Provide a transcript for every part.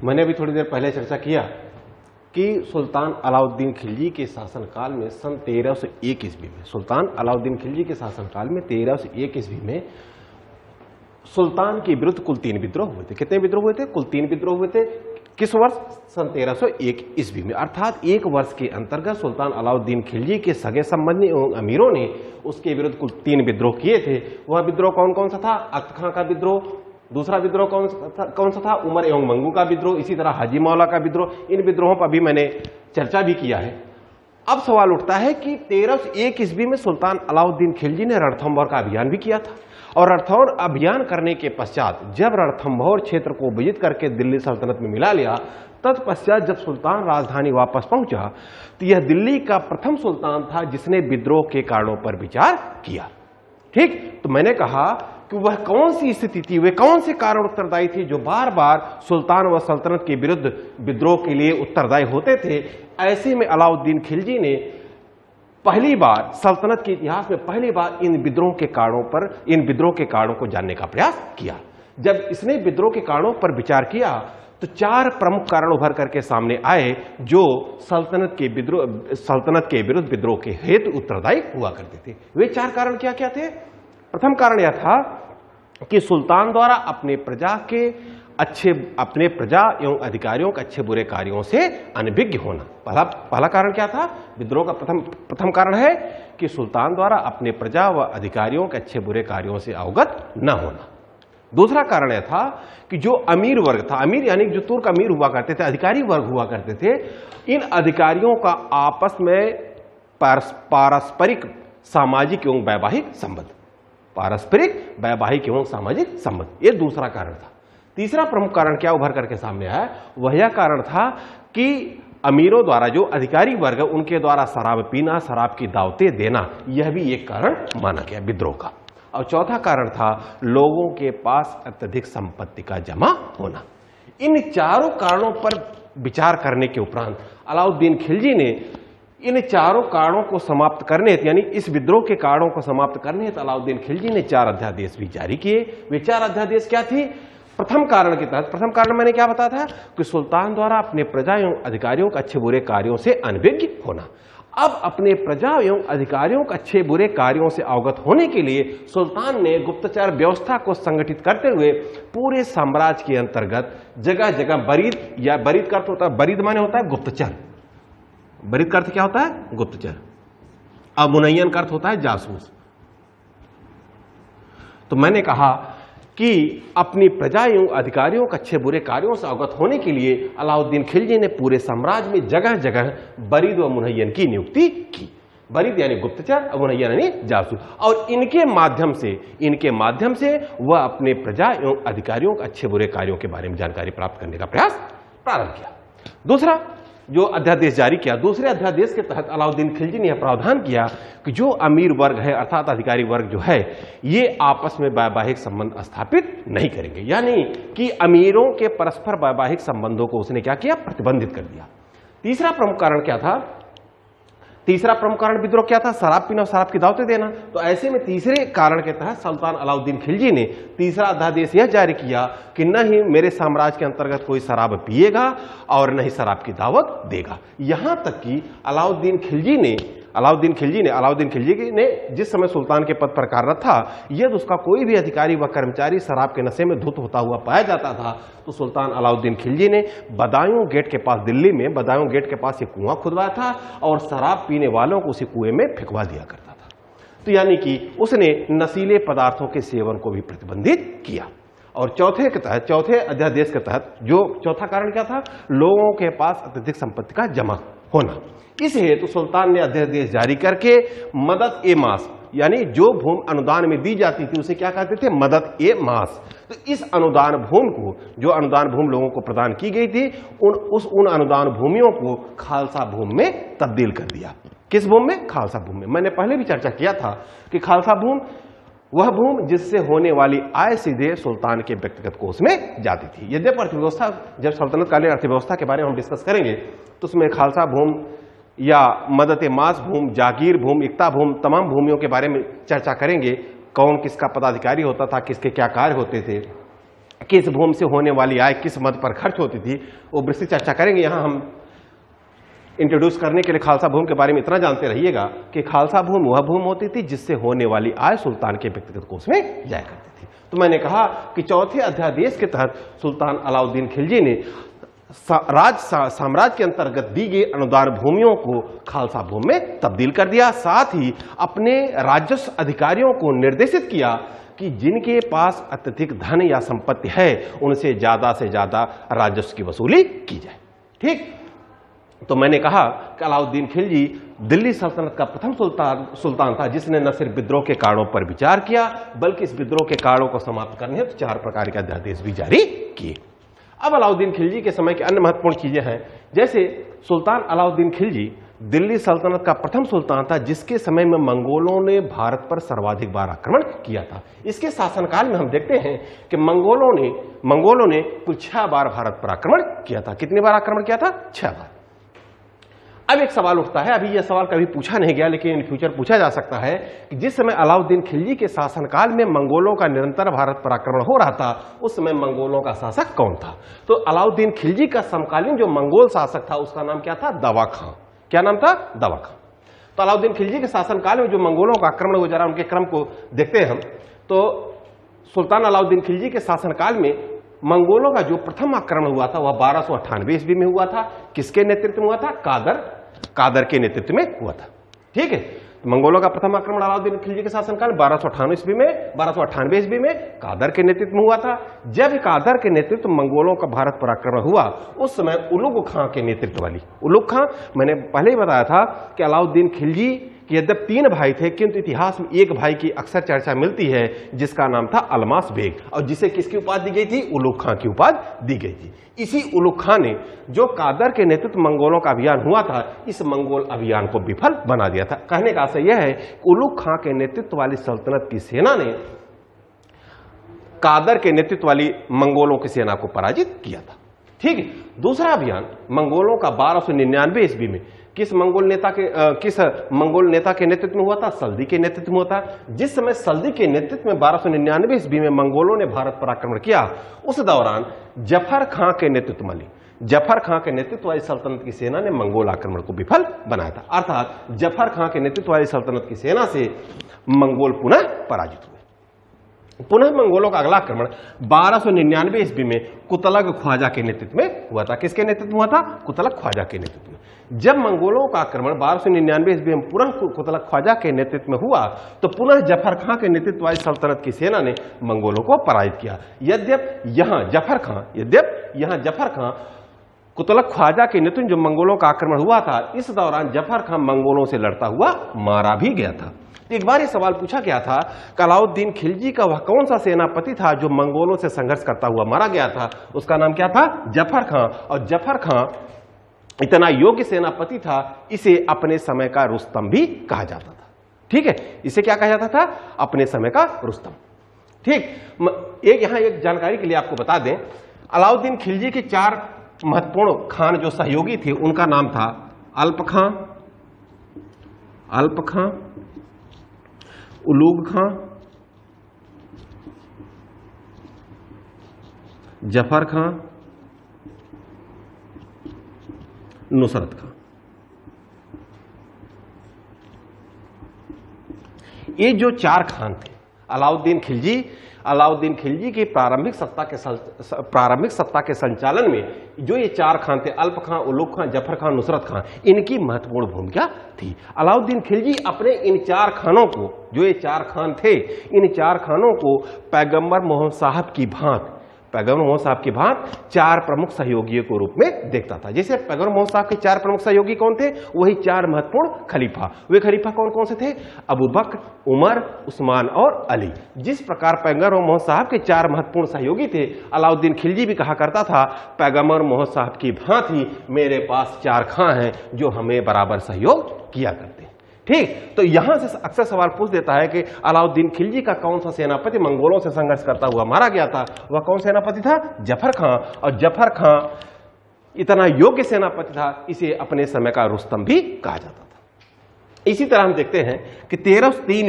मैंने अभी थोड़ी देर पहले चर्चा किया कि सुल्तान अलाउद्दीन खिलजी के शासनकाल में सन 1301 ईस्वी में, सुल्तान अलाउद्दीन खिलजी के शासनकाल में 1301 ईस्वी में सुल्तान के विरुद्ध कुल 3 विद्रोह हुए थे। कितने विद्रोह हुए थे? कुल 3 विद्रोह हुए थे। किस वर्ष? सन 1301 ईस्वी में। अर्थात एक वर्ष के अंतर्गत सुल्तान अलाउद्दीन खिलजी के सगे संबंधी एवं अमीरों ने उसके विरुद्ध कुल 3 विद्रोह किए थे। वह विद्रोह कौन कौन सा था? अख्त खां का विद्रोह, दूसरा विद्रोह कौन सा था? उमर एवं मंगू का विद्रोह, इसी तरह हाजी मौला का विद्रोह। इन विद्रोहों पर भी मैंने चर्चा भी किया है। अब सवाल उठता है कि 1301 ईस्वी में सुल्तान अलाउद्दीन खिलजी ने रणथंभौर का अभियान भी किया था, और रणथंभौर अभियान करने के पश्चात जब रणथंभौर क्षेत्र को विजित करके दिल्ली सल्तनत में मिला लिया, तत्पश्चात जब सुल्तान राजधानी वापस पहुंचा तो यह दिल्ली का प्रथम सुल्तान था जिसने विद्रोह के कारणों पर विचार किया। ठीक, तो मैंने कहा कि वह कौन सी स्थिति थी, वे कौन से कारण उत्तरदायी थे जो बार बार सुल्तान व सल्तनत के विरुद्ध विद्रोह के लिए उत्तरदायी होते थे। ऐसे में अलाउद्दीन खिलजी ने पहली बार सल्तनत के इतिहास में पहली बार इन विद्रोह के कारणों को जानने का प्रयास किया। जब इसने विद्रोह के कारणों पर विचार किया तो 4 प्रमुख कारण उभर करके सामने आए जो सल्तनत के विरुद्ध विद्रोह के हेतु उत्तरदायी हुआ करते थे। वे 4 कारण क्या क्या थे? प्रथम कारण यह था कि सुल्तान द्वारा अपने प्रजा एवं अधिकारियों के अच्छे बुरे कार्यों से अनभिज्ञ होना। पहला कारण क्या था? विद्रोह का प्रथम कारण है कि सुल्तान द्वारा अपने प्रजा व अधिकारियों के अच्छे बुरे कार्यों से अवगत न होना। दूसरा कारण यह था कि जो अमीर वर्ग था, अमीर यानी जो तुर्क अमीर हुआ करते थे, अधिकारी वर्ग हुआ करते थे, इन अधिकारियों का आपस में पारस्परिक सामाजिक एवं वैवाहिक संबंध, ये दूसरा कारण था। तीसरा प्रमुख कारण क्या उभर करके सामने आया? वह यह कारण था कि अमीरों द्वारा, जो अधिकारी वर्ग उनके द्वारा शराब पीना, शराब की दावतें देना, यह भी एक कारण माना गया विद्रोह का। और चौथा कारण था लोगों के पास अत्यधिक संपत्ति का जमा होना। इन चारों कारणों पर विचार करने के उपरांत अलाउद्दीन खिलजी ने इन चारों कारणों को समाप्त करने, यानी इस विद्रोह के कारणों को समाप्त करने तो अलाउद्दीन खिलजी ने 4 अध्यादेश भी जारी किए। वे 4 अध्यादेश क्या थी? प्रथम कारण मैंने क्या बताया था कि सुल्तान द्वारा अपने प्रजा एवं अधिकारियों के अच्छे बुरे कार्यों से अनभिज्ञ होना। अब अपने प्रजा एवं अधिकारियों के अच्छे बुरे कार्यों से अवगत होने के लिए सुल्तान ने गुप्तचर व्यवस्था को संगठित करते हुए पूरे साम्राज्य के अंतर्गत जगह जगह बरीद का अर्थ होता है, बरीद माने होता है गुप्तचर, बरीद का अर्थ क्या होता है? गुप्तचर। अब मुनय्यन का अर्थ होता है जासूस। तो मैंने कहा कि अपनी प्रजा एवं अधिकारियों के अच्छे बुरे कार्यों से अवगत होने के लिए अलाउद्दीन खिलजी ने पूरे साम्राज्य में जगह जगह बरीद व मुनय्यन की नियुक्ति की। बरीद यानी गुप्तचर और मुनय्यन यानी जासूस, और इनके माध्यम से वह अपने प्रजा एवं अधिकारियों के अच्छे बुरे कार्यों के बारे में जानकारी प्राप्त करने का प्रयास प्रारंभ किया। दूसरा जो अध्यादेश जारी किया, दूसरे अध्यादेश के तहत अलाउद्दीन खिलजी ने यह प्रावधान किया कि जो अमीर वर्ग है अर्थात अधिकारी वर्ग जो है, ये आपस में वैवाहिक संबंध स्थापित नहीं करेंगे, यानी कि अमीरों के परस्पर वैवाहिक संबंधों को उसने क्या किया? प्रतिबंधित कर दिया। तीसरा प्रमुख कारण क्या था? तीसरा प्रमुख कारण विद्रोह क्या था? शराब पीना और शराब की दावतें देना। तो ऐसे में तीसरे कारण के तहत सुल्तान अलाउद्दीन खिलजी ने तीसरा अध्यादेश यह जारी किया कि न ही मेरे साम्राज्य के अंतर्गत कोई शराब पिएगा और न ही शराब की दावत देगा। यहां तक कि अलाउद्दीन खिलजी ने जिस समय सुल्तान के पद पर कार्यरत था, यदि उसका कोई भी अधिकारी व कर्मचारी शराब के नशे में धुत होता हुआ पाया जाता था तो सुल्तान अलाउद्दीन खिलजी ने बदायूं गेट के पास, दिल्ली में बदायूं गेट के पास एक कुआं खुदवाया था और शराब पीने वालों को उसी कुएं में फेंकवा दिया करता था। तो यानी कि उसने नशीले पदार्थों के सेवन को भी प्रतिबंधित किया। और चौथे अध्यादेश के तहत जो चौथा कारण क्या था? लोगों के पास अत्यधिक संपत्ति का जमा होना। इस हेतु सुल्तान ने अध्यादेश जारी करके मदद ए मास, यानी जो भूमि अनुदान में दी जाती थी उसे क्या कहते थे? मदद ए मास। तो इस अनुदान भूमि को, जो अनुदान भूमि लोगों को प्रदान की गई थी, उन अनुदान भूमियों को खालसा भूमि में तब्दील कर दिया। किस भूमि में? खालसा भूमि में। मैंने पहले भी चर्चा किया था कि खालसा भूमि वह भूमि जिससे होने वाली आय सीधे सुल्तान के व्यक्तिगत कोष में जाती थी। यद्यपि अर्थव्यवस्था, जब सल्तनत कालीन अर्थव्यवस्था के बारे में हम डिस्कस करेंगे तो उसमें खालसा भूमि या मदद मास भूमि, जागीर भूमि, इक्ता भूमि, तमाम भूमियों के बारे में चर्चा करेंगे। कौन किसका पदाधिकारी होता था, किसके क्या कार्य होते थे, किस भूमि से होने वाली आय किस मद पर खर्च होती थी, वो विस्तृत चर्चा करेंगे। यहां हम इंट्रोड्यूस करने के लिए खालसा भूमि के बारे में इतना जानते रहिएगा कि खालसा भूमि वह भूमि होती थी जिससे होने वाली आय सुल्तान के व्यक्तिगत कोष में जाया करती थी। तो मैंने कहा कि चौथे अध्यादेश के तहत सुल्तान अलाउद्दीन खिलजी ने साम्राज्य के अंतर्गत दी गई अनुदान भूमियों को खालसा भूमि में तब्दील कर दिया। साथ ही अपने राजस्व अधिकारियों को निर्देशित किया कि जिनके पास अत्यधिक धन या संपत्ति है उनसे से ज्यादा राजस्व की वसूली की जाए। ठीक, तो मैंने कहा कि अलाउद्दीन खिलजी दिल्ली सल्तनत का प्रथम सुल्तान था जिसने न सिर्फ विद्रोह के कारणों पर विचार किया बल्कि इस विद्रोह के कारणों को समाप्त करने हेतु 4 प्रकार के अध्यादेश भी जारी किए। अब अलाउद्दीन खिलजी के समय की अन्य महत्वपूर्ण चीजें हैं, जैसे सुल्तान अलाउद्दीन खिलजी दिल्ली सल्तनत का प्रथम सुल्तान था जिसके समय में मंगोलों ने भारत पर सर्वाधिक बार आक्रमण किया था। इसके शासनकाल में हम देखते हैं कि मंगोलों ने कुल 6 बार भारत पर आक्रमण किया था। कितनी बार आक्रमण किया था? 6 बार। अब एक सवाल उठता है, अभी यह सवाल कभी पूछा नहीं गया लेकिन इन फ्यूचर पूछा जा सकता है कि जिस समय अलाउद्दीन खिलजी के शासनकाल में मंगोलों का निरंतर भारत पर आक्रमण हो रहा था उस समय मंगोलों का शासक कौन था? तो अलाउद्दीन खिलजी का समकालीन जो मंगोल शासक था उसका नाम क्या था? दवा खां। क्या नाम था? दवा खां। तो अलाउद्दीन खिलजी के शासनकाल में जो मंगोलों का आक्रमण हो जा रहा है उनके क्रम को देखते हैं हम। तो सुल्तान अलाउद्दीन खिलजी के शासनकाल में मंगोलों का जो प्रथम आक्रमण हुआ था वह 1298 ईस्वी में हुआ था। किसके नेतृत्व में हुआ था? कादर के नेतृत्व में हुआ था। ठीक है, तो मंगोलों का प्रथम आक्रमण अलाउद्दीन खिलजी के शासनकाल 1298 ईस्वी में कादर के नेतृत्व में हुआ था। जब कादर के नेतृत्व मंगोलों का भारत पर आक्रमण हुआ उस समय उलुग खां के नेतृत्व वाली, उलुग खां, मैंने पहले ही बताया था कि अलाउद्दीन खिलजी कि यद्यप 3 भाई थे किंतु इतिहास में एक भाई की अक्सर चर्चा मिलती है जिसका नाम था अलमास बेग और जिसे किसकी उपाधि दी गई थी? उलुग खां की उपाधि दी गई थी। इसी उलुग खां ने जो कादर के नेतृत्व मंगोलों का अभियान हुआ था इस मंगोल अभियान को विफल बना दिया था। कहने का आशय यह है उलुग खां के नेतृत्व वाली सल्तनत की सेना ने कादर के नेतृत्व वाली मंगोलों की सेना को पराजित किया था। ठीक है, दूसरा अभियान मंगोलों का 1299 ईस्वी में किस मंगोल नेता के नेतृत्व में हुआ था? सल्दी के नेतृत्व में हुआ था। जिस समय सल्दी के नेतृत्व में 1299 ईस्वी में मंगोलों ने भारत पर आक्रमण किया उस दौरान जफर खां के नेतृत्व वाली सल्तनत की सेना ने मंगोल आक्रमण को विफल बनाया था। अर्थात जफर खां के नेतृत्व वाली सल्तनत की सेना से मंगोल पुनः पराजित हुए। पुनः मंगोलों का अगला आक्रमण 1299 ईस्वी में कुतलग ख्वाजा के नेतृत्व में हुआ था। किसके नेतृत्व में हुआ था? कुतलग ख्वाजा के नेतृत्व में। जब मंगोलों का आक्रमण 1299 ईस्वी में पुनः कुतलग ख्वाजा के नेतृत्व में हुआ तो पुनः जफर खां के नेतृत्व वाली सल्तनत की सेना ने मंगोलों को पराजित किया। यद्यप यहां जफर खां कुतलग ख्वाजा के नेतृत्व जो मंगोलों का आक्रमण हुआ था इस दौरान जफर खां मंगोलों से लड़ता हुआ मारा भी गया था। एक बार ये सवाल पूछा गया था कि अलाउद्दीन खिलजी का वह कौन सा सेनापति था जो मंगोलों से संघर्ष करता हुआ मारा गया था? उसका नाम क्या था? जफर खां। और जफर खां इतना योग्य सेनापति था इसे अपने समय का रुस्तम भी कहा जाता था। ठीक है, इसे क्या कहा जाता था? अपने समय का रुस्तम। ठीक, यहां एक जानकारी के लिए आपको बता दें, अलाउद्दीन खिलजी के 4 महत्वपूर्ण खान जो सहयोगी थे उनका नाम था अल्प खां, उलूग खां, जफर खां, नुसरत खां। ये जो 4 खान थे अलाउद्दीन खिलजी की प्रारंभिक सत्ता के संचालन में जो ये 4 खान थे, अल्प खां, उलुग खां, जफर खां, नुसरत खां, इनकी महत्वपूर्ण भूमिका थी। अलाउद्दीन खिलजी अपने इन 4 खानों को, जो ये 4 खान थे, इन 4 खानों को पैगंबर मोहम्मद साहब की भांति 4 प्रमुख सहयोगियों के रूप में देखता था। जैसे पैगंबर मोहम्मद साहब के 4 प्रमुख सहयोगी कौन थे? वही 4 महत्वपूर्ण खलीफा। वे खलीफा कौन कौन से थे? अबू बकर, उमर, उस्मान और अली। जिस प्रकार पैगंबर मोहम्मद साहब के 4 महत्वपूर्ण सहयोगी थे, अलाउद्दीन खिलजी भी कहा करता था पैगंबर मोहम्मद साहब की भांति मेरे पास 4 खां हैं जो हमें बराबर सहयोग किया करते हैं। ठीक, तो यहां से अक्सर सवाल पूछ देता है कि अलाउद्दीन खिलजी का कौन सा सेनापति मंगोलों से संघर्ष करता हुआ मारा गया था? वह कौन सेनापति था? जफर खां। और जफर खां इतना योग्य सेनापति था इसे अपने समय का रुस्तम भी कहा जाता था। इसी तरह हम देखते हैं कि 1303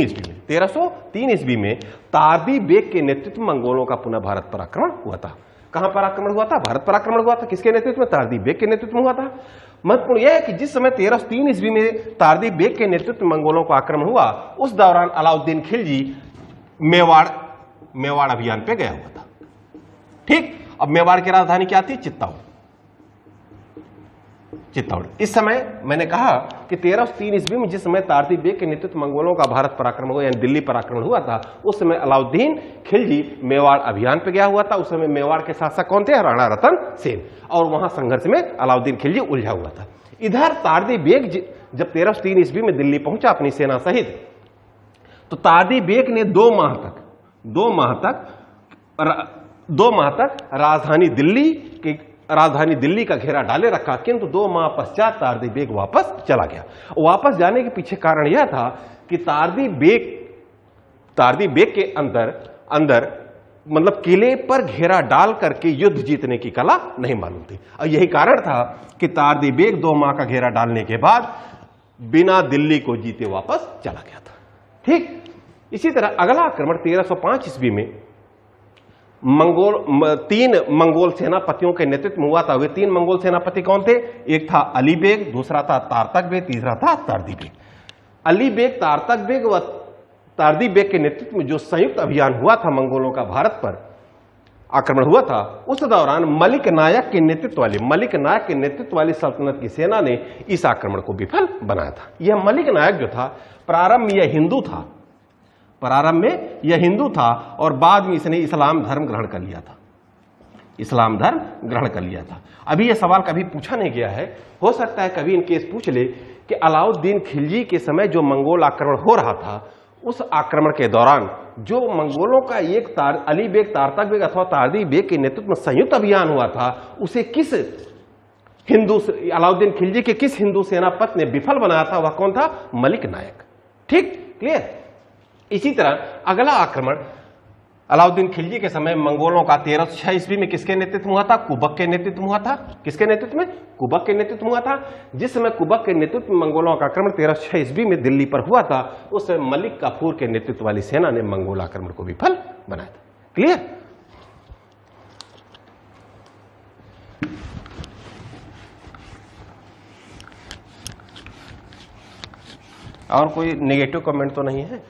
ईस्वी में तारदी बेग के नेतृत्व में मंगोलों का पुनः भारत पर आक्रमण हुआ था। कहां पर आक्रमण हुआ था? भारत पर आक्रमण हुआ था। किसके नेतृत्व में? तारदी बेग के नेतृत्व में हुआ था। महत्वपूर्ण यह है कि जिस समय 1303 ईस्वी में तारदी बेग के नेतृत्व में मंगोलों का आक्रमण हुआ उस दौरान अलाउद्दीन खिलजी मेवाड़ अभियान पे गया हुआ था। ठीक, अब मेवाड़ की राजधानी क्या थी? चित्तौड़। चित्तौड़। इस समय मैंने कहा कि 1303 ईस्वी में जिस समय तारती बेग के नेतृत्व मंगोलों का भारत पर आक्रमण हुआ, यानी दिल्ली पर आक्रमण हुआ था, उस समय अलाउद्दीन खिलजी मेवाड़ अभियान पे गया हुआ था। उस समय मेवाड़ के शासक कौन थे? राणा रतन सेन। और वहां संघर्ष में अलाउद्दीन खिलजी उलझा हुआ था। इधर तारती बेग जब 1303 ईस्वी में दिल्ली पहुंचा अपनी सेना सहित, तो तारती बेग ने 2 माह तक राजधानी दिल्ली का घेरा डाले रखा, किंतु 2 माह पश्चात तारती बेग वापस चला गया। वापस जाने के पीछे कारण यह था कि तारती बेग के अंदर मतलब किले पर घेरा डाल करके युद्ध जीतने की कला नहीं मालूम थी। और यही कारण था कि तारती बेग 2 माह का घेरा डालने के बाद बिना दिल्ली को जीते वापस चला गया था। ठीक इसी तरह अगला आक्रमण 1305 ईस्वी में 3 मंगोल सेनापतियों के नेतृत्व में हुआ था। वे 3 मंगोल सेनापति कौन थे? एक था अली बेग, दूसरा था तारतक बेग, तीसरा था तारदी बेग। अली बेग, तारतक बेग व तारदी बेग के नेतृत्व में जो संयुक्त अभियान हुआ था मंगोलों का भारत पर आक्रमण हुआ था, उस दौरान मलिक नायक के नेतृत्व वाली सल्तनत की सेना ने इस आक्रमण को विफल बनाया था। यह मलिक नायक जो था प्रारंभ में यह हिंदू था और बाद में इसने इस्लाम धर्म ग्रहण कर लिया था। अभी यह सवाल कभी पूछा नहीं गया है, हो सकता है कभी इन केस पूछ ले कि अलाउद्दीन खिलजी के समय जो मंगोल आक्रमण हो रहा था, उस आक्रमण के दौरान जो मंगोलों का एक अली बेग, तारतक बेग अथवा तारदी बेग के नेतृत्व में संयुक्त अभियान हुआ था, उसे अलाउद्दीन खिलजी के किस हिंदू सेनापति ने विफल बनाया था? वह कौन था? मलिक नायक। ठीक, क्लियर। इसी तरह अगला आक्रमण अलाउद्दीन खिलजी के समय मंगोलों का 1306 ईस्वी में किसके नेतृत्व में हुआ था? कुबक के नेतृत्व में हुआ था। किसके नेतृत्व में? कुबक के नेतृत्व में हुआ था। जिस समय कुबक के नेतृत्व में मंगोलों का आक्रमण 1306 ईस्वी में दिल्ली पर हुआ था, उस समय मलिक काफूर के नेतृत्व वाली सेना ने मंगोल आक्रमण को विफल बनाया था। क्लियर। और कोई नेगेटिव कमेंट तो नहीं है?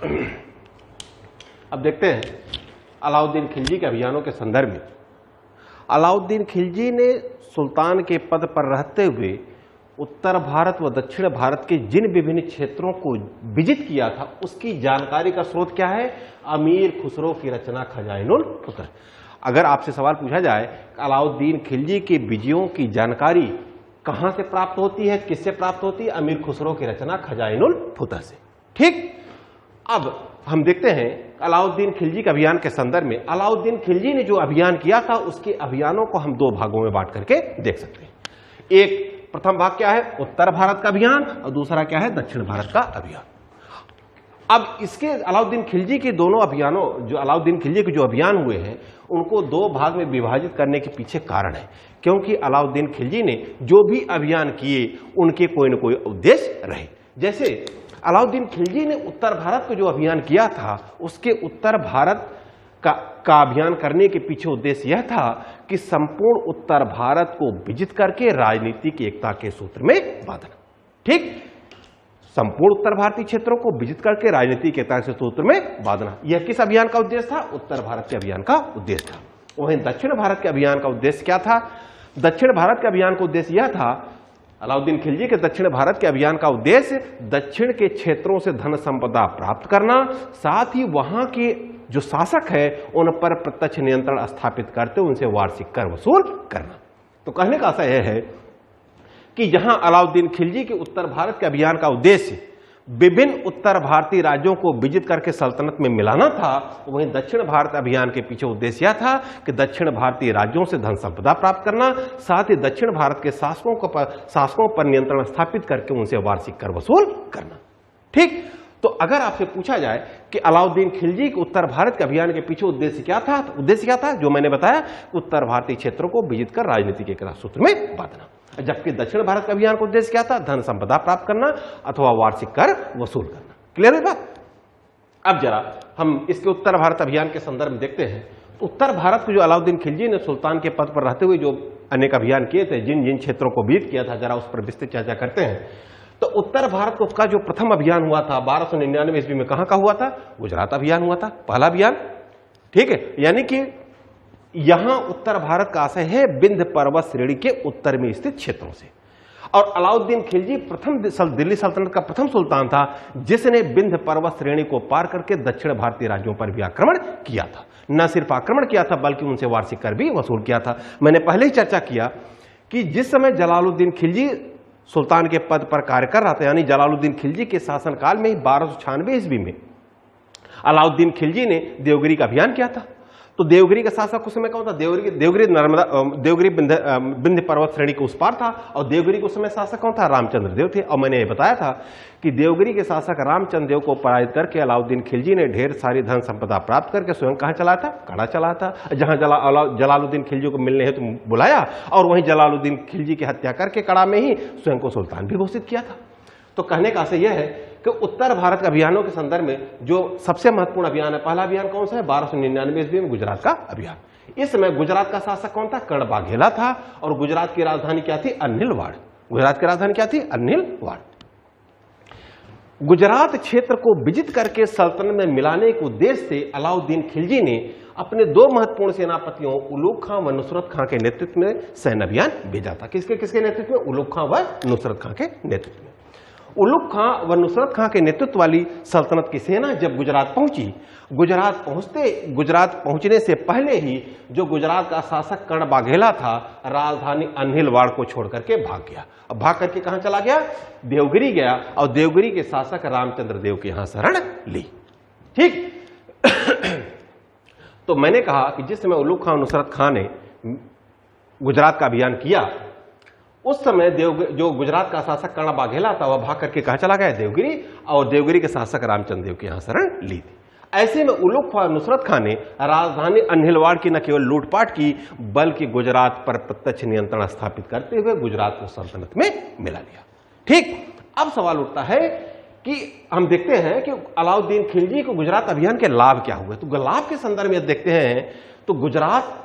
अब देखते हैं अलाउद्दीन खिलजी के अभियानों के संदर्भ में। अलाउद्दीन खिलजी ने सुल्तान के पद पर रहते हुए उत्तर भारत व दक्षिण भारत के जिन विभिन्न क्षेत्रों को विजित किया था उसकी जानकारी का स्रोत क्या है? अमीर खुसरो की रचना खजाइनुल फुतर। अगर आपसे सवाल पूछा जाए अलाउद्दीन खिलजी के विजयों की जानकारी कहां से प्राप्त होती है, किससे प्राप्त होती है? अमीर खुसरो की रचना खजाइनुल फुतर से। ठीक, अब हम देखते हैं अलाउद्दीन खिलजी के अभियान के संदर्भ में। अलाउद्दीन खिलजी ने जो अभियान किया था उसके अभियानों को हम दो भागों में बांट करके देख सकते हैं। एक प्रथम भाग क्या है? उत्तर भारत का अभियान, और दूसरा क्या है? दक्षिण भारत का अभियान। अब इसके अलाउद्दीन खिलजी के दोनों अभियानों, जो अलाउद्दीन खिलजी के जो अभियान हुए हैं उनको दो भाग में विभाजित करने के पीछे कारण है, क्योंकि अलाउद्दीन खिलजी ने जो भी अभियान किए उनके कोई न कोई उद्देश्य रहे। जैसे अलाउद्दीन खिलजी ने उत्तर भारत को जो अभियान किया था उसके उत्तर भारत का अभियान करने के पीछे उद्देश्य यह था कि संपूर्ण उत्तर भारत को विजित करके राजनीतिक एकता के सूत्र में बांधना। ठीक, संपूर्ण उत्तर भारतीय क्षेत्रों को विजित करके राजनीतिक एकता के सूत्र में बांधना, यह किस अभियान का उद्देश्य था? उत्तर भारत के अभियान का उद्देश्य था। वहीं दक्षिण भारत के अभियान का उद्देश्य क्या था? दक्षिण भारत के अभियान का उद्देश्य यह था, अलाउद्दीन खिलजी के दक्षिण भारत के अभियान का उद्देश्य दक्षिण के क्षेत्रों से धन संपदा प्राप्त करना, साथ ही वहां के जो शासक है उन पर प्रत्यक्ष नियंत्रण स्थापित करते उनसे वार्षिक कर वसूल करना। तो कहने का आशय यह है कि जहां अलाउद्दीन खिलजी के उत्तर भारत के अभियान का उद्देश्य विभिन्न उत्तर भारतीय राज्यों को विजित करके सल्तनत में मिलाना था, वहीं दक्षिण भारत अभियान के पीछे उद्देश्य यह था कि दक्षिण भारतीय राज्यों से धन संपदा प्राप्त करना, साथ ही दक्षिण भारत के शासकों पर नियंत्रण स्थापित करके उनसे वार्षिक कर वसूल करना। ठीक, तो अगर आपसे पूछा जाए कि अलाउद्दीन खिलजी के उत्तर भारत के अभियान के पीछे उद्देश्य क्या था, तो उद्देश्य क्या था? जो मैंने बताया, उत्तर भारतीय क्षेत्रों को विजित कर राजनीतिक एकता सूत्र में बांधना। जबकि दक्षिण भारत का अभियान का उद्देश्य क्या था? धन संपदा प्राप्त करना अथवा वार्षिक कर वसूल करना। क्लियर है बात? अब जरा हम इसके उत्तर भारत अभियान के संदर्भ में देखते हैं। उत्तर भारत को जो अलाउद्दीन खिलजी ने सुल्तान के पद पर रहते हुए जो अनेक अभियान किए थे, जिन जिन क्षेत्रों को विजित किया था, जरा उस पर विस्तृत चर्चा करते हैं। तो उत्तर भारत को उसका जो प्रथम अभियान हुआ था 1299 ईस्वी में, कहां का हुआ था? गुजरात अभियान हुआ था, पहला अभियान। ठीक है, यानी कि यहां उत्तर भारत का आशय है विंध्य पर्वत श्रेणी के उत्तर में स्थित क्षेत्रों से। और अलाउद्दीन खिलजी प्रथम दिल्ली सल्तनत का प्रथम सुल्तान था जिसने विंध्य पर्वत श्रेणी को पार करके दक्षिण भारतीय राज्यों पर भी आक्रमण किया था। न सिर्फ आक्रमण किया था बल्कि उनसे वार्षिक कर भी वसूल किया था। मैंने पहले ही चर्चा किया कि जिस समय जलालुद्दीन खिलजी सुल्तान के पद पर कार्य कर रहा था, यानी जलालुद्दीन खिलजी के शासनकाल में ही 1296 ईस्वी में अलाउद्दीन खिलजी ने देवगिरी का अभियान किया था। तो देवगिरी का शासक उस समय कौन था? देवगिरी विंध्य पर्वत श्रेणी के उस पार था, और देवगिरी के उस समय शासक कौन था? रामचंद्र देव थे। और मैंने ये बताया था कि देवगिरी के शासक रामचंद्र देव को पराजित करके अलाउद्दीन खिलजी ने ढेर सारी धन संपदा प्राप्त करके स्वयं कहां चला था? कड़ा चला था, जहां जलालुद्दीन खिलजी को मिलने हेतु बुलाया, और वहीं जलालुद्दीन खिलजी की हत्या करके कड़ा में ही स्वयं को सुल्तान भी घोषित किया था। तो कहने का आशय यह है कि उत्तर भारत के अभियानों के संदर्भ में जो सबसे महत्वपूर्ण अभियान है, पहला अभियान कौन सा है? 1299 ईस्वी में गुजरात का अभियान। इस समय गुजरात का शासक कौन था? कर्ण बाघेला था, और गुजरात की राजधानी क्या थी? अन्हिलवाड़। गुजरात की राजधानी क्या थी? अन्हिलवाड़। गुजरात क्षेत्र को विजित करके सल्तनत में मिलाने के उद्देश्य से अलाउद्दीन खिलजी ने अपने दो महत्वपूर्ण सेनापतियों उलूग खां व नुसरत खां के नेतृत्व में सैन्य अभियान भेजा था। किसके किसके नेतृत्व में? उलूग खां व नुसरत खां के नेतृत्व में। उलूग खां व नुसरत खां के नेतृत्व वाली सल्तनत की सेना जब गुजरात पहुंची, गुजरात पहुंचने से पहले ही जो गुजरात का शासक कर्ण बाघेला था, राजधानी अन्हिलवाड़ को छोड़ करके भाग गया। अब भाग करके कहां चला गया? देवगिरी गया, और देवगिरी के शासक रामचंद्र देव के यहां शरण ली। ठीक तो मैंने कहा कि जिस समय उलूग खां नुसरत खां ने गुजरात का अभियान किया, उस समय जो गुजरात का शासक कर्ण बाघेला था वह भाग करके कहां चला गया? देवगिरी, और देवगिरी के शासक रामचंद्र देव के यहां शरण ली थी। ऐसे में उलूग खां नुसरत खां ने राजधानी अन्हिलवाड़ की न केवल लूटपाट की बल्कि गुजरात पर प्रत्यक्ष नियंत्रण स्थापित करते हुए गुजरात को सल्तनत में मिला लिया। ठीक, अब सवाल उठता है कि हम देखते हैं कि अलाउद्दीन खिलजी को गुजरात अभियान के लाभ क्या हुए। तो लाभ के संदर्भ में देखते हैं तो गुजरात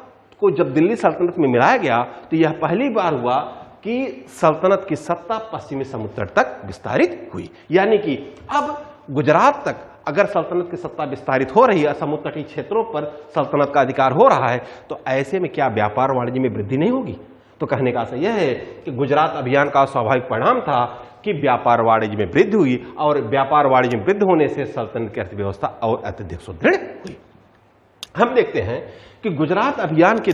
को जब दिल्ली सल्तनत में मिलाया गया तो यह पहली बार हुआ कि सल्तनत की सत्ता पश्चिमी समुद्र तक विस्तारित हुई, यानी कि अब गुजरात तक अगर सल्तनत की सत्ता विस्तारित हो रही है, समुद्र तटीय क्षेत्रों पर सल्तनत का अधिकार हो रहा है, तो ऐसे में क्या व्यापार वाणिज्य में वृद्धि नहीं होगी? तो कहने का आशय यह है कि गुजरात अभियान का स्वाभाविक परिणाम था कि व्यापार वाणिज्य में वृद्धि हुई और व्यापार वाणिज्य में वृद्धि होने से सल्तनत की अर्थव्यवस्था और अत्यधिक सुदृढ़ हुई। हम देखते हैं कि गुजरात अभियान के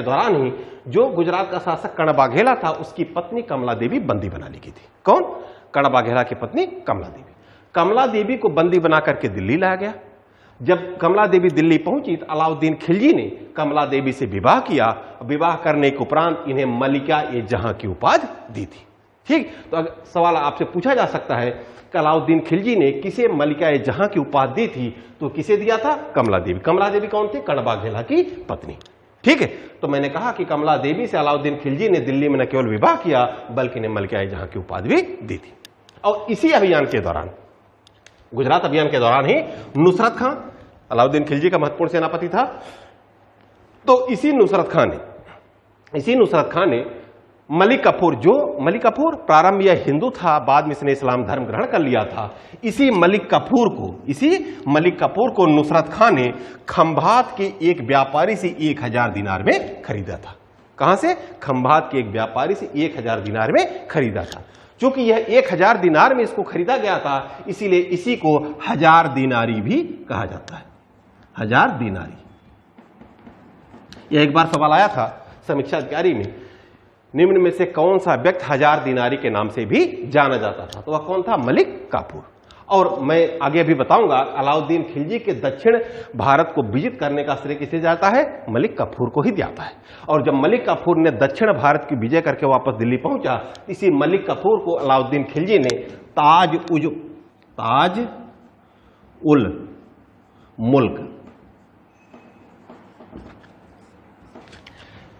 दौरान ही जो गुजरात का शासक कर्ण बाघेला था, उसकी पत्नी कमला देवी बंदी बना ली गई थी। कौन? कर्ण बाघेला की पत्नी कमला देवी। कमला देवी को बंदी बना करके दिल्ली लाया गया। जब कमला देवी दिल्ली पहुंची तो अलाउद्दीन खिलजी ने कमला देवी से विवाह किया। विवाह करने के उपरांत इन्हें मलिका ए जहां की उपाधि दी थी। ठीक, तो अगर सवाल आपसे पूछा जा सकता है कि अलाउद्दीन खिलजी ने किसे मलिका ए जहां की उपाधि दी थी, तो किसे दिया था? कमला देवी। कमला देवी कौन थी? कर्ण बाघेला की पत्नी। ठीक है, तो मैंने कहा कि कमला देवी से अलाउद्दीन खिलजी ने दिल्ली में न केवल विवाह किया बल्कि ने मलिका ए जहां की उपाधि भी दी थी। और इसी अभियान के दौरान, गुजरात अभियान के दौरान ही नुसरत खां अलाउद्दीन खिलजी का महत्वपूर्ण सेनापति था। तो इसी नुसरत खां ने मलिक कफूर प्रारंभ यह हिंदू था, बाद में इसने इस्लाम धर्म ग्रहण कर लिया था। इसी मलिक कफूर को नुसरत खां ने खंभात के एक व्यापारी से 1000 दिनार में खरीदा था। कहां से? खंभात के एक व्यापारी से 1000 दिनार में खरीदा था। क्योंकि यह 1000 दिनार में इसको खरीदा गया था, इसीलिए इसी को 1000 दिनारी भी कहा जाता है। 1000 दिनारी। यह एक बार सवाल आया था समीक्षा अधिकारी में, निम्न में से कौन सा व्यक्ति 1000 दिनारी के नाम से भी जाना जाता था? तो वह कौन था? मलिक काफूर। और मैं आगे भी बताऊंगा, अलाउद्दीन खिलजी के दक्षिण भारत को विजित करने का श्रेय किसे जाता है? मलिक काफूर को ही जाता है। और जब मलिक काफूर ने दक्षिण भारत की विजय करके वापस दिल्ली पहुंचा, इसी मलिक काफूर को अलाउद्दीन खिलजी ने ताज उल मुल्क,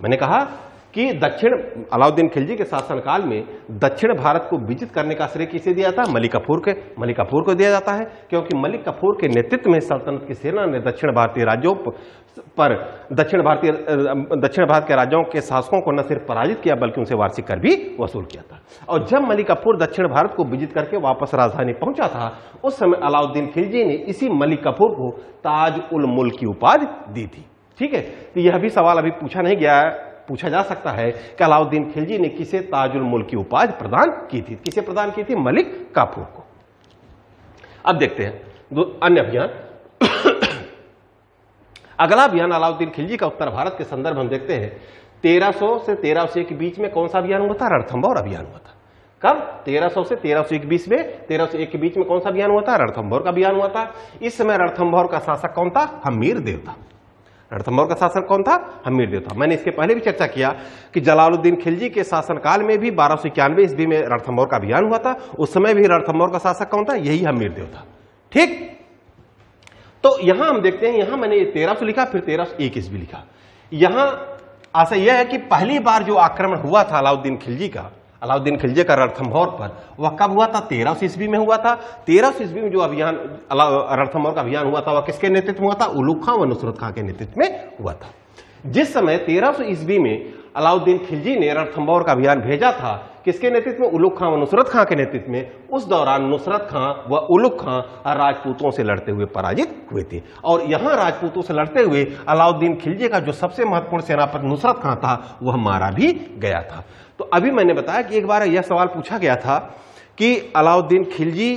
मैंने कहा कि अलाउद्दीन खिलजी के शासनकाल में दक्षिण भारत को विजित करने का श्रेय किसे दिया था? मलिक काफूर को दिया जाता है, क्योंकि मलिक काफूर के नेतृत्व में सल्तनत की सेना ने दक्षिण भारत के राज्यों के शासकों को न सिर्फ पराजित किया बल्कि उनसे वार्षिक कर भी वसूल किया था। और जब मलिक काफूर दक्षिण भारत को विजित करके वापस राजधानी पहुंचा था, उस समय अलाउद्दीन खिलजी ने इसी मलिक काफूर को ताज उल मुल्क की उपाधि दी थी। ठीक है, तो यह भी सवाल अभी पूछा जा सकता है कि अलाउद्दीन खिलजी ने किसे ताजुल मुल्क की उपाधि प्रदान की थी? किसे प्रदान की थी? मलिक काफूर को। अब देखते हैं दो अन्य अभियान। अगला अभियान अलाउद्दीन खिलजी का उत्तर भारत के संदर्भ हम देखते हैं 1300 से 1301 के बीच में कौन सा अभियान हुआ था? रणथंभौर अभियान हुआ था। कब? 1300 से 1301 बीच में, 1301 के बीच में कौन सा अभियान हुआ था? रणथंभौर का अभियान हुआ था। इस समय रणथंभौर का शासक कौन था? हमीरदेव था। रणथंभौर का शासक कौन था? हमीरदेव था। मैंने इसके पहले भी चर्चा किया कि जलालुद्दीन खिलजी के शासनकाल में भी 1291 ईस्वी में रणथंभौर का अभियान हुआ था। उस समय भी रणथंभौर का शासक कौन था? यही हमीरदेव था। ठीक, तो यहां हम देखते हैं, यहां मैंने 1300 लिखा, फिर 1301 ईस्वी लिखा। यहां आशय यह है कि पहली बार जो आक्रमण हुआ था अलाउद्दीन खिलजी का रणथंभौर पर, वह कब हुआ था? 1300 ईस्वी में हुआ था। 1300 ईस्वी में जो अभियान रणथंभौर का अभियान हुआ था, वह किसके नेतृत्व में हुआ था? उलुग खां व नुसरत खां के नेतृत्व में हुआ था। जिस समय 1300 ईस्वी में अलाउद्दीन खिलजी ने रणथंभौर का अभियान भेजा था, किसके नेतृत्व में? उलुग खां व नुसरत खां के नेतृत्व में। उस दौरान नुसरत खां व उलुग खां राजपूतों से लड़ते हुए पराजित हुए थे। और यहां राजपूतों से लड़ते हुए अलाउद्दीन खिलजी का जो सबसे महत्वपूर्ण सेनापति नुसरत खां था, वह मारा भी गया था। तो अभी मैंने बताया कि एक बार यह सवाल पूछा गया था कि अलाउद्दीन खिलजी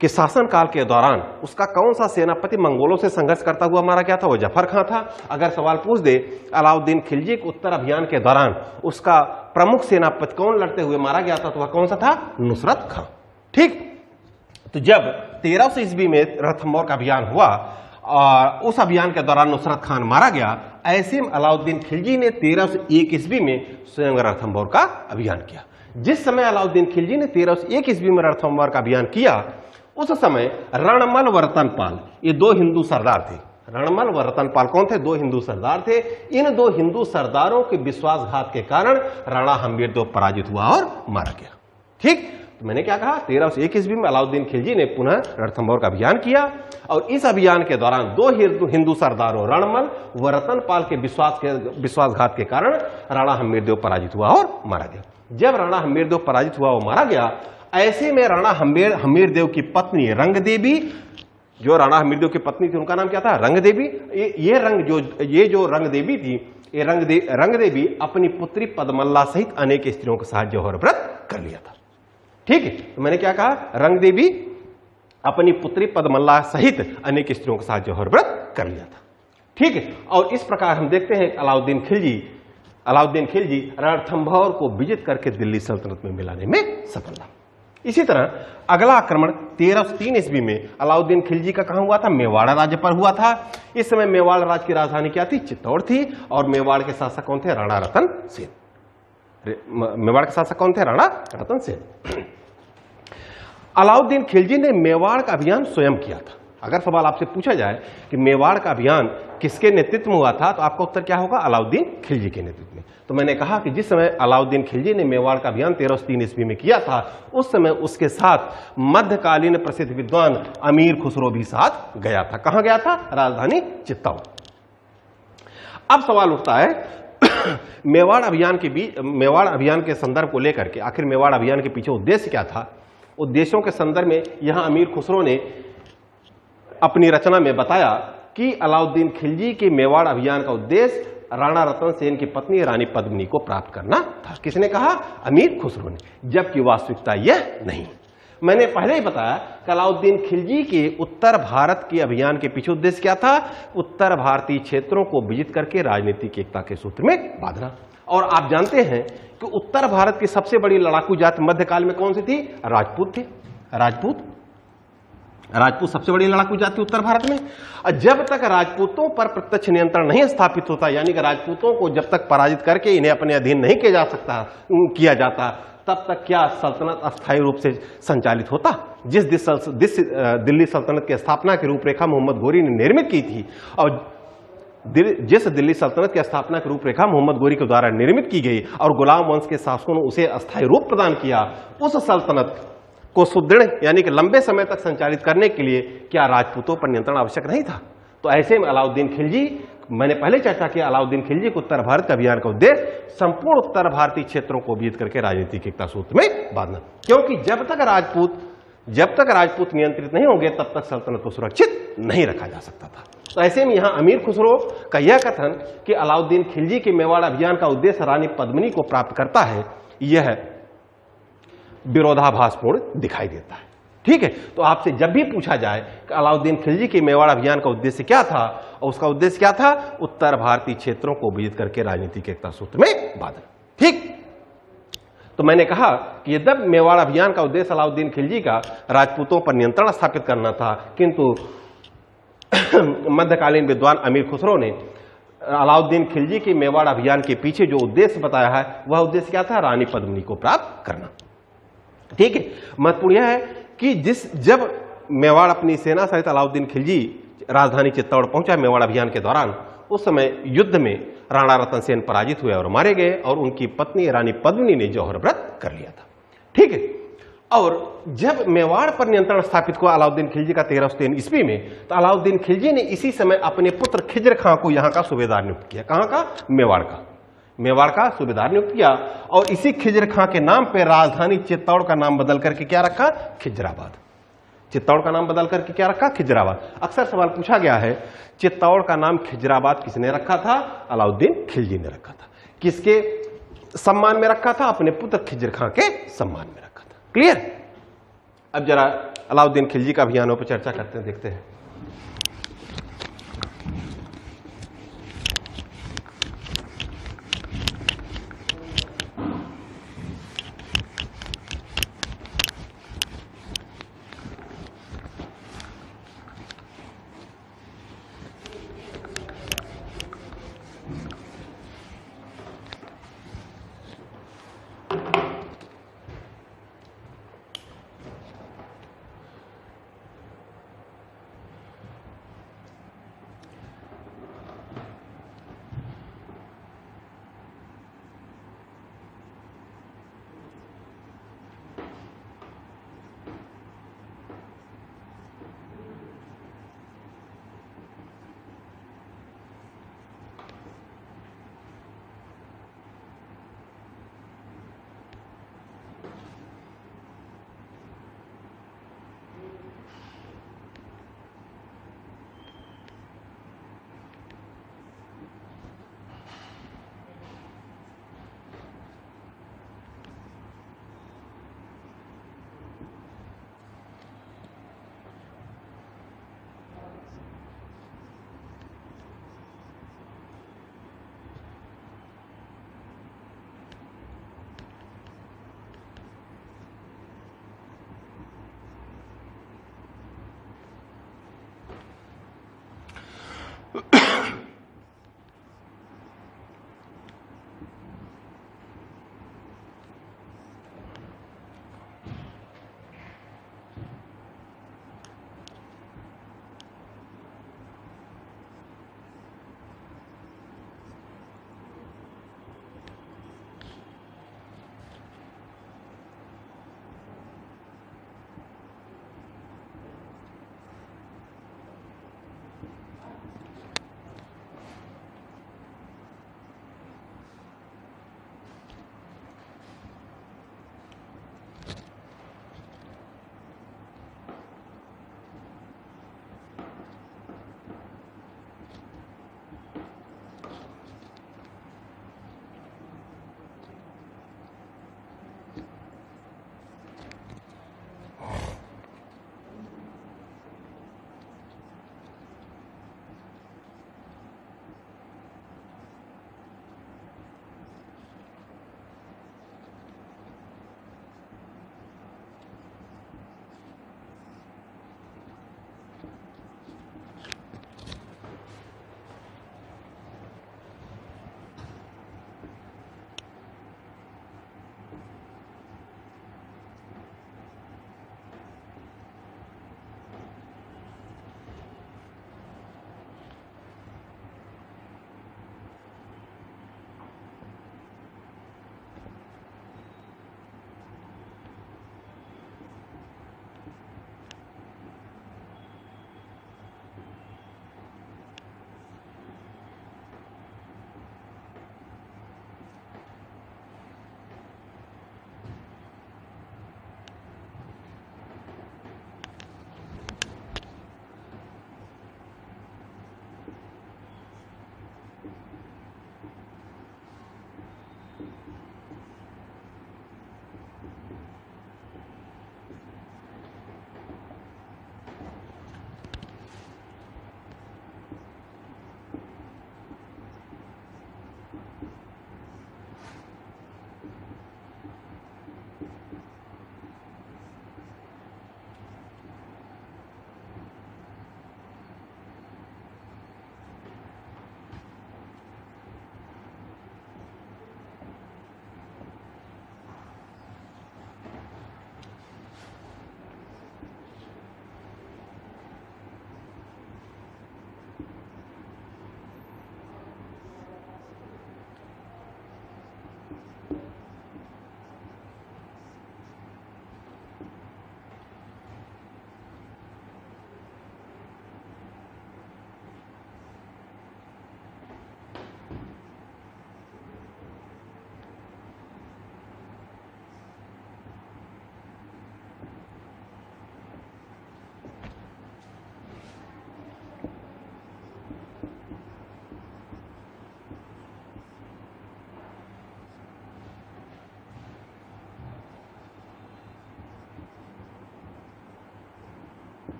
के शासनकाल के दौरान उसका कौन सा सेनापति मंगोलों से संघर्ष करता हुआ मारा गया था? वो जफर खां था। अगर सवाल पूछ दे अलाउद्दीन खिलजी के उत्तर अभियान के दौरान उसका प्रमुख सेनापति कौन लड़ते हुए मारा गया था, तो वह कौन सा था? नुसरत खां। ठीक, तो जब 1300 ईस्वी में रणथंभौर का अभियान हुआ और उस अभियान के दौरान नुसरत खान मारा गया, ऐसे में अलाउद्दीन खिलजी ने 1301 ईस्वी में स्वयं रणथंभौर का अभियान किया। जिस समय अलाउद्दीन खिलजी ने 1301 ईस्वी में रणथंभौर का अभियान किया, उस समय रणमल व रतनपाल, ये दो हिंदू सरदार थे। रणमल व रतनपाल कौन थे? दो हिंदू सरदार थे। इन दो हिंदू सरदारों के विश्वासघात के कारण राणा हमीरदेव पराजित हुआ और मारा गया। ठीक, तो मैंने क्या कहा? 1301 ईस्वी में अलाउद्दीन खिलजी ने पुनः रणथंभौर का अभियान किया और इस अभियान के दौरान दो हिंदू सरदारों रणमल व रतनपाल के विश्वासघात के कारण राणा हमीरदेव पराजित हुआ और मारा गया। जब राणा हमीरदेव पराजित हुआ और मारा गया, ऐसे में राणा हमीरदेव की पत्नी रंग देवी, जो राणा हमीरदेव की पत्नी थी उनका नाम क्या था? रंग देवी। ये जो रंग देवी थी, ये रंग देवी अपनी पुत्री पद्मल्ला सहित अनेक स्त्रियों के साथ जौहर व्रत कर लिया था। ठीक है, तो मैंने क्या कहा? रंग देवी अपनी पुत्री पद्मल्ला सहित अनेक स्त्रियों के साथ जौहर व्रत कर लिया था। ठीक है, और इस प्रकार हम देखते हैं अलाउद्दीन खिलजी रणथंभौर को विजित करके दिल्ली सल्तनत में मिलाने में सफल रहा। इसी तरह अगला आक्रमण 1303 ईस्वी में अलाउद्दीन खिलजी का कहां हुआ था? मेवाड़ राज्य पर हुआ था। इस समय मेवाड़ राज्य की राजधानी क्या थी? चित्तौड़ थी। और मेवाड़ के शासक कौन थे? राणा रतन सेन। मेवाड़ के शासक कौन थे? राणा रतन सेन। अलाउद्दीन खिलजी ने मेवाड़ का अभियान स्वयं किया था। अगर सवाल आपसे पूछा जाए कि मेवाड़ का अभियान किसके नेतृत्व में हुआ था, तो आपका उत्तर क्या होगा? अलाउद्दीन खिलजी के नेतृत्व में। तो मैंने कहा कि जिस समय अलाउद्दीन खिलजी ने मेवाड़ का अभियान 1303 ईस्वी में किया था, उस समय उसके साथ मध्यकालीन प्रसिद्ध विद्वान अमीर खुसरो भी साथ गया था। कहां गया था? राजधानी चित्तौड़। अब सवाल उठता है मेवाड़ अभियान के संदर्भ को लेकर के, आखिर मेवाड़ अभियान के पीछे उद्देश्य क्या था? उद्देश्यों के संदर्भ में यहां अमीर खुसरो ने अपनी रचना में बताया कि अलाउद्दीन खिलजी के मेवाड़ अभियान का उद्देश्य राणा रतन सेन की पत्नी रानी पद्मिनी को प्राप्त करना था। किसने कहा? अमीर खुसरो ने, जबकि वास्तविकता यह नहीं। मैंने पहले ही बताया कि अलाउद्दीन खिलजी के उत्तर भारत के अभियान के पीछे उद्देश्य क्या था? उत्तर भारतीय क्षेत्रों को विजित करके राजनीतिक एकता के सूत्र में बांधना। और आप जानते हैं कि उत्तर भारत की सबसे बड़ी लड़ाकू जाति मध्यकाल में कौन सी थी? राजपूत थे। राजपूत सबसे बड़ी लड़ाकू जाति उत्तर भारत में। और जब तक राजपूतों पर प्रत्यक्ष नियंत्रण नहीं स्थापित होता, यानी कि राजपूतों को जब तक पराजित करके इन्हें अपने अधीन नहीं किया जाता, तब तक क्या सल्तनत अस्थायी रूप से संचालित होता? जिस दिल्ली सल्तनत की स्थापना की रूपरेखा मोहम्मद गोरी ने निर्मित की थी, और जिस दिल्ली सल्तनत की स्थापना की रूपरेखा मोहम्मद गोरी के द्वारा निर्मित की गई और गुलाम वंश के शासकों ने उसे अस्थायी रूप प्रदान किया, उस सल्तनत को सुदृढ़ यानी कि लंबे समय तक संचालित करने के लिए क्या राजपूतों पर नियंत्रण आवश्यक नहीं था? तो ऐसे में अलाउद्दीन खिलजी, मैंने पहले चर्चा किया, अलाउद्दीन खिलजी को उत्तर भारत अभियान का उद्देश्य संपूर्ण उत्तर भारतीय क्षेत्रों को विजित करके राजनीतिक एकता सूत्र में बांधना, क्योंकि जब तक राजपूत नियंत्रित नहीं होंगे तब तक सल्तनत को सुरक्षित नहीं रखा जा सकता था। तो ऐसे में यहां अमीर खुसरो का यह कथन कि अलाउद्दीन खिलजी के मेवाड़ अभियान का उद्देश्य रानी पद्मिनी को प्राप्त करता है, यह विरोधाभासपूर्ण दिखाई देता है। ठीक है, तो आपसे जब भी पूछा जाए कि अलाउद्दीन खिलजी के मेवाड़ अभियान का उद्देश्य क्या था, और उसका उद्देश्य क्या था? उत्तर भारतीय क्षेत्रों को विजित करके राजनीतिक एकता सूत्र में बांधना। ठीक, तो मैंने कहा कि यद्यपि मेवाड़ अभियान का उद्देश्य अलाउद्दीन खिलजी का राजपूतों पर नियंत्रण स्थापित करना था, किंतु मध्यकालीन विद्वान अमीर खुसरो ने अलाउद्दीन खिलजी के मेवाड़ अभियान के पीछे जो उद्देश्य बताया है, वह उद्देश्य क्या था? रानी पद्मिनी को प्राप्त करना। ठीक है, महत्वपूर्ण यह है कि जब मेवाड़ अपनी सेना सहित अलाउद्दीन खिलजी राजधानी चित्तौड़ पहुंचा मेवाड़ अभियान के दौरान, उस समय युद्ध में राणा रतन सेन पराजित हुए और मारे गए, और उनकी पत्नी रानी पद्मिनी ने जौहर व्रत कर लिया था। ठीक है, और जब मेवाड़ पर नियंत्रण स्थापित हुआ अलाउद्दीन खिलजी का 1303 ईस्वी में, तो अलाउद्दीन खिलजी ने इसी समय अपने पुत्र खिज्र खां को यहां का सूबेदार नियुक्त किया। कहां का? मेवाड़ का सूबेदार नियुक्त किया, और इसी खिज्र खां के नाम पर राजधानी चित्तौड़ का नाम बदल करके क्या रखा? खिजराबाद। चित्तौड़ का नाम बदल करके क्या रखा? खिजराबाद। अक्सर सवाल पूछा गया है, चित्तौड़ का नाम खिजराबाद किसने रखा था? अलाउद्दीन खिलजी ने रखा था। किसके सम्मान में रखा था? अपने पुत्र खिज्र खां के सम्मान में रखा था। क्लियर? अब जरा अलाउद्दीन खिलजी का अभियानों पर चर्चा करते हैं, देखते हैं।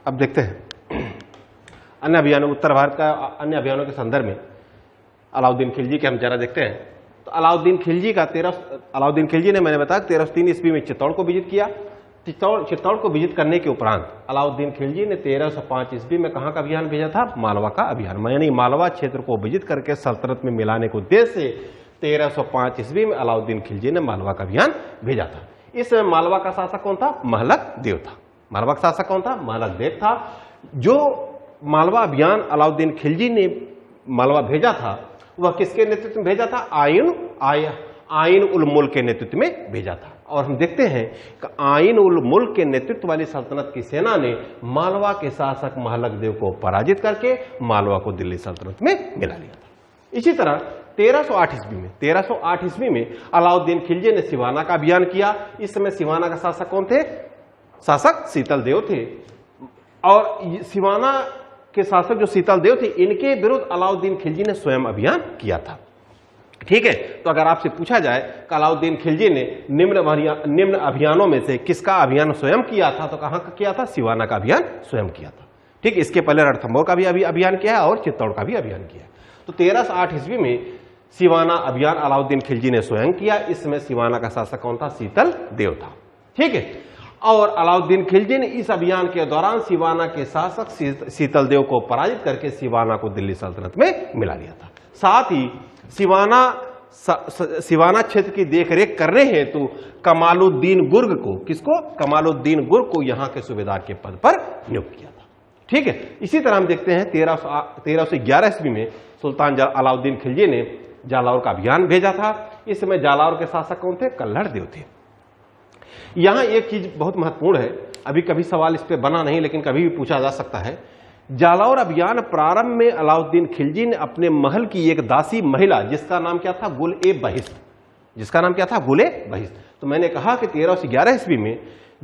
अब देखते हैं अन्य अभियानों, उत्तर भारत का अन्य अभियानों के संदर्भ में अलाउद्दीन खिलजी के हम जरा देखते हैं। तो अलाउद्दीन खिलजी ने, मैंने बताया 1303 ईस्वी में चित्तौड़ को विजिट किया। चित्तौड़ को विजिट करने के उपरांत अलाउद्दीन खिलजी ने 1305 ईस्वी में कहां का अभियान भेजा था? मालवा का अभियान, यानी मालवा क्षेत्र को विजिट करके सल्तनत में मिलाने के उद्देश्य से 1305 ईस्वी में अलाउद्दीन खिलजी ने मालवा का अभियान भेजा था। इस समय मालवा का शासक कौन था? महलक देव था। मालवा का शासक कौन था? महलक देव था। जो मालवा अभियान अलाउद्दीन खिलजी ने मालवा भेजा था वह किसके नेतृत्व में भेजा था? आइन उल मुल्क के नेतृत्व में भेजा था। और हम देखते हैं कि आइन उल मुल्क के नेतृत्व वाली सल्तनत की सेना ने मालवा के शासक महलक देव को पराजित करके मालवा को दिल्ली सल्तनत में मिला लिया था। इसी तरह 1308 ईस्वी में अलाउद्दीन खिलजी ने सिवाना का अभियान किया। इस समय सिवाना का शासक कौन थे? शासक शीतल देव थे। और सिवाना के शासक जो शीतल देव थे, इनके विरुद्ध अलाउद्दीन खिलजी ने स्वयं अभियान किया था। ठीक है, तो अगर आपसे पूछा जाए कि अलाउद्दीन खिलजी ने निम्न अभियानों में से किसका अभियान स्वयं किया था, तो कहां का किया था? सिवाना का अभियान स्वयं किया था। ठीक, इसके पहले रणथंभौर का भी अभियान किया है और चित्तौड़ का भी अभियान किया है। तो 1308 ईस्वी में सिवाना अभियान अलाउद्दीन खिलजी ने स्वयं किया। इसमें सिवाना का शासक कौन था? शीतल देव था। ठीक है, और अलाउद्दीन खिलजी ने इस अभियान के दौरान सिवाना के शासक शीतल देव को पराजित करके सिवाना को दिल्ली सल्तनत में मिला लिया था। साथ ही सिवाना क्षेत्र की देखरेख करने हेतु कमालुद्दीन गुर्ग को, किसको? कमालुद्दीन गुर्ग को यहां के सूबेदार के पद पर नियुक्त किया था। ठीक है, इसी तरह हम देखते हैं 1311 ईस्वी में सुल्तान अलाउद्दीन खिलजी ने जालौर का अभियान भेजा था। इस समय जालौर के शासक कौन थे? कल्हड़ देव थे। यहां एक चीज बहुत महत्वपूर्ण है, अभी कभी सवाल इस पे बना नहीं लेकिन कभी भी पूछा जा सकता है। जालौर अभियान प्रारंभ में अलाउद्दीन खिलजी ने अपने महल की एक दासी महिला, जिसका नाम क्या था? गुल-ए-बहिश्त, जिसका नाम क्या था? गुल-ए-बहिश्त। तो मैंने कहा कि 1311 ईस्वी में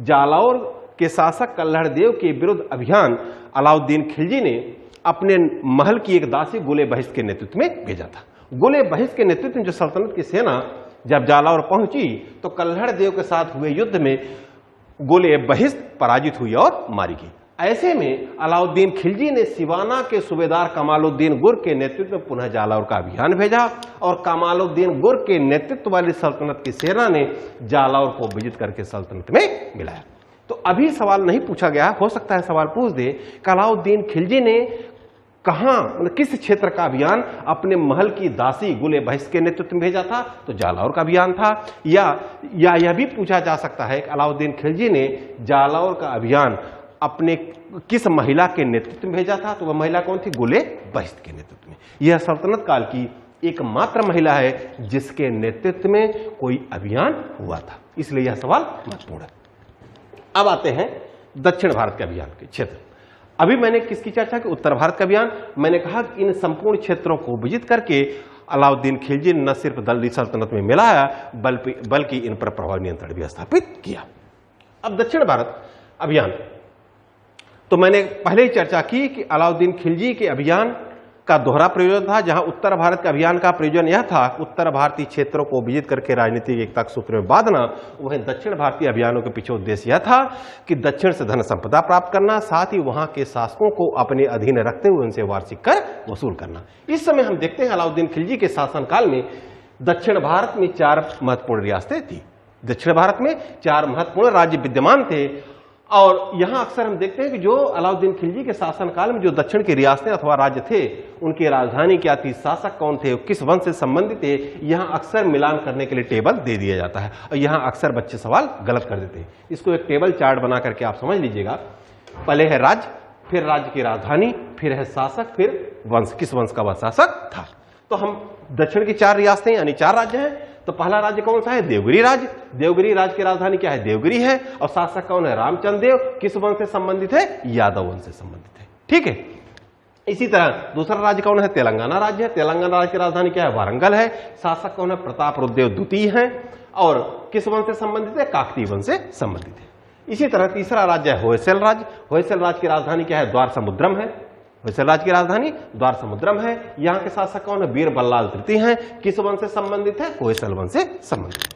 जालौर के शासक कल्हड़ देव के विरुद्ध अभियान अलाउद्दीन खिलजी ने अपने महल की एक दासी गुल-ए-बहिश्त के नेतृत्व में भेजा था। गुल-ए-बहिश्त के नेतृत्व में जो सल्तनत की सेना जब जालौर पहुंची तो कल्हड़ देव के साथ हुए युद्ध में गुल-ए-बहिश्त पराजित हुई और मारी गई। ऐसे में अलाउद्दीन खिलजी ने सिवाना के सूबेदार कमालुद्दीन गुर्ग के नेतृत्व में पुनः जालौर का अभियान भेजा और कमालुद्दीन गुर्ग के नेतृत्व वाली सल्तनत की सेना ने जालौर को विजित करके सल्तनत में मिलाया। तो अभी सवाल नहीं पूछा गया, हो सकता है सवाल पूछ दे कि अलाउद्दीन खिलजी ने कहां, मतलब किस क्षेत्र का अभियान अपने महल की दासी गुल-ए-बहिश्त के नेतृत्व में भेजा था? तो जालौर का अभियान था। या यह भी पूछा जा सकता है कि अलाउद्दीन खिलजी ने जालौर का अभियान अपने किस महिला के नेतृत्व में भेजा था? तो वह महिला कौन थी? गुल-ए-बहिश्त के नेतृत्व में। यह सल्तनत काल की एकमात्र महिला है जिसके नेतृत्व में कोई अभियान हुआ था, इसलिए यह सवाल महत्वपूर्ण है। अब आते हैं दक्षिण भारत के अभियान के क्षेत्र। अभी मैंने किसकी चर्चा की? उत्तर भारत का अभियान। मैंने कहा कि इन संपूर्ण क्षेत्रों को विजित करके अलाउद्दीन खिलजी ने न सिर्फ दिल्ली सल्तनत में मिलाया बल्कि इन पर प्रभाव नियंत्रण भी स्थापित किया। अब दक्षिण भारत अभियान, तो मैंने पहले ही चर्चा की कि अलाउद्दीन खिलजी के अभियान का दोहरा प्रयोजन था। जहां उत्तर भारत के अभियान का प्रयोजन यह था उत्तर भारतीय क्षेत्रों को विजित करके राजनीतिक एकता के सूत्र में बांधना, वहीं दक्षिण भारतीय अभियानों के पीछे उद्देश्य यह था कि दक्षिण से धन संपदा प्राप्त करना, साथ ही वहां के शासकों को अपने अधीन रखते हुए उनसे वार्षिक कर वसूल करना। इस समय हम देखते हैं अलाउद्दीन खिलजी के शासनकाल में दक्षिण भारत में 4 महत्वपूर्ण रियासतें थी। दक्षिण भारत में 4 महत्वपूर्ण राज्य विद्यमान थे और यहां अक्सर हम देखते हैं कि जो अलाउद्दीन खिलजी के शासनकाल में जो दक्षिण की रियासतें अथवा राज्य थे, उनकी राजधानी क्या थी, शासक कौन थे, किस वंश से संबंधित थे, यहां अक्सर मिलान करने के लिए टेबल दे दिया जाता है और यहां अक्सर बच्चे सवाल गलत कर देते हैं। इसको एक टेबल चार्ट बना करके आप समझ लीजिएगा। पहले है राज्य, फिर राज्य की राजधानी, फिर है शासक, फिर वंश, किस वंश का वह शासक था। तो हम दक्षिण की 4 रियासतें यानी 4 राज्य हैं। तो पहला राज्य कौन सा है? देवगिरी राज्य। देवगिरी राज्य की राजधानी क्या है? देवगिरी है। और शासक कौन है? रामचंद्र देव। किस वंश से संबंधित है? यादव वंश से संबंधित है। ठीक है, इसी तरह दूसरा राज्य कौन है? तेलंगाना राज्य है। तेलंगाना राज्य की राजधानी क्या है? वारंगल है। शासक कौन है? प्रताप रुद्रदेव द्वितीय है। और किस वंश से संबंधित है? काकतीय वंश से संबंधित है। इसी तरह तीसरा राज्य है होयसल राज्य। होयसल राज्य की राजधानी क्या है? द्वार समुद्रम है। होयसल राज्य की राजधानी द्वार समुद्रम है। यहाँ के शासक कौन है? बीर बल्लाल तृतीय हैं। किस वंश से संबंधित है? होयसल वंश से संबंधित।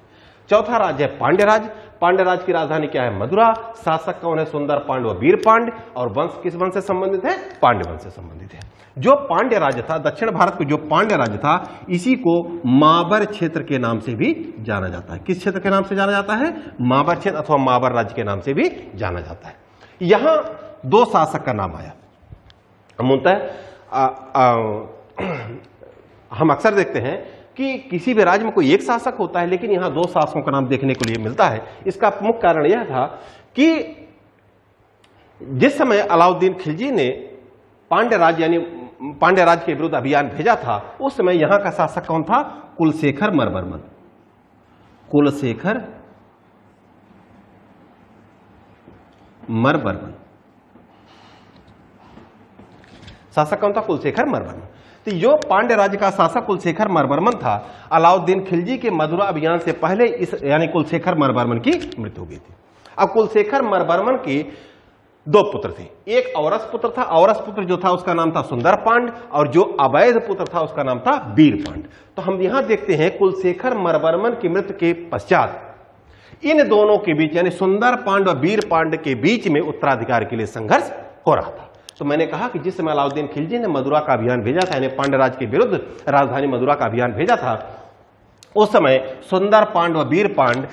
चौथा राज्य है पांड्य राज्य। पांड्य राज्य की राजधानी क्या है? मदुरा। शासक कौन है? सुंदर पांड व वीर पांड। और वंश किस वंश से संबंधित है? पांड्य वंश से संबंधित है। जो पांड्य राज्य था, दक्षिण भारत का जो पांड्य राज्य था, इसी को माबर क्षेत्र के नाम से भी जाना जाता है। किस क्षेत्र के नाम से जाना जाता है? माबर क्षेत्र अथवा माबर राज्य के नाम से भी जाना जाता है। यहां दो शासक का नाम आया। हम अक्सर देखते हैं कि किसी भी राज्य में कोई एक शासक होता है, लेकिन यहां दो शासकों का नाम देखने को लिए मिलता है। इसका मुख्य कारण यह था कि जिस समय अलाउद्दीन खिलजी ने पांड्य राज्य यानी पांड्य राज्य के विरुद्ध अभियान भेजा था, उस समय यहां का शासक कौन था? कुलशेखर मरवर्मन। कुलशेखर मरवर्मन शासक कौन था? कुलशेखर मरवर्मन। तो जो पांड्य राज्य का शासक कुलशेखर मरवर्मन था, अलाउद्दीन खिलजी के मदुरा अभियान से पहले इस यानी कुलशेखर मरवर्मन की मृत्यु हो गई थी। अब कुलशेखर मरवर्मन के दो पुत्र थे। एक औरस पुत्र था। औरस पुत्र जो था उसका नाम था सुंदर पांड, और जो अवैध पुत्र था उसका नाम था वीर पांड। तो हम यहां देखते हैं कुलशेखर मरवर्मन की मृत्यु के पश्चात इन दोनों के बीच यानी सुंदर पांड और वीर पांड के बीच में उत्तराधिकार के लिए संघर्ष हो रहा था। तो मैंने कहा कि जिस समय अलाउद्दीन खिलजी ने मदुरा का अभियान भेजा था, यानी पांड्य राज्य के विरुद्ध राजधानी मदुरा का अभियान भेजा था, उस समय सुंदर पांड व वीर पांड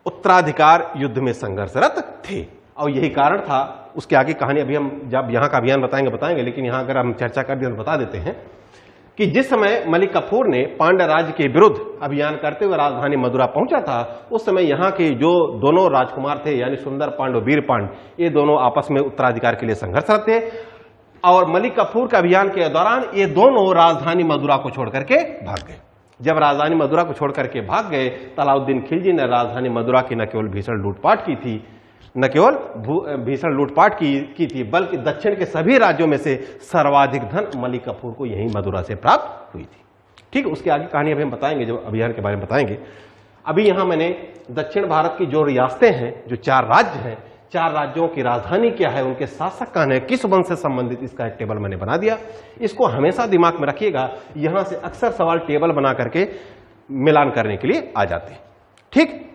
उत्तराधिकार युद्ध में संघर्षरत थे। और यही कारण था। उसके आगे कहानी अभी हम जब यहां का अभियान बताएंगे, लेकिन यहां अगर हम चर्चा कर दें तो बता देते हैं कि जिस समय मलिक कफूर ने पांड्य राज्य के विरुद्ध अभियान करते हुए राजधानी मदुरा पहुंचा था, उस समय यहां के जो दोनों राजकुमार थे यानी सुंदर पांड और वीर पांड, ये दोनों आपस में उत्तराधिकार के लिए संघर्षरत थे। और मलिक कफूर के अभियान के दौरान ये दोनों राजधानी मदुरा को छोड़ करके भाग गए। जब राजधानी मदुरा को छोड़ करके भाग गए, अलाउद्दीन खिलजी ने राजधानी मदुरा की न केवल भीषण लूटपाट की थी, न केवल भीषण लूटपाट की थी, बल्कि दक्षिण के सभी राज्यों में से सर्वाधिक धन मलिक कफूर को यही मदुरा से प्राप्त हुई थी। ठीक है, उसकी आगे कहानी अभी हम बताएंगे, जब अभियान के बारे में बताएंगे। अभी यहां मैंने दक्षिण भारत की जो रियासतें हैं, जो 4 राज्य हैं, 4 राज्यों की राजधानी क्या है, उनके शासक कौन है, किस वंश से संबंधित, इसका एक टेबल मैंने बना दिया। इसको हमेशा दिमाग में रखिएगा, यहां से अक्सर सवाल टेबल बना करके मिलान करने के लिए आ जाते हैं। ठीक,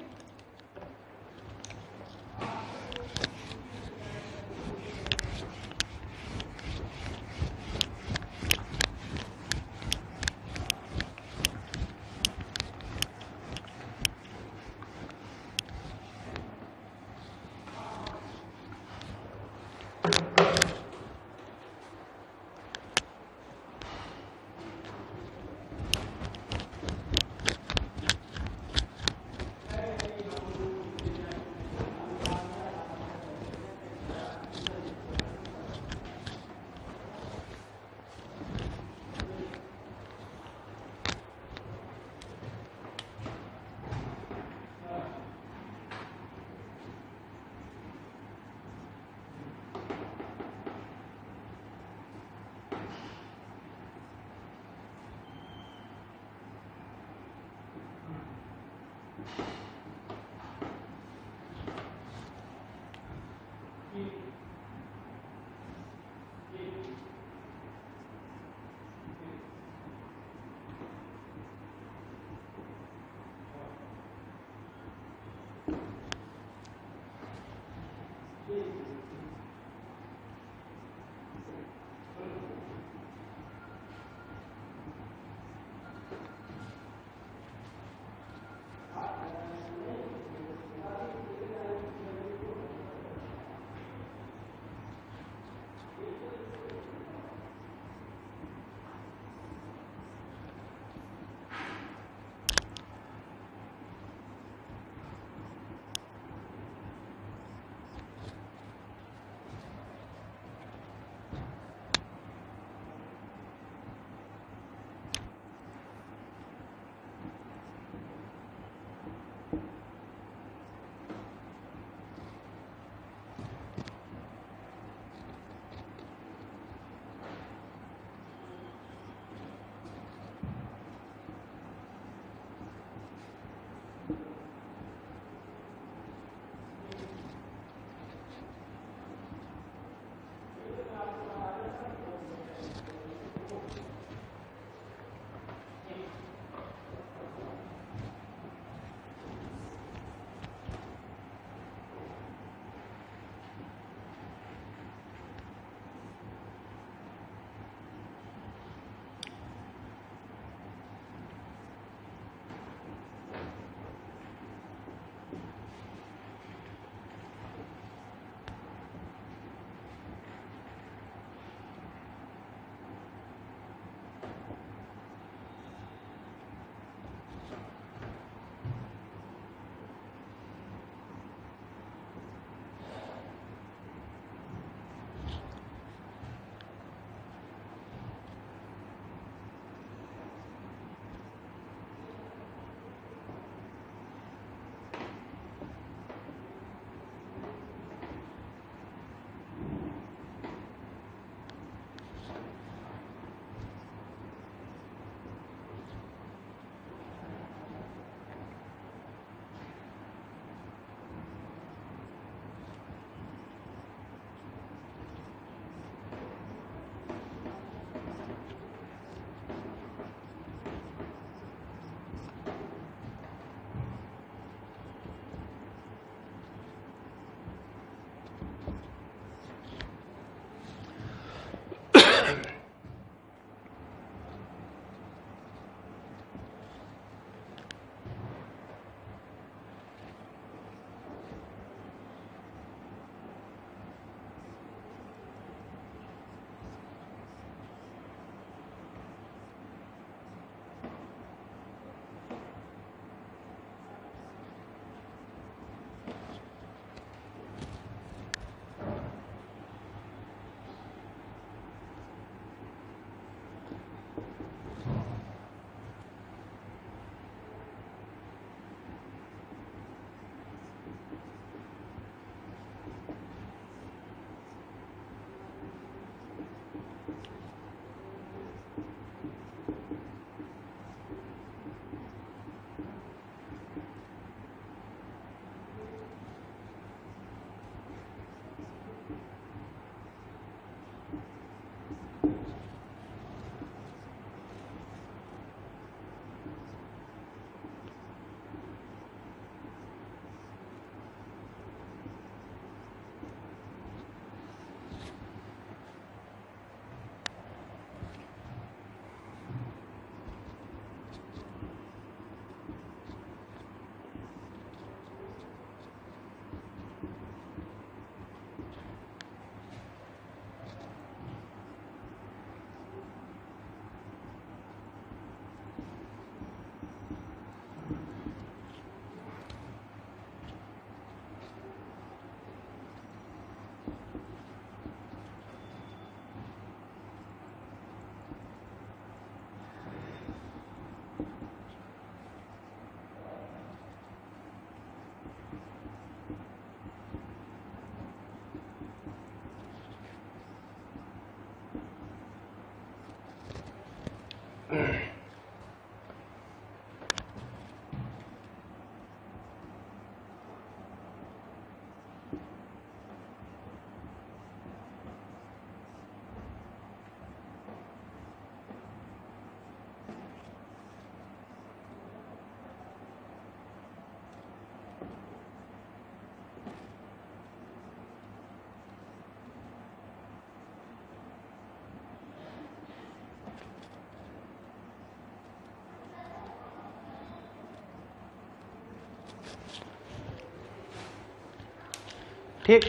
ठीक।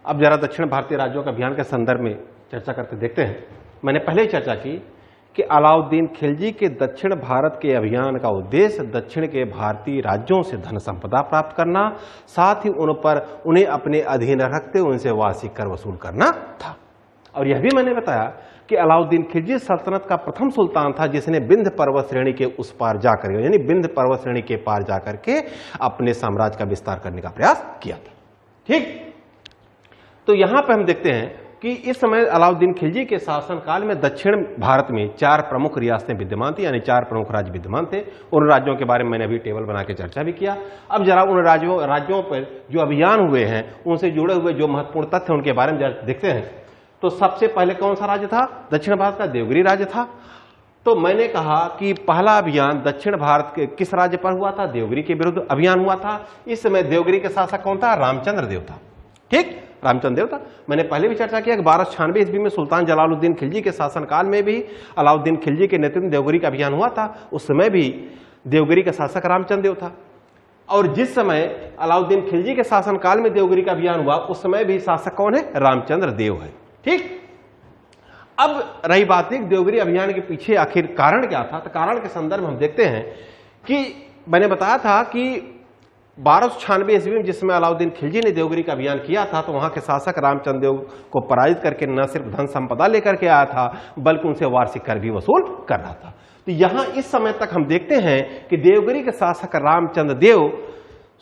अब जरा दक्षिण भारतीय राज्यों के अभियान के संदर्भ में चर्चा करते देखते हैं। मैंने पहले ही चर्चा की कि अलाउद्दीन खिलजी के दक्षिण भारत के अभियान का उद्देश्य दक्षिण के भारतीय राज्यों से धन संपदा प्राप्त करना, साथ ही उन पर उन्हें अपने अधीन रखते उनसे वार्षिक कर वसूल करना था। और यह भी मैंने बताया कि अलाउद्दीन खिलजी सल्तनत का प्रथम सुल्तान था जिसने विंध्य पर्वत श्रेणी के उस पार जाकर, यानी विंध्य पर्वत श्रेणी के पार जाकर के अपने साम्राज्य का विस्तार करने का प्रयास किया था। ठीक। तो यहां पर हम देखते हैं कि इस समय अलाउद्दीन खिलजी के शासनकाल में दक्षिण भारत में 4 प्रमुख रियासतें विद्यमान थी, यानी 4 प्रमुख राज्य विद्यमान थे। उन राज्यों के बारे में मैंने अभी टेबल बना के चर्चा भी किया। अब जरा उन राज्यों पर जो अभियान हुए हैं उनसे जुड़े हुए जो महत्वपूर्ण तथ्य उनके बारे में जरा देखते हैं। तो सबसे पहले कौन सा राज्य था? दक्षिण भारत का देवगिरी राज्य था। तो मैंने कहा कि पहला अभियान दक्षिण भारत के किस राज्य पर हुआ था? देवगिरी के विरुद्ध अभियान हुआ था। इस समय देवगिरी के शासक कौन था? रामचंद्र देव था। ठीक, रामचंद्र देव था। मैंने पहले भी चर्चा किया कि 1296 ईस्वी में सुल्तान जलालुद्दीन खिलजी के शासनकाल में भी अलाउद्दीन खिलजी के नेतृत्व में देवगिरी का अभियान हुआ था। उस समय भी देवगिरी का शासक रामचंद्र देव था। और जिस समय अलाउद्दीन खिलजी के शासनकाल में देवगिरी का अभियान हुआ उस समय भी शासक कौन है? रामचंद्र देव है। ठीक। अब रही बात है देवगिरी अभियान के पीछे आखिर कारण क्या था? तो कारण के संदर्भ में हम देखते हैं कि मैंने बताया था कि 1296 ईस्वी में जिसमें अलाउद्दीन खिलजी ने देवगिरी का अभियान किया था तो वहां के शासक रामचंद्र देव को पराजित करके न सिर्फ धन संपदा लेकर के आया था बल्कि उनसे वार्षिक कर भी वसूल कर रहा था। तो यहां इस समय तक हम देखते हैं कि देवगिरी के शासक रामचंद्र देव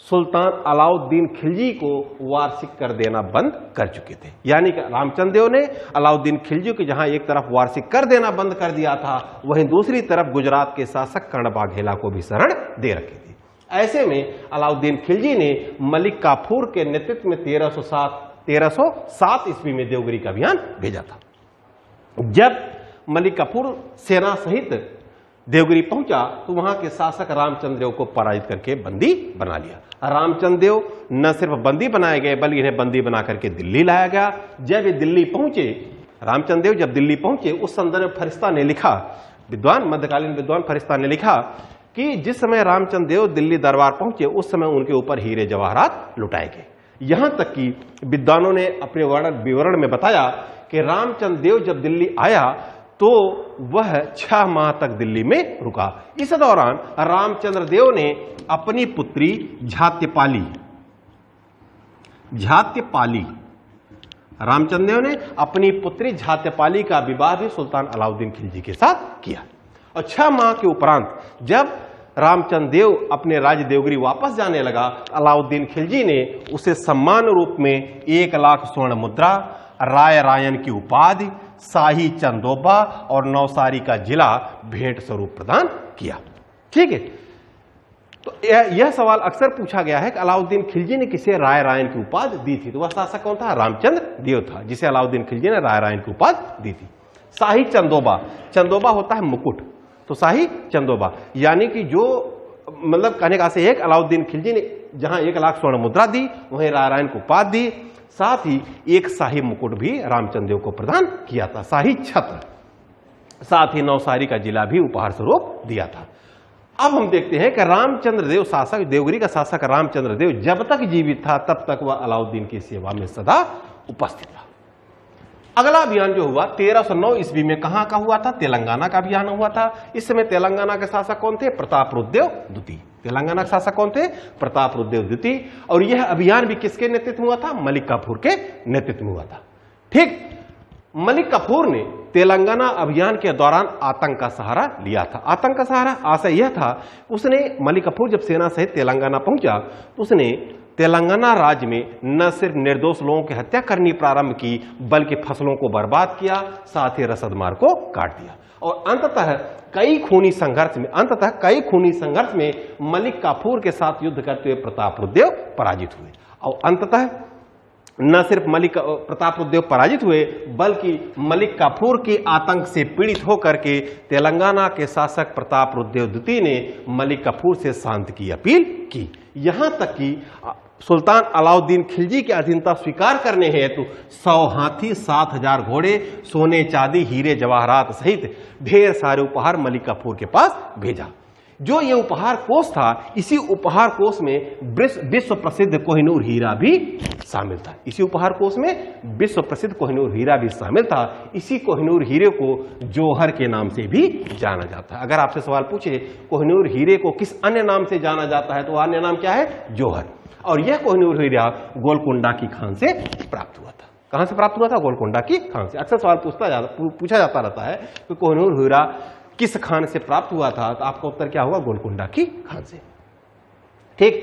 सुल्तान अलाउद्दीन खिलजी को वार्षिक कर देना बंद कर चुके थे। यानी कि रामचंद्र देव ने अलाउद्दीन खिलजी को जहां एक तरफ वार्षिक कर देना बंद कर दिया था वहीं दूसरी तरफ गुजरात के शासक कर्ण बाघेला को भी शरण दे रखी थी। ऐसे में अलाउद्दीन खिलजी ने मलिक काफूर के नेतृत्व में 1307 ईस्वी में देवगिरी का अभियान भेजा था। जब मलिक काफूर सेना सहित देवगिरी पहुंचा तो वहां के शासक रामचंद्र देव को पराजित करके बंदी बना लिया। रामचंद्र देव न सिर्फ बंदी बनाए गए बल्कि इन्हें बंदी बना करके दिल्ली लाया गया। जब ये दिल्ली पहुंचे, रामचंद्र देव जब दिल्ली पहुंचे उस संदर्भ में फरिश्ता ने लिखा, मध्यकालीन विद्वान फरिश्ता ने लिखा कि जिस समय रामचंद्र देव दिल्ली दरबार पहुंचे उस समय उनके ऊपर हीरे जवाहरात लुटाए गए। यहां तक कि विद्वानों ने अपने विवरण में बताया कि रामचंद्र देव जब दिल्ली आया तो वह 6 माह तक दिल्ली में रुका। इस दौरान रामचंद्र देव ने अपनी पुत्री रामचंद्र देव ने अपनी पुत्री झात्यपाली का विवाह भी सुल्तान अलाउद्दीन खिलजी के साथ किया। और 6 माह के उपरांत जब रामचंद्र देव अपने राज्य देवगिरी वापस जाने लगा, अलाउद्दीन खिलजी ने उसे सम्मान रूप में 1 लाख स्वर्ण मुद्रा, राय रायन की उपाधि, शाही चंदोबा और नौसारी का जिला भेंट स्वरूप प्रदान किया। ठीक है। तो यह सवाल अक्सर पूछा गया है कि अलाउद्दीन खिलजी ने किसे राय रायन की उपाधि दी थी? तो वह शासक कौन था? रामचंद्र देव था जिसे अलाउद्दीन खिलजी ने राय रायन की उपाधि दी थी। शाही चंदोबा, चंदोबा होता है मुकुट, तो शाही चंदोबा यानी कि जो मतलब कहने का से एक अलाउद्दीन खिलजी ने जहां 1 लाख स्वर्ण मुद्रा दी वहीं राय रायन को उपाधि दी, साथ ही एक शाही मुकुट भी रामचंद्र देव को प्रदान किया था, शाही छत्र, साथ ही नौसारी का जिला भी उपहार स्वरूप दिया था। अब हम देखते हैं कि रामचंद्र देव शासक, देवगिरी का शासक रामचंद्र देव जब तक जीवित था तब तक वह अलाउद्दीन की सेवा में सदा उपस्थित रहा। अगला अभियान जो हुआ 1309 ईस्वी में कहां का हुआ था? तेलंगाना का अभियान हुआ था। इस समय तेलंगाना के शासक कौन थे? प्रतापरुद्रदेव द्वितीय। तेलंगाना के शासक कौन थे? प्रतापरुद्रदेव द्वितीय। और यह अभियान भी किसके नेतृत्व में हुआ था? मलिक काफूर के नेतृत्व में हुआ था। ठीक। मलिक काफूर ने तेलंगाना अभियान के दौरान आतंक का सहारा लिया था। आतंक का सहारा आशय यह था, उसने मलिक काफूर जब सेना सहित तेलंगाना पहुंचा तो उसने तेलंगाना राज्य में न सिर्फ निर्दोष लोगों की हत्या करनी प्रारंभ की बल्कि फसलों को बर्बाद किया, साथ ही रसदमार को काट दिया। और अंततः कई खूनी संघर्ष में मलिक काफूर के साथ युद्ध करते हुए प्रतापरुद्रदेव पराजित हुए। और अंततः न सिर्फ प्रतापरुद्रदेव पराजित हुए बल्कि मलिक काफूर के आतंक से पीड़ित होकर के तेलंगाना के शासक प्रतापरुद्रदेव द्वितीय ने मलिक काफूर से शांति की अपील की। यहां तक कि सुल्तान अलाउद्दीन खिलजी की अधीनता स्वीकार करने हेतु 100 हाथी, 7000 घोड़े, सोने चांदी, हीरे जवाहरात सहित ढेर सारे उपहार मलिक काफूर के पास भेजा। जो ये उपहार कोष था, इसी उपहार कोष में विश्व प्रसिद्ध कोहिनूर हीरा भी शामिल था। इसी उपहार कोष में विश्व प्रसिद्ध कोहिनूर हीरा भी शामिल था। इसी कोहिनूर हीरे को जौहर के नाम से भी जाना जाता है। अगर आपसे सवाल पूछे कोहिनूर हीरे को किस अन्य नाम से जाना जाता है, तो अन्य नाम क्या है? जौहर। और यह कोहिनूर हीरा गोलकुंडा की खान से प्राप्त हुआ था। कहां से प्राप्त हुआ था? गोलकुंडा की खान से। अक्सर सवाल पूछा जाता रहता है कि कोहिनूर हीरा किस खान से प्राप्त हुआ था, तो आपका उत्तर क्या होगा? गोलकुंडा की खान से। ठीक,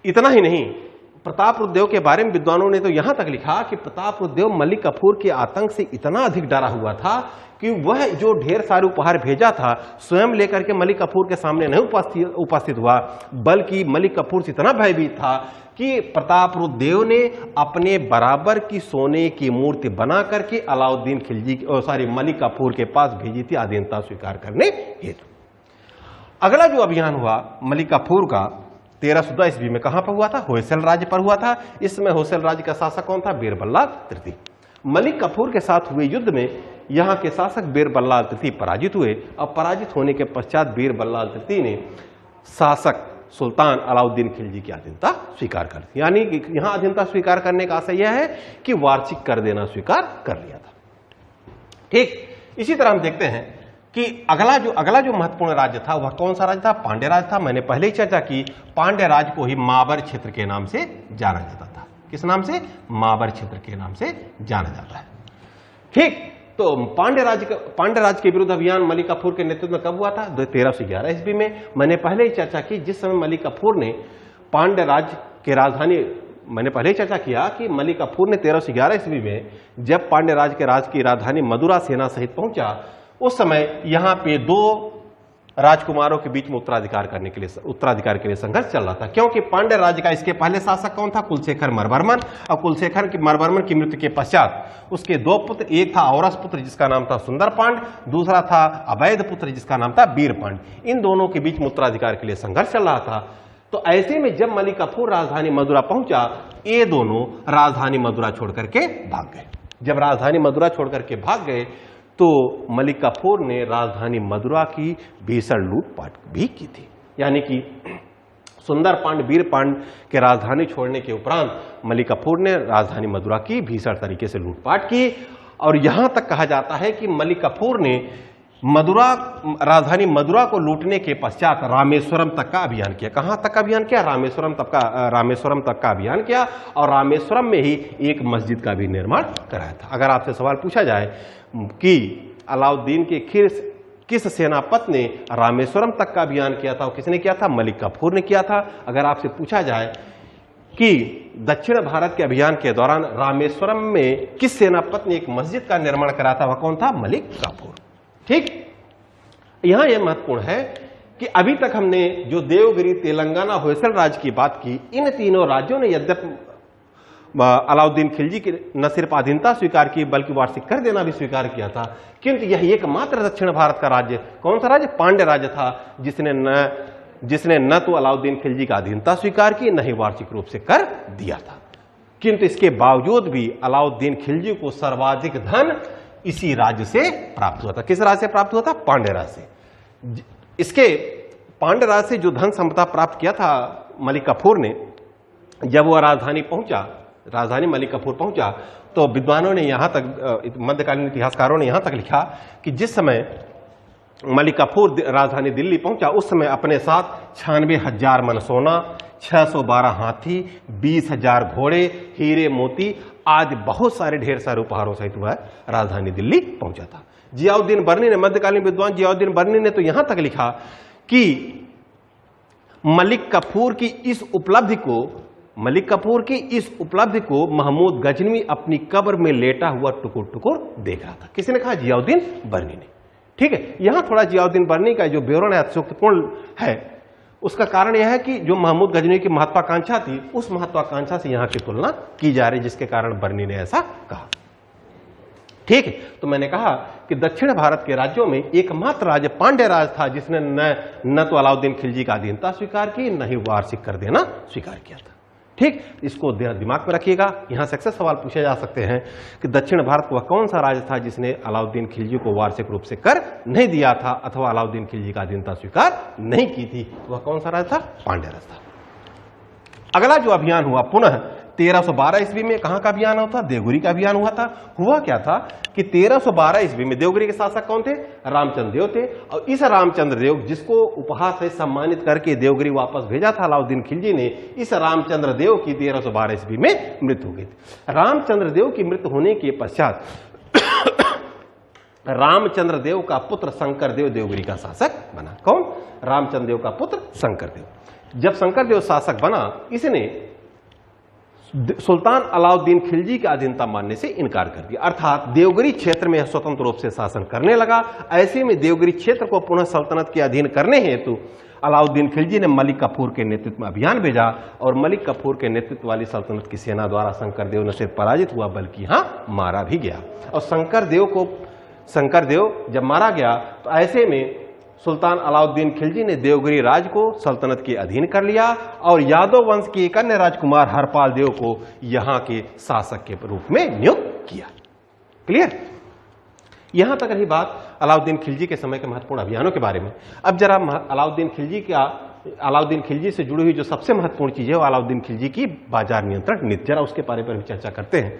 इतना ही नहीं, प्रतापरुद्र के बारे में विद्वानों ने तो यहां तक लिखा कि प्रतापरुद्र मलिक कफूर के आतंक से इतना अधिक डरा हुआ था कि वह जो ढेर सारे उपहार भेजा था स्वयं लेकर के मलिक कफूर के सामने नहीं उपस्थित हुआ, बल्कि मलिक कफूर से इतना भयभीत था कि प्रतापरुद्र ने अपने बराबर की सोने की मूर्ति बना करके अलाउद्दीन खिलजी मलिक कफूर के पास भेजी थी अधीनता स्वीकार करने हेतु। अगला जो अभियान हुआ मलिक कफूर का 1314 ईस्वी में कहां पर हुआ था? होयसल राज्य पर हुआ था। इस समय होयसल राज्य का शासक कौन था? बीरबल्लाल तृतीय। मलिक कफूर के साथ हुए युद्ध में यहां के शासक बीरबल्लाल तृतीय पराजित हुए और पराजित होने के पश्चात बीरबल्लाल तृतीय ने शासक सुल्तान अलाउद्दीन खिलजी की अधीनता स्वीकार कर दी। यानी कि यहां अधीनता स्वीकार करने का आशय यह है कि वार्षिक कर देना स्वीकार कर लिया था। ठीक, इसी तरह हम देखते हैं कि अगला जो महत्वपूर्ण राज्य था वह कौन सा राज्य था? पांड्य राज्य था। मैंने पहले ही चर्चा की, पांड्य राज्य को ही माबर क्षेत्र के नाम से जाना जाता था। किस नाम से? माबर क्षेत्र के नाम से जाना जाता है। ठीक, तो पांड्य राज्य के विरुद्ध अभियान मलिक कफूर के नेतृत्व में कब हुआ था? 1311 ईस्वी में। मैंने पहले ही चर्चा की, जिस समय मलिक कफूर ने पांड्य राज्य की राजधानी, मैंने पहले ही चर्चा किया कि मलिक कफूर ने 1311 ईस्वी में जब पांड्य राज्य के की राजधानी मदुरा सेना सहित पहुंचा, उस समय यहां पे दो राजकुमारों के बीच में उत्तराधिकार के लिए संघर्ष चल रहा था। क्योंकि पांड्य राज्य का इसके पहले शासक कौन था? कुलशेखर मरवर्मन। और कुलशेखर मरवर्मन की मृत्यु के पश्चात उसके दो पुत्र, एक था औरस पुत्र जिसका नाम था सुंदर पांड, दूसरा था अवैध पुत्र जिसका नाम था वीर पांड। इन दोनों के बीच में उत्तराधिकार के लिए संघर्ष चल रहा था। तो ऐसे में जब मलिक कफूर राजधानी मदुरा पहुंचा, ये दोनों राजधानी मदुरा छोड़ करके भाग गए। जब राजधानी मदुरा छोड़ करके भाग गए तो मलिक कफूर ने राजधानी मदुरा की भीषण लूटपाट भी की थी। यानी कि सुंदर पांड, वीर पांड के राजधानी छोड़ने के उपरांत मलिक कफूर ने राजधानी मदुरा की भीषण तरीके से लूटपाट की। और यहां तक कहा जाता है कि मलिक कफूर ने राजधानी मदुरा को लूटने के पश्चात रामेश्वरम तक का अभियान किया। कहां तक का अभियान किया? रामेश्वरम तक का अभियान किया और रामेश्वरम में ही एक मस्जिद का भी निर्माण कराया था। अगर आपसे सवाल पूछा जाए कि अलाउद्दीन के किस सेनापति ने रामेश्वरम तक का अभियान किया था, वो किसने किया था? मलिक कफूर ने किया था। अगर आपसे पूछा जाए कि दक्षिण भारत के अभियान के दौरान रामेश्वरम में किस सेनापति ने एक मस्जिद का निर्माण कराया था, वह कौन था? मलिक कफूर। ठीक, यहां यह महत्वपूर्ण है कि अभी तक हमने जो देवगिरी, तेलंगाना, होयसल राज्य की बात की, इन तीनों राज्यों ने यद्यपि अलाउद्दीन खिलजी की न सिर्फ अधीनता स्वीकार की बल्कि वार्षिक कर देना भी स्वीकार किया था, किंतु यह एकमात्र दक्षिण भारत का राज्य कौन सा राज्य? पांड्य राज्य था, जिसने न तो अलाउद्दीन खिलजी का अधीनता स्वीकार की, न ही वार्षिक रूप से कर दिया था। किंतु इसके बावजूद भी अलाउद्दीन खिलजी को सर्वाधिक धन इसी राज्य से प्राप्त हुआ था। किस राज्य से प्राप्त हुआ था? पांड्य राज्य से। इसके पांड्य राज्य से जो धन संपदा प्राप्त किया था मलिक कफूर ने, जब वह राजधानी मलिक कफूर पहुंचा, तो विद्वानों ने यहां तक, मध्यकालीन इतिहासकारों ने यहां तक लिखा कि जिस समय मलिक कफूर राजधानी दिल्ली पहुंचा, उस समय अपने साथ 96,000 मन सोना, 612 हाथी, 20,000 घोड़े, हीरे मोती आज बहुत सारे ढेर सारे उपहारों सहित वह राजधानी दिल्ली पहुंचा था। जियाउद्दीन बर्नी ने, मध्यकालीन विद्वान जियाउद्दीन बर्नी ने तो यहां तक लिखा कि मलिक कफूर की इस उपलब्धि को महमूद गजनवी अपनी कब्र में लेटा हुआ टुकुर टुकुर देख रहा था। किसने कहा? जियाउद्दीन बर्नी ने। ठीक है, यहां थोड़ा जियाउद्दीन बर्नी का जो विवरण है अतिशयोक्तिपूर्ण है। उसका कारण यह है कि जो महमूद गजनवी की महत्वाकांक्षा थी, उस महत्वाकांक्षा से यहां की तुलना की जा रही, जिसके कारण बर्नी ने ऐसा कहा। ठीक है, तो मैंने कहा कि दक्षिण भारत के राज्यों में एकमात्र राज्य पांड्य राज्य था जिसने न तो अलाउद्दीन खिलजी का अधीनता स्वीकार की, न ही वार्षिक कर देना स्वीकार किया था। ठीक, इसको दिमाग में रखिएगा। यहां से अक्सर सवाल पूछे जा सकते हैं कि दक्षिण भारत का वह कौन सा राज्य था जिसने अलाउद्दीन खिलजी को वार्षिक रूप से कर नहीं दिया था अथवा अलाउद्दीन खिलजी का अधीनता स्वीकार नहीं की थी? वह कौन सा राज्य था? पांड्य राज्य था। अगला जो अभियान हुआ पुनः 1312 ईस्वी में, कहां का अभियान हुआ था? देवगिरी का अभियान हुआ था। हुआ क्या था कि 1312 ईस्वी में देवगिरी के शासक कौन थे? रामचंद्र देव थे। और इस रामचंद्र देव, जिसको उपहार से सम्मानित करके देवगिरी वापस भेजा था अलाउद्दीन खिलजी ने, इस रामचंद्र देव की 1312 ईस्वी में मृत्यु हो गई थी। रामचंद्र देव की मृत्यु होने के पश्चात रामचंद्र देव का पुत्र शंकर देव देवगिरी का शासक बना। कौन? रामचंद्र देव का पुत्र शंकर देव। जब शंकर देव शासक बना, इसने सुल्तान अलाउद्दीन खिलजी की अधीनता मानने से इनकार कर दिया, अर्थात देवगिरी क्षेत्र में स्वतंत्र रूप से शासन करने लगा। ऐसे में देवगिरी क्षेत्र को पुनः सल्तनत के अधीन करने हेतु अलाउद्दीन खिलजी ने मलिक कफूर के नेतृत्व में अभियान भेजा और मलिक कफूर के नेतृत्व वाली सल्तनत की सेना द्वारा शंकर देव न सिर्फ पराजित हुआ बल्कि यहां मारा भी गया। और शंकर देव जब मारा गया तो ऐसे में सुल्तान अलाउद्दीन खिलजी ने देवगिरी राज को सल्तनत के अधीन कर लिया और यादव वंश के एक अन्य राजकुमार हरपाल देव को यहां के शासक के रूप में नियुक्त किया। क्लियर? यहां तक रही बात अलाउद्दीन खिलजी के समय के महत्वपूर्ण अभियानों के बारे में। अब जरा अलाउद्दीन खिलजी से जुड़ी हुई जो सबसे महत्वपूर्ण चीज है वो अलाउद्दीन खिलजी की बाजार नियंत्रण नीति, जरा उसके बारे में भी चर्चा करते हैं।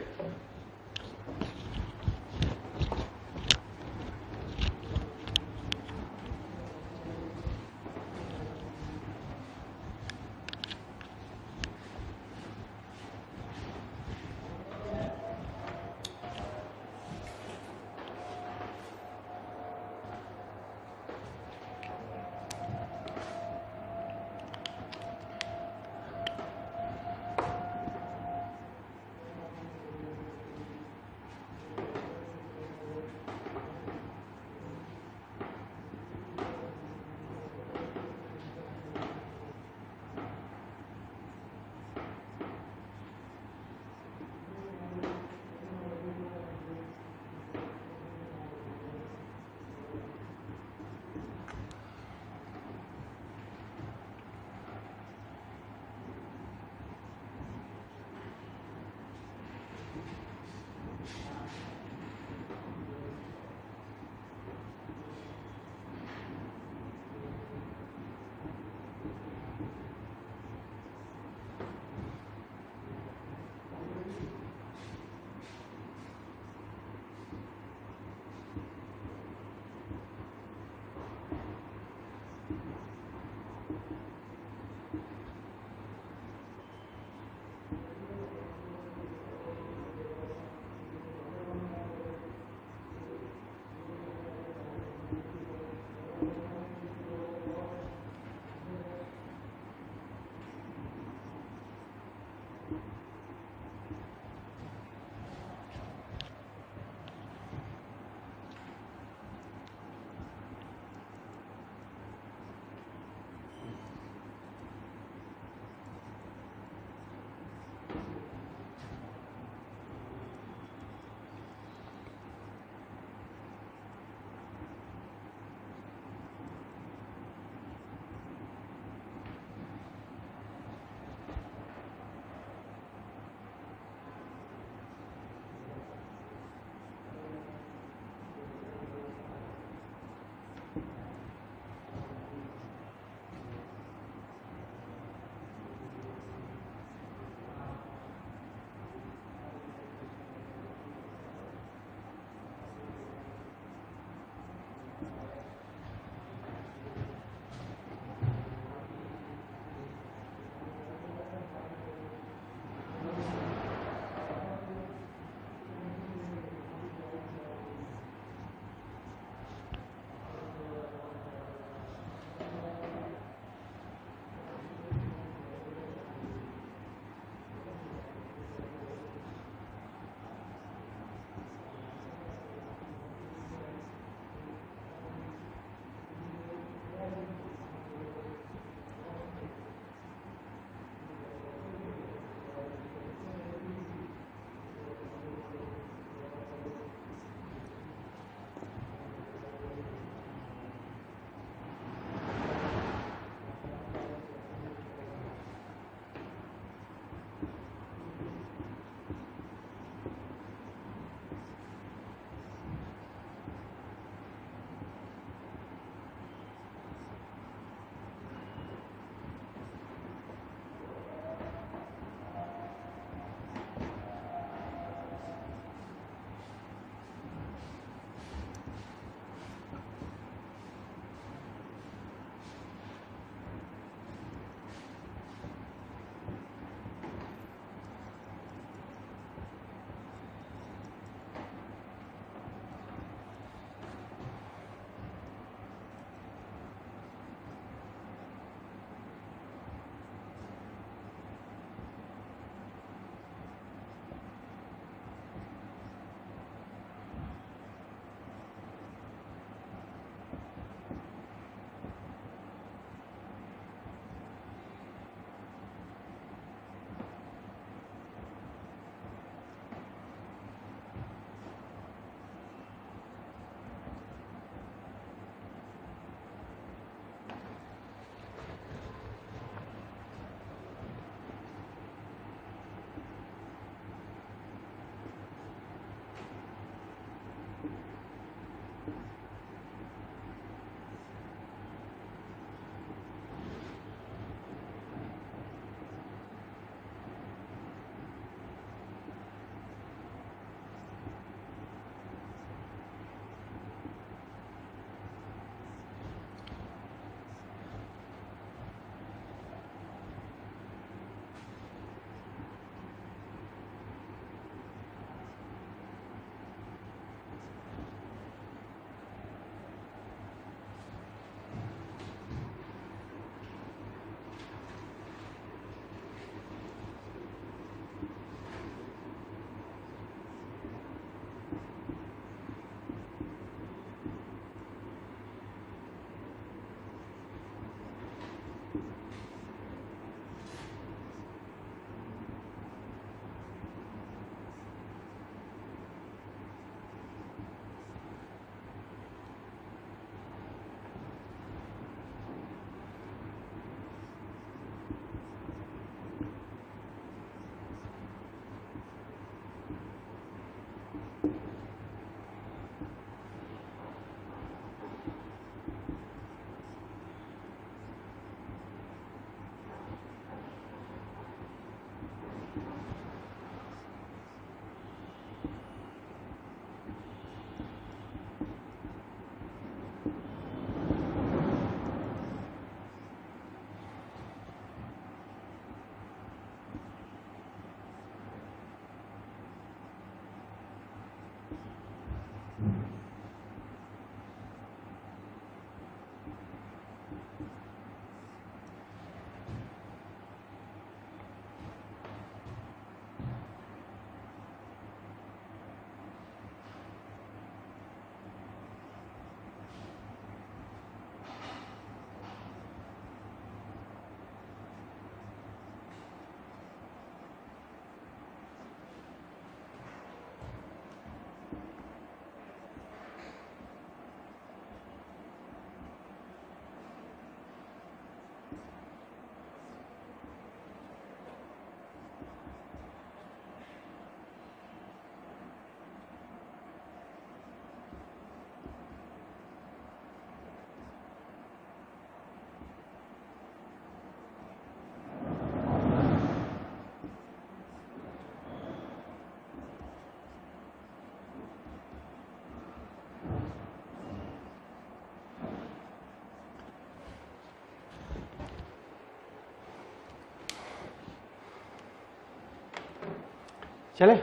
चले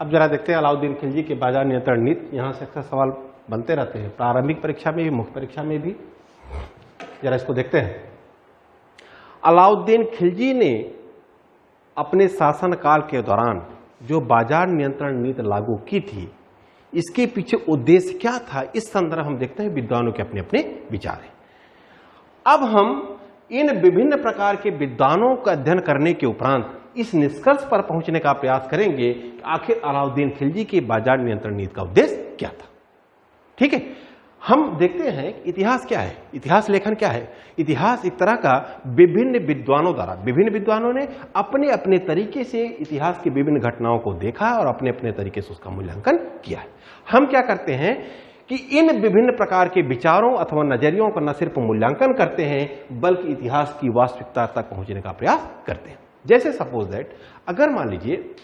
अब जरा देखते हैं अलाउद्दीन खिलजी के बाजार नियंत्रण नीति। यहां से अक्सर सवाल बनते रहते हैं, प्रारंभिक परीक्षा में भी, मुख्य परीक्षा में भी। जरा इसको देखते हैं। अलाउद्दीन खिलजी ने अपने शासनकाल के दौरान जो बाजार नियंत्रण नीति लागू की थी, इसके पीछे उद्देश्य क्या था, इस संदर्भ हम देखते हैं विद्वानों के अपने अपने विचार हैं। अब हम इन विभिन्न प्रकार के विद्वानों का अध्ययन करने के उपरांत इस निष्कर्ष पर पहुंचने का प्रयास करेंगे कि आखिर अलाउद्दीन खिलजी की बाजार नियंत्रण नीति का उद्देश्य क्या था। ठीक है, हम देखते हैं इतिहास क्या है, इतिहास लेखन क्या है। इतिहास एक तरह का विभिन्न विद्वानों द्वारा, विभिन्न विद्वानों ने अपने अपने तरीके से इतिहास की विभिन्न घटनाओं को देखा और अपने अपने तरीके से उसका मूल्यांकन किया है। हम क्या करते हैं कि इन विभिन्न प्रकार के विचारों अथवा नजरियों का न सिर्फ मूल्यांकन करते हैं, बल्कि इतिहास की वास्तविकता तक पहुंचने का प्रयास करते हैं। जैसे सपोज दैट, अगर मान लीजिए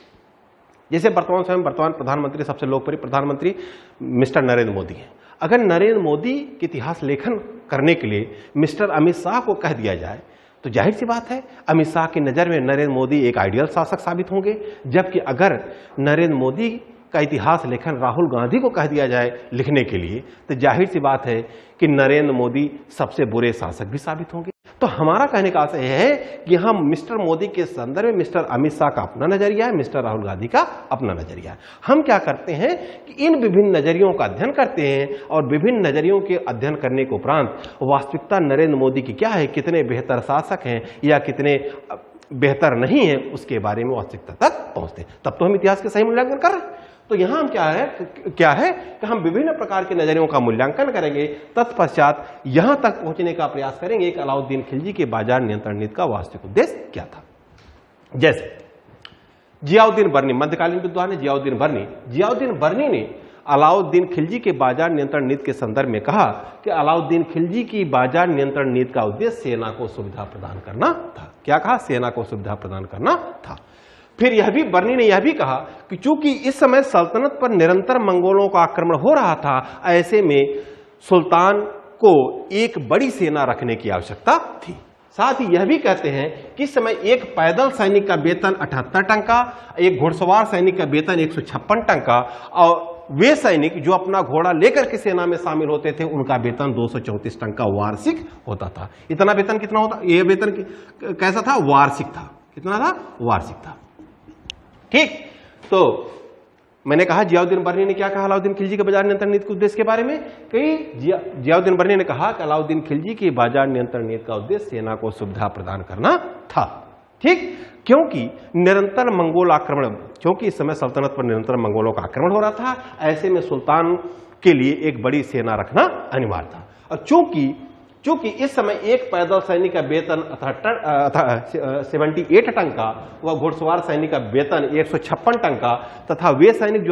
जैसे वर्तमान प्रधानमंत्री, सबसे लोकप्रिय प्रधानमंत्री मिस्टर नरेंद्र मोदी हैं। अगर नरेंद्र मोदी के इतिहास लेखन करने के लिए मिस्टर अमित शाह को कह दिया जाए, तो जाहिर सी बात है अमित शाह की नजर में नरेंद्र मोदी एक आइडियल शासक साबित होंगे। जबकि अगर नरेंद्र मोदी का इतिहास लेखन राहुल गांधी को कह दिया जाए लिखने के लिए, तो जाहिर सी बात है कि नरेंद्र मोदी सबसे बुरे शासक भी साबित होंगे। तो हमारा कहने का आशय है कि हम मिस्टर मोदी के संदर्भ में मिस्टर अमित शाह का अपना नजरिया है, मिस्टर राहुल गांधी का अपना नजरिया है। हम क्या करते हैं कि इन विभिन्न नजरियों का अध्ययन करते हैं और विभिन्न नजरियों के अध्ययन करने के उपरांत वास्तविकता नरेंद्र मोदी की क्या है, कितने बेहतर शासक हैं या कितने बेहतर नहीं है, उसके बारे में वास्तविकता तक पहुंचते हैं। तब तो हम इतिहास के सही मूल्यांकन कर रहे हैं। तो यहां हम क्या है कि हम विभिन्न प्रकार के नजरियों का मूल्यांकन करेंगे, तत्पश्चात यहां तक पहुंचने का प्रयास करेंगे कि अलाउद्दीन खिलजी के बाजार नियंत्रण नीति का वास्तविक उद्देश्य क्या था। जैसे जियाउद्दीन बर्नी, मध्यकालीन विद्वान है जियाउद्दीन बर्नी ने अलाउद्दीन खिलजी के बाजार नियंत्रण नीति के संदर्भ में कहा कि अलाउद्दीन खिलजी की बाजार नियंत्रण नीति का उद्देश्य सेना को सुविधा प्रदान करना था। क्या कहा? सेना को सुविधा प्रदान करना था। फिर बर्नी ने यह भी कहा कि चूंकि इस समय सल्तनत पर निरंतर मंगोलों का आक्रमण हो रहा था, ऐसे में सुल्तान को एक बड़ी सेना रखने की आवश्यकता थी। साथ ही यह भी कहते हैं कि इस समय एक पैदल सैनिक का वेतन 78 टंका, एक घुड़सवार सैनिक का वेतन 156 टंका, और वे सैनिक जो अपना घोड़ा लेकर के सेना में शामिल होते थे, उनका वेतन 234 टंका वार्षिक होता था। इतना वेतन कितना होता? यह वेतन कैसा था? वार्षिक था। कितना था? वार्षिक था। ठीक, तो मैंने कहा जियाउद्दीन बर्नी ने क्या कहा अलाउद्दीन खिलजी के बाजार नियंत्रण नीति के उद्देश्य के बारे में, कि जियाउद्दीन बर्नी ने कहा कि अलाउद्दीन खिलजी की बाजार नियंत्रण नीति का उद्देश्य सेना को सुविधा प्रदान करना था। ठीक, क्योंकि निरंतर मंगोल आक्रमण, क्योंकि इस समय सल्तनत पर निरंतर मंगोलों का आक्रमण हो रहा था, ऐसे में सुल्तान के लिए एक बड़ी सेना रखना अनिवार्य था। और चूंकि इस समय एक पैदल सैनिक का वेतन 78 टंका व घुड़सवार सैनिक का वेतन 156 टंका तथा वे सैनिक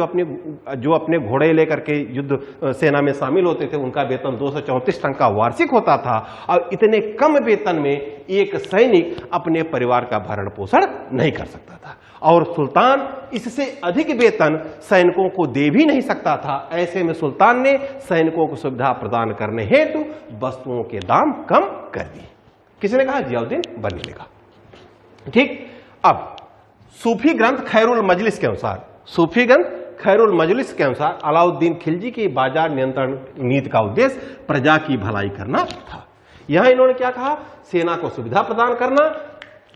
जो अपने घोड़े लेकर के युद्ध सेना में शामिल होते थे, उनका वेतन 234 टंका वार्षिक होता था। और इतने कम वेतन में एक सैनिक अपने परिवार का भरण पोषण नहीं कर सकता था, और सुल्तान इससे अधिक वेतन सैनिकों को दे भी नहीं सकता था। ऐसे में सुल्तान ने सैनिकों को सुविधा प्रदान करने हेतु वस्तुओं के दाम कम कर दिए। किसने कहा? जियाउद्दीन बर्नी ने कहा। ठीक, अब सूफी ग्रंथ खैरुल मजलिस के अनुसार, सूफी ग्रंथ खैरुल मजलिस के अनुसार अलाउद्दीन खिलजी की बाजार नियंत्रण नीति का उद्देश्य प्रजा की भलाई करना था। यहां इन्होंने क्या कहा, सेना को सुविधा प्रदान करना।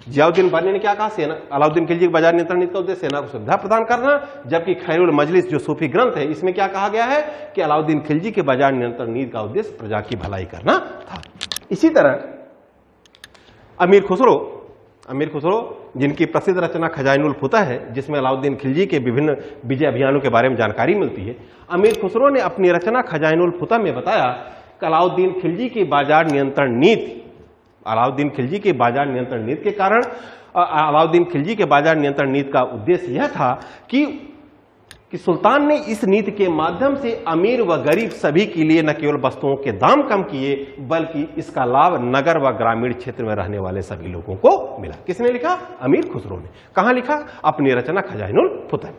जियाउद्दीन बानी ने क्या कहा, सेना अलाउद्दीन खिलजी की बाजार नियंत्रण नीति का उद्देश्य सेना को सुविधा प्रदान करना। जबकि खैरुल मजलिस जो सूफी ग्रंथ है, इसमें क्या कहा गया है कि अलाउद्दीन खिलजी के बाजार नियंत्रण नीति का उद्देश्य प्रजा की भलाई करना था। इसी तरह अमीर खुसरो जिनकी प्रसिद्ध रचना खजाइनुल फुतह है, जिसमें अलाउद्दीन खिलजी के विभिन्न विजय अभियानों के बारे में जानकारी मिलती है, अमीर खुसरो ने अपनी रचना खजाइनुल फुतह में बताया कि अलाउद्दीन खिलजी की बाजार नियंत्रण नीति के कारण अलाउद्दीन खिलजी के बाजार नियंत्रण नीति का उद्देश्य यह था कि सुल्तान ने इस नीति के माध्यम से अमीर व गरीब सभी के लिए न केवल वस्तुओं के दाम कम किए, बल्कि इसका लाभ नगर व ग्रामीण क्षेत्र में रहने वाले सभी लोगों को मिला। किसने लिखा? अमीर खुसरो ने। कहां लिखा? अपनी रचना खजाइनुल फुतह।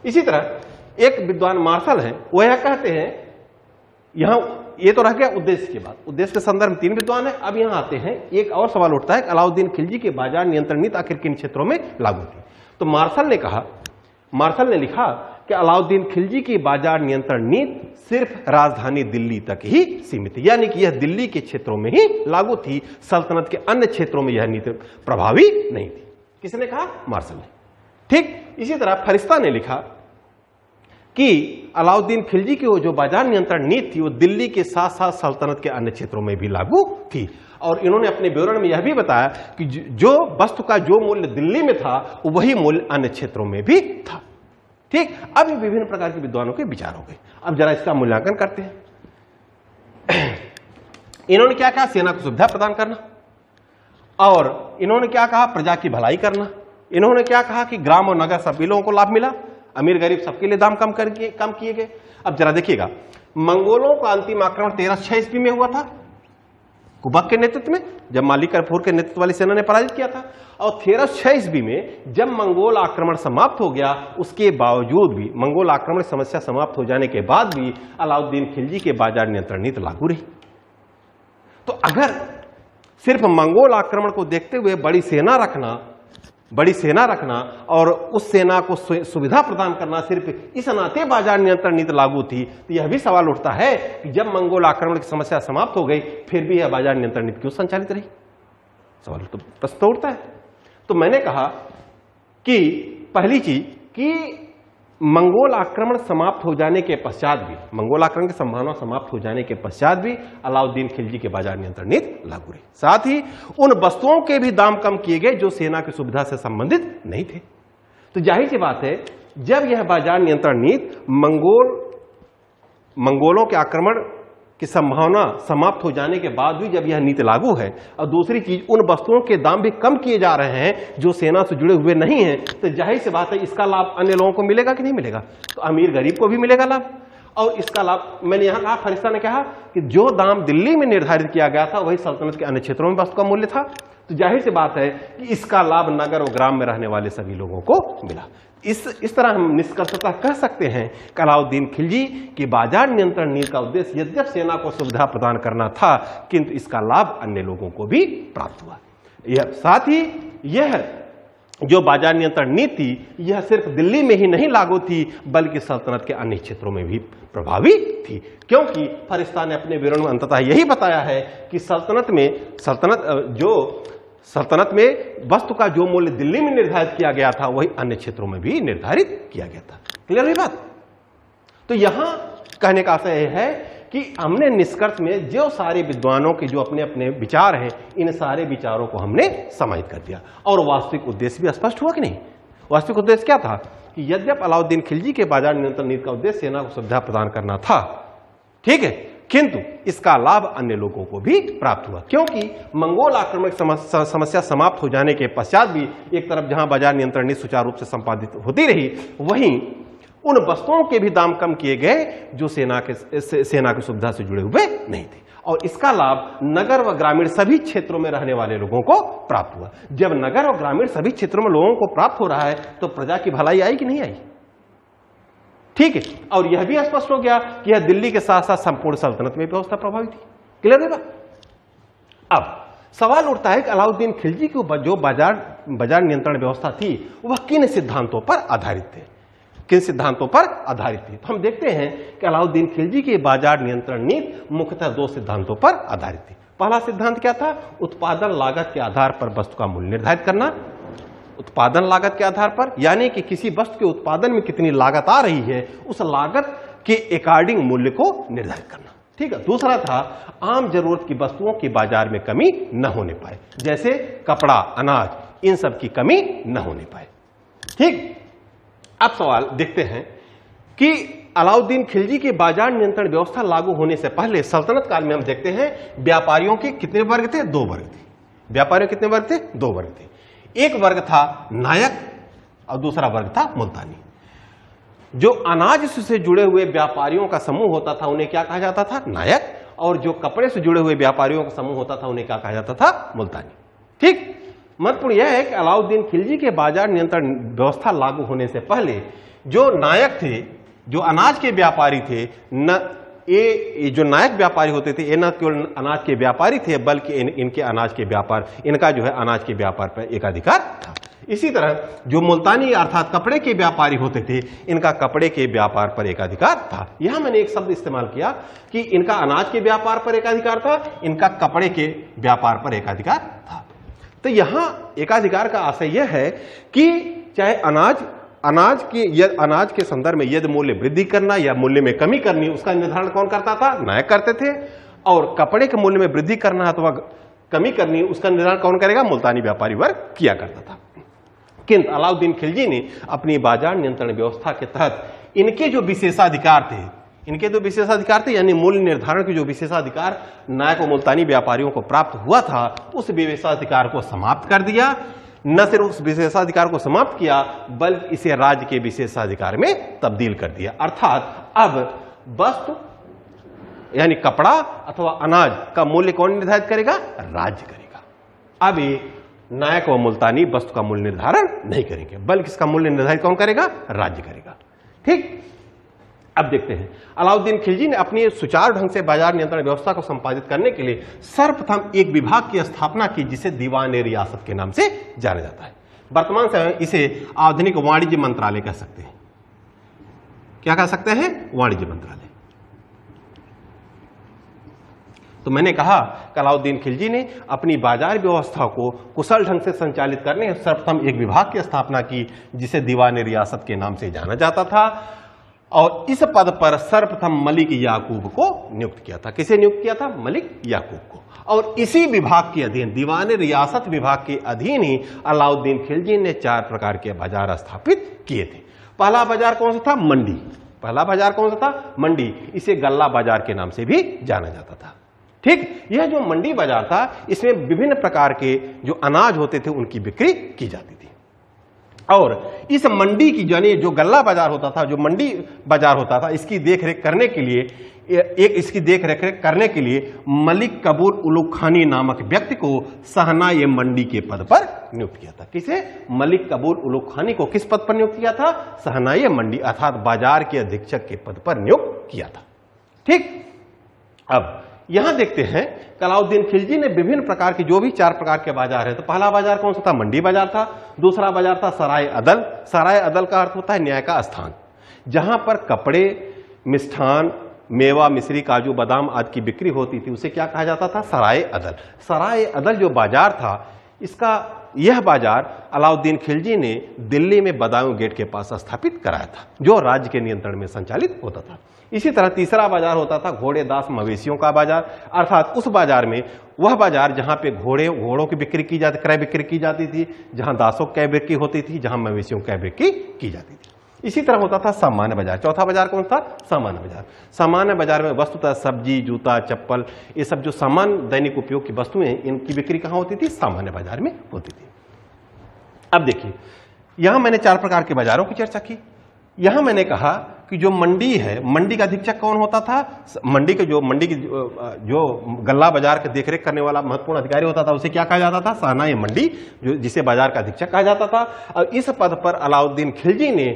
इसी तरह एक विद्वान मार्शल हैं, वो यह कहते हैं, यहां ये तो रह गया उद्देश्य की बात, उद्देश्य के संदर्भ में 3 विद्वान है। अब यहां आते हैं, एक और सवाल उठता है कि अलाउद्दीन खिलजी के बाजार नियंत्रण नीति आखिर किन क्षेत्रों में लागू थी? तो मार्शल ने लिखा कि अलाउद्दीन खिलजी की बाजार नियंत्रण नीति सिर्फ राजधानी दिल्ली तक ही सीमित है, यानी कि यह दिल्ली के क्षेत्रों में ही लागू थी, सल्तनत के अन्य क्षेत्रों में यह नीति प्रभावी नहीं थी। किसने कहा? मार्शल ने। ठीक इसी तरह फरिश्ता ने लिखा कि अलाउद्दीन खिलजी की वो जो बाजार नियंत्रण नीति थी, वो दिल्ली के साथ साथ सल्तनत के अन्य क्षेत्रों में भी लागू थी। और इन्होंने अपने विवरण में यह भी बताया कि जो वस्तु का जो मूल्य दिल्ली में था, वही मूल्य अन्य क्षेत्रों में भी था। ठीक, अब ये विभिन्न प्रकार के विद्वानों के विचार हो गए। अब जरा इसका मूल्यांकन करते हैं। इन्होंने क्या कहा? सेना को सुविधा प्रदान करना। और इन्होंने क्या कहा? प्रजा की भलाई करना। इन्होंने क्या कहा कि ग्राम और नगर सभी लोगों को लाभ मिला, अमीर गरीब सबके लिए दाम कम किए गए। अब जरा देखिएगा, मंगोलों का अंतिम आक्रमण 1306 ईस्वी में हुआ था, कुबक के नेतृत्व में, जब मालिक कफूर के नेतृत्व वाली सेना ने पराजित किया था। और 1306 ईस्वी में जब मंगोल आक्रमण समाप्त हो गया, उसके बावजूद भी, मंगोल आक्रमण समस्या समाप्त हो जाने के बाद भी अलाउद्दीन खिलजी के बाजार नियंत्रण नीति लागू रही। तो अगर सिर्फ मंगोल आक्रमण को देखते हुए बड़ी सेना रखना और उस सेना को सुविधा प्रदान करना, सिर्फ इस नाते बाजार नियंत्रण नीति लागू थी, तो यह भी सवाल उठता है कि जब मंगोल आक्रमण की समस्या समाप्त हो गई, फिर भी यह बाजार नियंत्रण नीति क्यों संचालित रही? सवाल तो प्रश्न उठता है। तो मैंने कहा कि पहली चीज कि मंगोल आक्रमण समाप्त हो जाने के पश्चात भी, मंगोल आक्रमण की संभावना समाप्त हो जाने के पश्चात भी अलाउद्दीन खिलजी के बाजार नियंत्रण नीति लागू रही। साथ ही उन वस्तुओं के भी दाम कम किए गए जो सेना की सुविधा से संबंधित नहीं थे। तो जाहिर सी बात है, जब यह बाजार नियंत्रण नीति मंगोलों के आक्रमण की संभावना समाप्त हो जाने के बाद भी जब यह नीति लागू है, और दूसरी चीज उन वस्तुओं के दाम भी कम किए जा रहे हैं जो सेना से जुड़े हुए नहीं हैं, तो जाहिर सी बात है इसका लाभ अन्य लोगों को मिलेगा कि नहीं मिलेगा? तो अमीर गरीब को भी मिलेगा लाभ। और इसका लाभ, मैंने यहां कहा, फरिश्ता ने कहा कि जो दाम दिल्ली में निर्धारित किया गया था, वही सल्तनत के अन्य क्षेत्रों में वस्तु का मूल्य था। तो जाहिर सी बात है कि इसका लाभ नगर और ग्राम में रहने वाले सभी लोगों को मिला। इस तरह हम निष्कर्षतः कह सकते हैं कि अलाउद्दीन खिलजी की बाजार नियंत्रण नीति का उद्देश्य यद्यप सेना को सुविधा प्रदान करना था, किंतु इसका लाभ अन्य लोगों को भी प्राप्त हुआ। साथ ही यह जो बाजार नियंत्रण नीति, यह सिर्फ दिल्ली में ही नहीं लागू थी, बल्कि सल्तनत के अन्य क्षेत्रों में भी प्रभावी थी। क्योंकि फरिश्ता ने अपने विवरण में अंततः यही बताया है कि सल्तनत में वस्तु का जो मूल्य दिल्ली में निर्धारित किया गया था, वही अन्य क्षेत्रों में भी निर्धारित किया गया था। क्लियर हुई बात? तो यहां कहने का आशय यह है कि हमने निष्कर्ष में जो सारे विद्वानों के जो अपने अपने विचार हैं, इन सारे विचारों को हमने समाहित कर दिया। और वास्तविक उद्देश्य भी स्पष्ट हुआ कि नहीं? वास्तविक उद्देश्य क्या था कि यद्यप अलाउद्दीन खिलजी के बाजार नियंत्रण नीति का उद्देश्य सेना को सुविधा प्रदान करना था, ठीक है, किंतु इसका लाभ अन्य लोगों को भी प्राप्त हुआ। क्योंकि मंगोल आक्रमण की समस्या समाप्त हो जाने के पश्चात भी एक तरफ जहां बाजार नियंत्रण नीति सुचारू रूप से संपादित होती रही, वहीं उन वस्तुओं के भी दाम कम किए गए जो सेना की सुविधा से जुड़े हुए नहीं थे। और इसका लाभ नगर व ग्रामीण सभी क्षेत्रों में रहने वाले लोगों को प्राप्त हुआ। जब नगर और ग्रामीण सभी क्षेत्रों में लोगों को प्राप्त हो रहा है, तो प्रजा की भलाई आई कि नहीं आई? ठीक है। और यह भी स्पष्ट हो गया कि यह दिल्ली के साथ साथ संपूर्ण सल्तनत में व्यवस्था प्रभावित थी। क्लियर है बात? अब सवाल उठता है कि अलाउद्दीन खिलजी की जो बाजार नियंत्रण व्यवस्था थी, वह किन सिद्धांतों पर आधारित थे? किन सिद्धांतों पर आधारित थी? तो हम देखते हैं कि अलाउद्दीन खिलजी की बाजार नियंत्रण नीति मुख्यतः 2 सिद्धांतों पर आधारित थी। पहला सिद्धांत क्या था? उत्पादन लागत के आधार पर वस्तु का मूल्य निर्धारित करना। उत्पादन लागत के आधार पर, यानी कि किसी वस्तु के उत्पादन में कितनी लागत आ रही है, उस लागत के अकॉर्डिंग मूल्य को निर्धारित करना। ठीक है। दूसरा था आम जरूरत की वस्तुओं की बाजार में कमी न होने पाए, जैसे कपड़ा, अनाज, इन सब की कमी न होने पाए। ठीक। अब सवाल देखते हैं कि अलाउद्दीन खिलजी की बाजार नियंत्रण व्यवस्था लागू होने से पहले सल्तनत काल में हम देखते हैं व्यापारियों के कितने वर्ग थे? 2 वर्ग थे। व्यापारियों कितने वर्ग थे? 2 वर्ग थे। एक वर्ग था नायक और दूसरा वर्ग था मुल्तानी। जो अनाज से जुड़े हुए व्यापारियों का समूह होता था उन्हें क्या कहा जाता था? नायक। और जो कपड़े से जुड़े हुए व्यापारियों का समूह होता था उन्हें क्या कहा जाता था? मुल्तानी। ठीक। महत्वपूर्ण यह है कि अलाउद्दीन खिलजी के बाजार नियंत्रण व्यवस्था लागू होने से पहले जो नायक थे, जो अनाज के व्यापारी थे, ये जो नायक व्यापारी होते थे ये न केवल अनाज के व्यापारी थे बल्कि इनके अनाज के व्यापार, इनका जो है अनाज के व्यापार पर एकाधिकार था। इसी तरह जो मुल्तानी अर्थात कपड़े के व्यापारी होते थे, इनका कपड़े के व्यापार पर एकाधिकार था। यहां मैंने एक शब्द इस्तेमाल किया कि इनका अनाज के व्यापार पर एकाधिकार था, इनका कपड़े के व्यापार पर एकाधिकार था। तो यहां एकाधिकार का आशय यह है कि चाहे अनाज के संदर्भ में यदि मूल्य वृद्धि करना या मूल्य में कमी करनी, उसका निर्धारण कौन करता था? नायक करते थे। और कपड़े के मूल्य में वृद्धि करना अथवा कमी करनी, उसका निर्धारण कौन करेगा? मुल्तानी व्यापारी वर्ग किया करता था। किंतु अलाउद्दीन खिलजी ने अपनी बाजार नियंत्रण व्यवस्था के तहत इनके जो विशेषाधिकार थे, यानी मूल्य निर्धारण के जो विशेषाधिकार नायक और मुल्तानी व्यापारियों को प्राप्त हुआ था, उस विशेषाधिकार को समाप्त कर दिया। न सिर्फ उस विशेषाधिकार को समाप्त किया बल्कि इसे राज्य के विशेषाधिकार में तब्दील कर दिया। अर्थात अब वस्तु यानी कपड़ा अथवा अनाज का मूल्य कौन निर्धारित करेगा? राज्य करेगा। अब नायक व मुल्तानी वस्तु का मूल्य निर्धारण नहीं करेंगे बल्कि इसका मूल्य निर्धारित कौन करेगा? राज्य करेगा। ठीक। अब देखते हैं अलाउद्दीन खिलजी ने अपनी सुचारू ढंग से बाजार नियंत्रण व्यवस्था को संपादित करने के लिए सर्वप्रथम एक विभाग की स्थापना की जिसे दीवान रियासत के नाम से जाना जाता है। वर्तमान समय इसे आधुनिक वाणिज्य मंत्रालय कह सकते हैं। क्या कह सकते हैं? वाणिज्य मंत्रालय। तो मैंने कहा कि अलाउद्दीन खिलजी ने अपनी बाजार व्यवस्था को कुशल ढंग से संचालित करने सर्वप्रथम एक विभाग की स्थापना की जिसे दीवान रियासत के नाम से जाना जाता था और इस पद पर सर्वप्रथम मलिक याकूब को नियुक्त किया था। किसे नियुक्त किया था? मलिक याकूब को। और इसी विभाग के अधीन, दीवान रियासत विभाग के अधीन ही अलाउद्दीन खिलजी ने 4 प्रकार के बाजार स्थापित किए थे। पहला बाजार कौन सा था? मंडी। पहला बाजार कौन सा था? मंडी। इसे गल्ला बाजार के नाम से भी जाना जाता था। ठीक। यह जो मंडी बाजार था इसमें विभिन्न प्रकार के जो अनाज होते थे उनकी बिक्री की जाती थी। और इस मंडी की यानी जो गल्ला बाजार होता था, जो मंडी बाजार होता था, इसकी देखरेख करने के लिए मलिक कबूल उलुग खानी नामक व्यक्ति को सहनाए मंडी के पद पर नियुक्त किया था। किसे? मलिक कबूल उलुग खानी को किस पद पर नियुक्त किया था? सहनाए मंडी अर्थात बाजार के अधीक्षक के पद पर नियुक्त किया था। ठीक। अब यहां देखते हैं अलाउद्दीन खिलजी ने विभिन्न प्रकार के जो भी 4 प्रकार के बाजार है, तो पहला बाजार कौन सा था? मंडी बाजार था। दूसरा बाजार था सराय अदल। सराय अदल का अर्थ होता है न्याय का स्थान, जहां पर कपड़े, मिष्ठान, मेवा, मिश्री, काजू, बादाम आदि की बिक्री होती थी, उसे क्या कहा जाता था? सराय अदल। सराय अदल जो बाजार था, यह बाजार अलाउद्दीन खिलजी ने दिल्ली में बदायूं गेट के पास स्थापित कराया था, जो राज्य के नियंत्रण में संचालित होता था। इसी तरह तीसरा बाजार होता था घोड़े, दास, मवेशियों का बाजार, अर्थात उस बाजार में वह बाजार जहां पे घोड़ों की बिक्री की जाती, क्रय बिक्री की जाती थी, जहां दासों की क्रय बिक्री होती थी, जहां मवेशियों की क्रय बिक्री की जाती थी। इसी तरह होता था सामान्य बाजार। चौथा बाजार कौन था? सामान्य बाजार। सामान्य बाजार में वस्तुतः सब्जी, जूता, चप्पल, ये सब जो सामान्य दैनिक उपयोग की वस्तुएं, इनकी बिक्री कहां होती थी? सामान्य बाजार में होती थी। अब देखिए, यहां मैंने 4 प्रकार के बाजारों की चर्चा की। यहां मैंने कहा कि जो मंडी है, मंडी का अधीक्षक कौन होता था? मंडी की जो गल्ला बाजार के देखरेख करने वाला महत्वपूर्ण अधिकारी होता था, उसे क्या कहा जाता था? सहनाए मंडी, जिसे बाजार का अधीक्षक कहा जाता था। और इस पद पर अलाउद्दीन खिलजी ने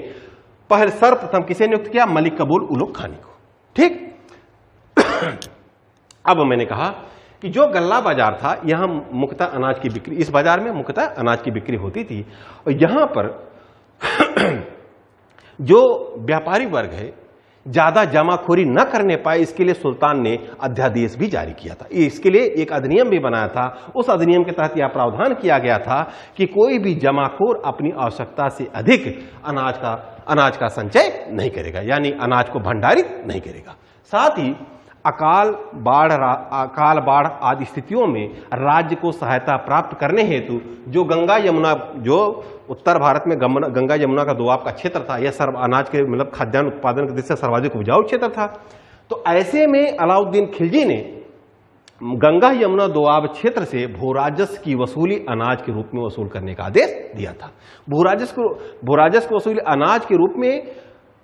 सर्वप्रथम किसे नियुक्त किया? मलिक कबूल उलुग खानी को। ठीक। अब मैंने कहा कि जो गल्ला बाजार था, यहां मुख्यतः अनाज की बिक्री, इस बाजार में मुख्यतः अनाज की बिक्री होती थी। और यहां पर जो व्यापारी वर्ग है ज्यादा जमाखोरी न करने पाए, इसके लिए सुल्तान ने अध्यादेश भी जारी किया था। इसके लिए एक अधिनियम भी बनाया था। उस अधिनियम के तहत यह प्रावधान किया गया था कि कोई भी जमाखोर अपनी आवश्यकता से अधिक अनाज का संचय नहीं करेगा, यानी अनाज को भंडारित नहीं करेगा। साथ ही अकाल बाढ़ आदि स्थितियों में राज्य को सहायता प्राप्त करने हेतु जो गंगा यमुना, जो उत्तर भारत में गंगा यमुना का दोआब का क्षेत्र था, यह अनाज के मतलब खाद्यान्न उत्पादन के दृष्टि से सर्वाधिक उपजाऊ क्षेत्र था। तो ऐसे में अलाउद्दीन खिलजी ने गंगा यमुना दोआब क्षेत्र से भूराजस्व की वसूली अनाज के रूप में वसूल करने का आदेश दिया था। भूराजस्व की वसूली अनाज के रूप में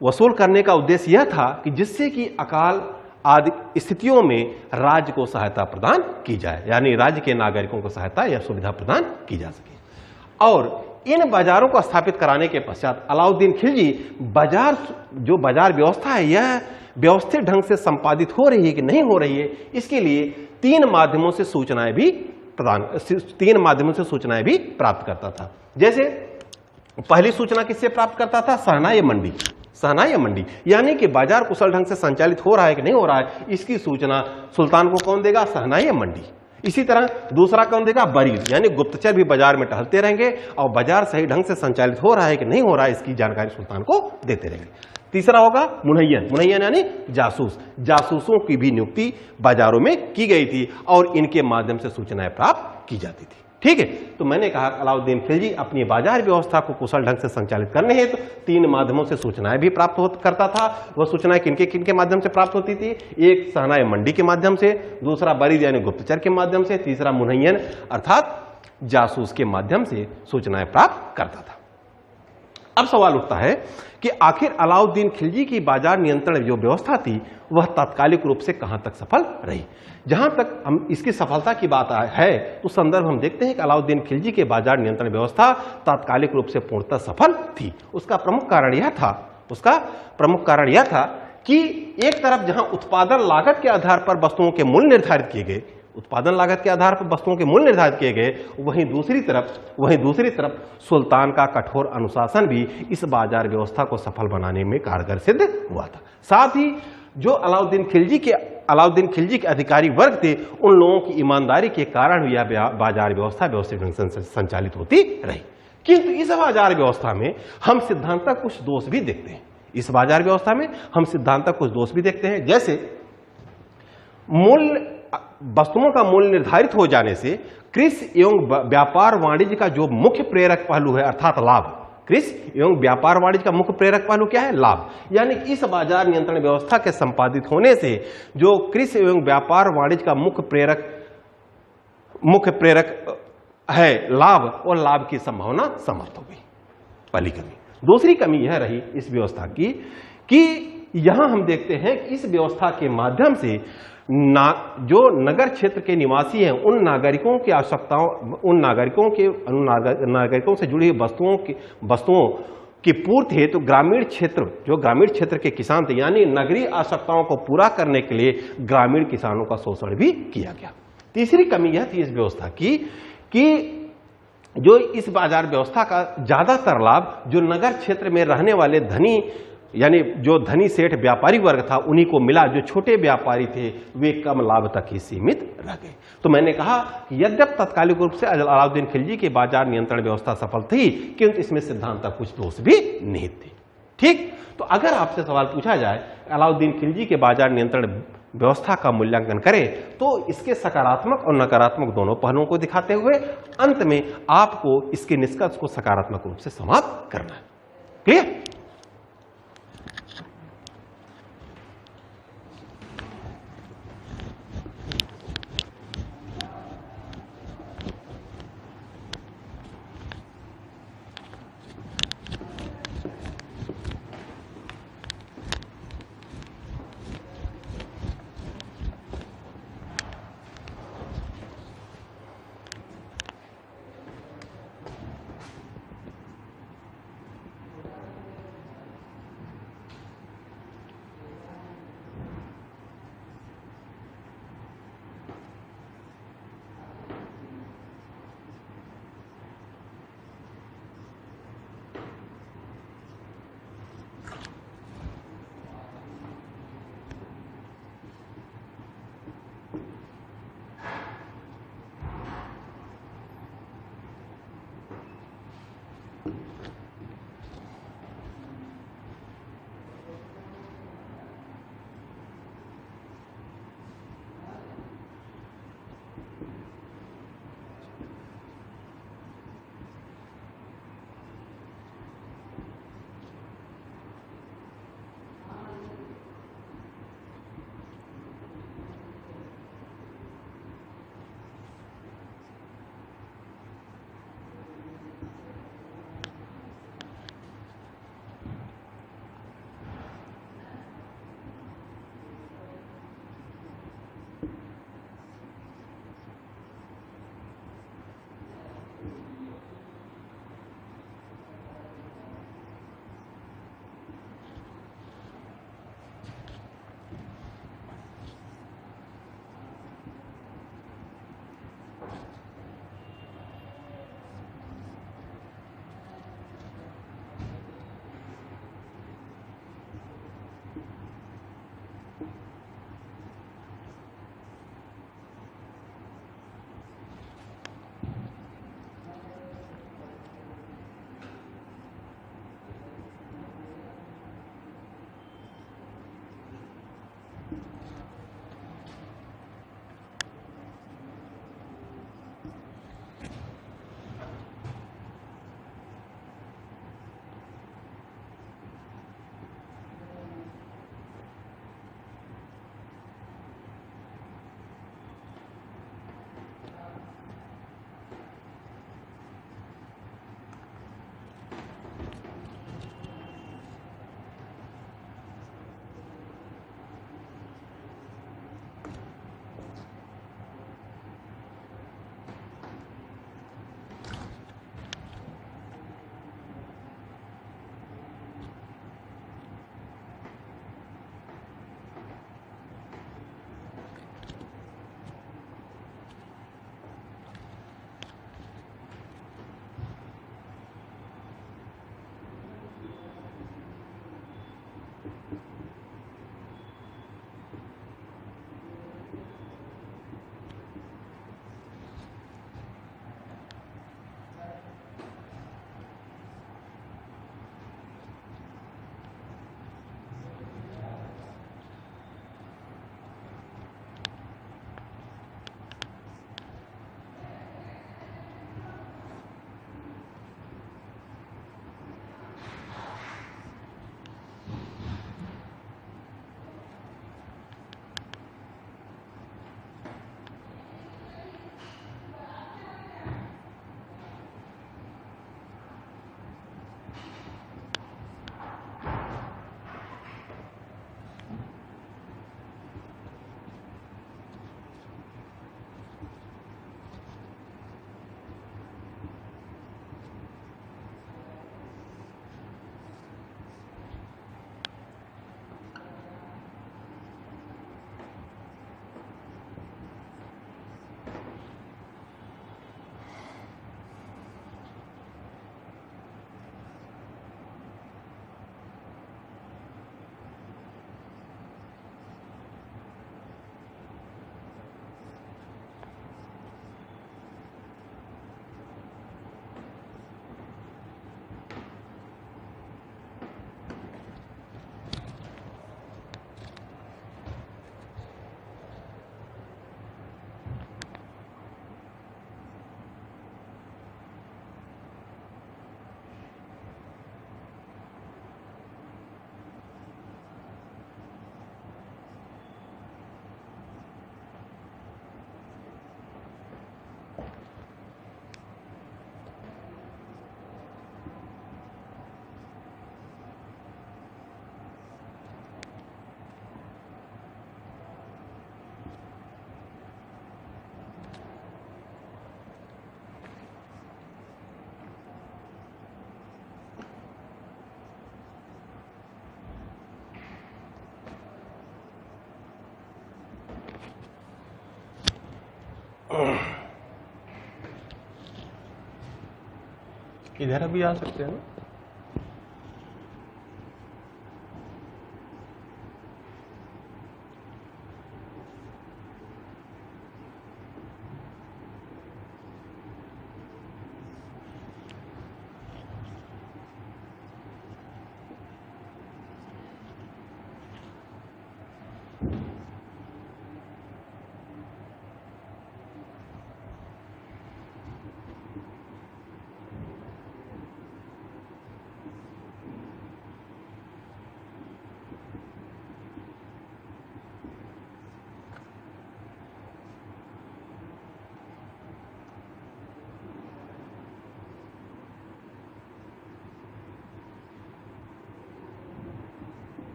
वसूल करने का उद्देश्य यह था कि जिससे कि अकाल आदि स्थितियों में राज्य को सहायता प्रदान की जाए, यानी राज्य के नागरिकों को सहायता या सुविधा प्रदान की जा सके। और इन बाजारों को स्थापित कराने के पश्चात अलाउद्दीन खिलजी जो बाजार व्यवस्था है, यह व्यवस्थित ढंग से संपादित हो रही है कि नहीं हो रही है, इसके लिए तीन माध्यमों से सूचनाएं भी प्राप्त करता था। जैसे पहली सूचना किससे प्राप्त करता था? सहनाई मंडी, यानी कि बाजार कुशल ढंग से संचालित हो रहा है कि नहीं हो रहा है, इसकी सूचना सुल्तान को कौन देगा? सहनाई मंडी। इसी तरह दूसरा कौन देगा? बरीद, यानी गुप्तचर भी बाजार में टहलते रहेंगे और बाजार सही ढंग से संचालित हो रहा है कि नहीं हो रहा है, इसकी जानकारी सुल्तान को देते रहेंगे। तीसरा होगा मुनय्यन यानी जासूसों की भी नियुक्ति बाजारों में की गई थी और इनके माध्यम से सूचनाएं प्राप्त की जाती थी। ठीक है, तो मैंने कहा अलाउद्दीन खिलजी अपनी बाजार व्यवस्था को कुशल ढंग से संचालित करने हेतु तीन माध्यमों से सूचनाएं भी प्राप्त करता था। वह सूचनाएं किनके माध्यम से प्राप्त होती थी? एक सहनाई मंडी के माध्यम से, दूसरा बरीद यानी गुप्तचर के माध्यम से, तीसरा मुनय्यन अर्थात जासूस के माध्यम से सूचनाएं प्राप्त करता था। अब सवाल उठता है कि आखिर अलाउद्दीन खिलजी की बाजार नियंत्रण जो व्यवस्था थी वह तात्कालिक रूप से कहां तक सफल रही। जहां तक हम इसकी सफलता की बात है तो संदर्भ हम देखते हैं कि अलाउद्दीन खिलजी के बाजार नियंत्रण व्यवस्था तात्कालिक रूप से पूर्णतः सफल थी। उसका प्रमुख कारण यह था कि एक तरफ जहां उत्पादन लागत के आधार पर वस्तुओं के मूल्य निर्धारित किए गए, वहीं दूसरी तरफ सुल्तान का कठोर अनुशासन भी इस बाजार व्यवस्था को सफल बनाने में कारगर सिद्ध हुआ था। साथ ही जो अलाउद्दीन खिलजी के अधिकारी वर्ग थे, उन लोगों की ईमानदारी के कारण यह बाजार व्यवस्था व्यवस्थित ढंग से संचालित होती रही। किंतु इस बाजार व्यवस्था में हम सिद्धांतक कुछ दोष भी देखते हैं। जैसे वस्तुओं का मूल्य निर्धारित हो जाने से कृषि एवं व्यापार वाणिज्य का जो मुख्य प्रेरक पहलू है अर्थात लाभ, कृषि एवं व्यापार वाणिज्य का मुख्य प्रेरक पहलू क्या है? लाभ। यानी इस बाजार नियंत्रण व्यवस्था के संपादित होने से जो कृषि एवं व्यापार वाणिज्य का मुख्य प्रेरक है लाभ, और लाभ की संभावना समाप्त हो गई, पहली कमी। दूसरी कमी यह रही इस व्यवस्था की कि यहां हम देखते हैं कि इस व्यवस्था के माध्यम से जो नगर क्षेत्र के निवासी हैं उन नागरिकों की आवश्यकताओं, उन नागरिकों से जुड़ी वस्तुओं की पूर्ति हेतु ग्रामीण क्षेत्र के किसान थे, यानी नगरीय आवश्यकताओं को पूरा करने के लिए ग्रामीण किसानों का शोषण भी किया गया। तीसरी कमी यह थी इस व्यवस्था की कि जो इस बाजार व्यवस्था का ज्यादातर लाभ जो नगर क्षेत्र में रहने वाले धनी, यानी जो धनी सेठ व्यापारी वर्ग था, उन्हीं को मिला। जो छोटे व्यापारी थे वे कम लाभ तक ही सीमित रह गए। तो मैंने कहा कि यद्यप तात्कालिक रूप से अलाउद्दीन खिलजी की बाजार नियंत्रण व्यवस्था सफल थी, किंतु इसमें सिद्धांत तक कुछ दोष भी निहित थे। ठीक, तो अगर आपसे सवाल पूछा जाए अलाउद्दीन खिलजी के बाजार नियंत्रण व्यवस्था का मूल्यांकन करें तो इसके सकारात्मक और नकारात्मक दोनों पहलुओं को दिखाते हुए अंत में आपको इसके निष्कर्ष को सकारात्मक रूप से समाप्त करना है। क्लियर? इधर भी आ सकते हैं ना।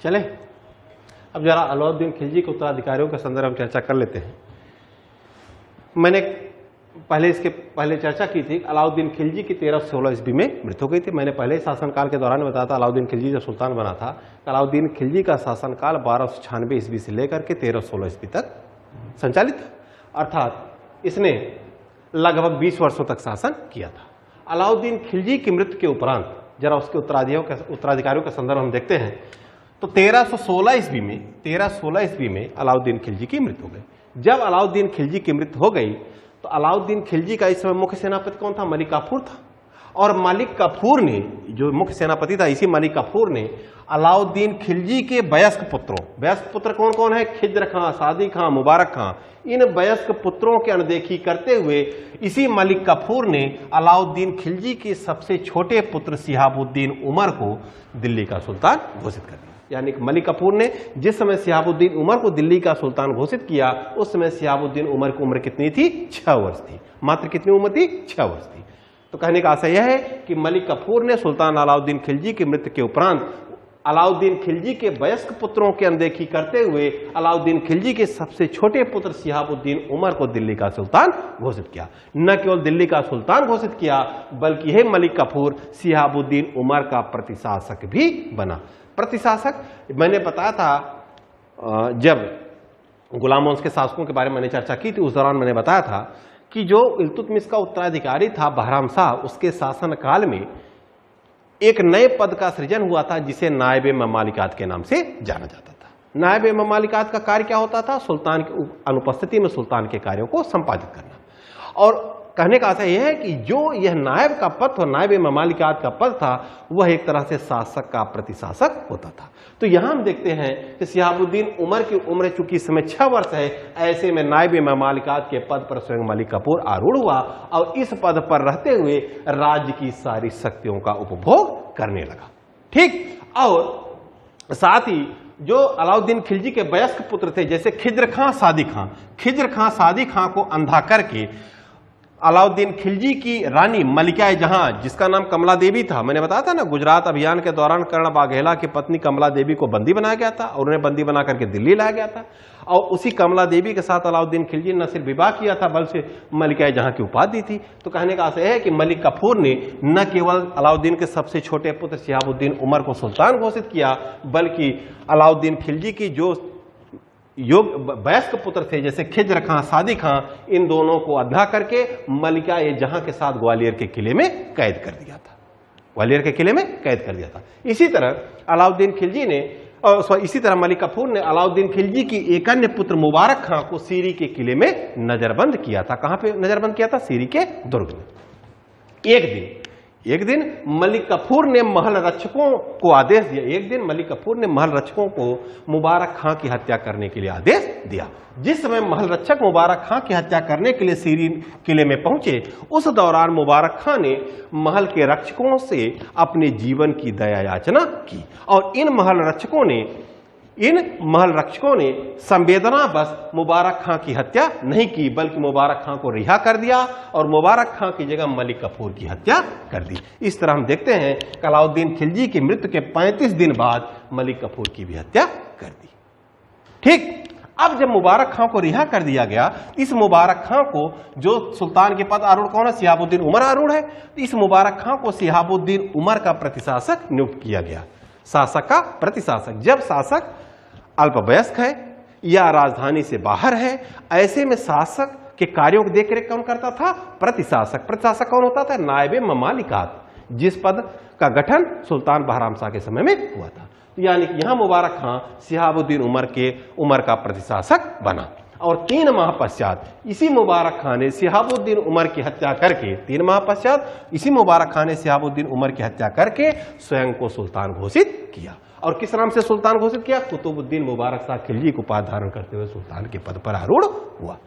चले अब जरा अलाउद्दीन खिलजी के उत्तराधिकारियों के संदर्भ में चर्चा कर लेते हैं। मैंने इसके पहले चर्चा की थी। अलाउद्दीन खिलजी की 1316 ईस्वी में मृत्यु हो गई थी। मैंने पहले शासनकाल के दौरान बताया था अलाउद्दीन खिलजी जब सुल्तान बना था, अलाउद्दीन खिलजी का शासनकाल 1296 ईस्वी से लेकर के 1316 ईस्वी तक संचालित था, अर्थात इसने लगभग 20 वर्षों तक शासन किया था। अलाउद्दीन खिलजी की मृत्यु के उपरांत जरा उसके उत्तराधिकारियों का संदर्भ हम देखते हैं तो 1316 ईस्वी में अलाउद्दीन खिलजी की मृत्यु हो गई। जब अलाउद्दीन खिलजी की मृत्यु हो गई तो अलाउद्दीन खिलजी का इस समय मुख्य सेनापति कौन था? मलिक काफूर था। और मलिक काफूर ने, जो मुख्य सेनापति था, इसी मलिक काफूर ने अलाउद्दीन खिलजी के वयस्क पुत्र कौन कौन है? खिज्र खां, सादी खां, मुबारक खां, इन वयस्क पुत्रों की अनदेखी करते हुए इसी मलिक काफूर ने अलाउद्दीन खिलजी के सबसे छोटे पुत्र शिहाबुद्दीन उमर को दिल्ली का सुल्तान घोषित कर दिया। यानी कि मलिक काफूर ने जिस समय शिहाबुद्दीन उमर को दिल्ली का सुल्तान घोषित किया, उस समय शिहाबुद्दीन उमर की उम्र कितनी थी? 6 वर्ष थी। मात्र कितनी उम्र थी? 6 वर्ष थी। तो कहने का आशय यह है कि मलिक काफूर ने सुल्तान अलाउद्दीन खिलजी की मृत्यु के उपरांत अलाउद्दीन खिलजी के वयस्क पुत्रों की अनदेखी करते हुए अलाउद्दीन खिलजी के सबसे छोटे पुत्र शिहाबुद्दीन उमर को दिल्ली का सुल्तान घोषित किया। न केवल दिल्ली का सुल्तान घोषित किया, बल्कि यह मलिक काफूर शिहाबुद्दीन उमर का प्रतिशासक भी बना। प्रतिशासक मैंने बताया था, जब गुलाम वंश के शासकों के बारे में मैंने चर्चा की थी, उस दौरान मैंने बताया था कि जो इल्तुतमिश का उत्तराधिकारी था बहराम शाह, उसके शासनकाल में एक नए पद का सृजन हुआ था जिसे नायब ममालिकात के नाम से जाना जाता था। नायब ममालिकात का कार्य क्या होता था? सुल्तान की अनुपस्थिति में सुल्तान के कार्यों को संपादित करना। और कहने का आशय यह है कि जो यह नायब का पद और नायब ममालिकात का पद था, वह एक तरह से शासक का प्रतिशासक होता था। तो यहां हम देखते हैं कि शिहाबुद्दीन उमर की उम्र चूंकि इस समय 6 वर्ष है, ऐसे में नायब ममालिकात के पद पर स्वयं मलिक काफूर आरूढ़ हुआ और इस पद पर रहते हुए राज्य की सारी शक्तियों का उपभोग करने लगा। ठीक, और साथ ही जो अलाउद्दीन खिलजी के वयस्क पुत्र थे, जैसे खिज्र खां सादी खां को अंधा करके अलाउद्दीन खिलजी की रानी मलिका जहां, जिसका नाम कमला देवी था, मैंने बताया था ना, गुजरात अभियान के दौरान कर्ण बाघेला की पत्नी कमला देवी को बंदी बनाया गया था और उन्हें बंदी बना करके दिल्ली लाया गया था। और उसी कमला देवी के साथ अलाउद्दीन खिलजी ने सिर्फ विवाह किया था, बल्कि मलिका जहां की उपाधि दी थी। तो कहने का आशय है कि मलिक काफूर ने न केवल अलाउद्दीन के सबसे छोटे पुत्र शिहाबुद्दीन उमर को सुल्तान घोषित किया, बल्कि अलाउद्दीन खिलजी की जो वयस्क पुत्र थे, जैसे खिज्र खां, सादी खां, इन दोनों को अधा करके मलिका जहां के साथ ग्वालियर के किले में कैद कर दिया था। इसी तरह अलाउद्दीन खिलजी ने, इसी तरह मलिक काफूर ने अलाउद्दीन खिलजी की एक अन्य पुत्र मुबारक खां को सीरी के किले में नजरबंद किया था। कहां पे नजरबंद किया था? सीरी के दुर्ग में। एक दिन एक दिन मलिक कफूर ने महल रक्षकों को आदेश दिया, एक दिन मलिक कफूर ने महल रक्षकों को मुबारक खां की हत्या करने के लिए आदेश दिया। जिस समय महल रक्षक मुबारक खां की हत्या करने के लिए सीरीन किले में पहुंचे, उस दौरान मुबारक खां ने महल के रक्षकों से अपने जीवन की दया याचना की और इन महल रक्षकों ने संवेदनावश मुबारक खां की हत्या नहीं की, बल्कि मुबारक खां को रिहा कर दिया और मुबारक खां की जगह मलिक कफूर की हत्या कर दी। इस तरह हम देखते हैं कि अलाउद्दीन खिलजी की मृत्यु के 35 दिन बाद मलिक कफूर की भी हत्या कर दी। ठीक, अब जब मुबारक खां को रिहा कर दिया गया, इस मुबारक खां को, जो सुल्तान के पद आरूढ़ कौन है, शिहाबुद्दीन उमर आरूढ़ है, इस मुबारक खां को शिहाबुद्दीन उमर का प्रतिशासक नियुक्त किया गया, शासक का प्रतिशासक। जब शासक अल्पवयस्क है या राजधानी से बाहर है, ऐसे में शासक के कार्यों की देखरेख कौन करता था, प्रतिशासक। प्रतिशासक कौन होता था, नायबे ममालिकात, जिस पद का गठन सुल्तान बहराम शाह के समय में हुआ था। यानी कि यहां मुबारक खां शिहाबुद्दीन उमर का प्रतिशासक बना और 3 माह पश्चात इसी मुबारक खां ने शिहाबुद्दीन उमर की हत्या करके 3 माह पश्चात इसी मुबारक खां ने शिहाबुद्दीन उमर की हत्या करके स्वयं को सुल्तान घोषित किया। और किस नाम से सुल्तान घोषित किया, कुतुबुद्दीन मुबारक शाह खिलजी को उपाधि धारण करते हुए सुल्तान के पद पर आरूढ़ हुआ।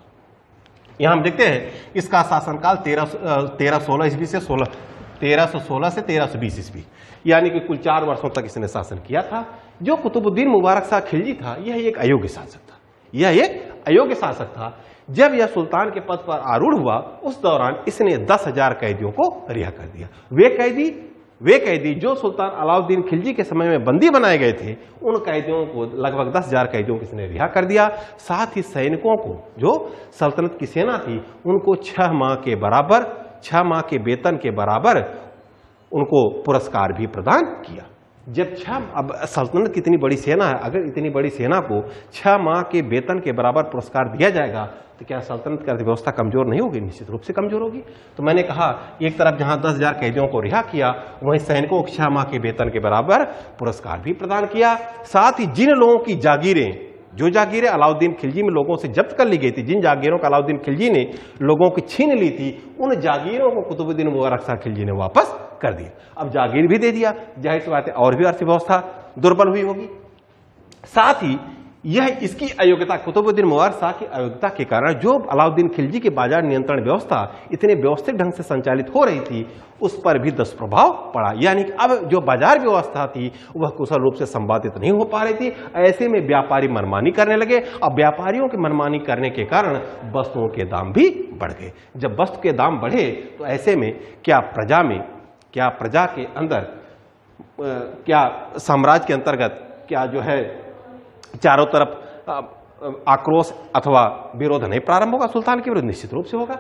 यहां हम देखते हैं इसका शासनकाल 1316 ईस्वी से 1316 से 1320 ईस्वी, यानी कि कुल 4 वर्षों तक इसने शासन किया था। जो कुतुबुद्दीन मुबारक शाह खिलजी था, यह एक अयोग्य शासक था, यह एक अयोग्य शासक था। जब यह सुल्तान के पद पर आरूढ़ हुआ, उस दौरान इसने 10,000 कैदियों को रिहा कर दिया। वे कैदी जो सुल्तान अलाउद्दीन खिलजी के समय में बंदी बनाए गए थे, उन कैदियों को, लगभग 10,000 कैदियों को इसने रिहा कर दिया। साथ ही सैनिकों को, जो सल्तनत की सेना थी, उनको 6 माह के वेतन के बराबर उनको पुरस्कार भी प्रदान किया। अब सल्तनत की इतनी बड़ी सेना है, अगर इतनी बड़ी सेना को 6 माह के वेतन के बराबर पुरस्कार दिया जाएगा, तो क्या सल्तनत की अर्थव्यवस्था कमजोर नहीं होगी? निश्चित रूप से कमजोर होगी। तो मैंने कहा, एक तरफ जहां 10,000 कैदियों को रिहा किया, वहीं सैनिकों को 6 माह के वेतन के बराबर पुरस्कार भी प्रदान किया। साथ ही जिन लोगों की जो जागीरें अलाउद्दीन खिलजी में लोगों से जब्त कर ली गई थी, जिन जागीरों का अलाउद्दीन खिलजी ने लोगों की छीन ली थी, उन जागीरों को कुतुबुद्दीन मुबारक शाह खिलजी ने वापस कर दिया। अब जागीर भी दे दिया, जाहिर सी बात है और भी अर्थव्यवस्था दुर्बल हुई होगी। साथ ही यह इसकी अयोग्यता, कुतुबुद्दीन मुबारक शाह की अयोग्यता के कारण जो अलाउद्दीन खिलजी की बाजार नियंत्रण व्यवस्था इतने व्यवस्थित ढंग से संचालित हो रही थी, उस पर भी दुष्प्रभाव पड़ा। यानी कि अब जो बाजार व्यवस्था थी वह कुशल रूप से संपादित नहीं हो पा रही थी। ऐसे में व्यापारी मनमानी करने लगे। अब व्यापारियों की मनमानी करने के कारण वस्तुओं के दाम भी बढ़ गए। जब वस्तु के दाम बढ़े तो ऐसे में क्या प्रजा के अंदर, क्या साम्राज्य के अंतर्गत क्या जो है चारों तरफ आक्रोश अथवा विरोध नहीं प्रारंभ होगा सुल्तान के विरुद्ध? निश्चित रूप से होगा।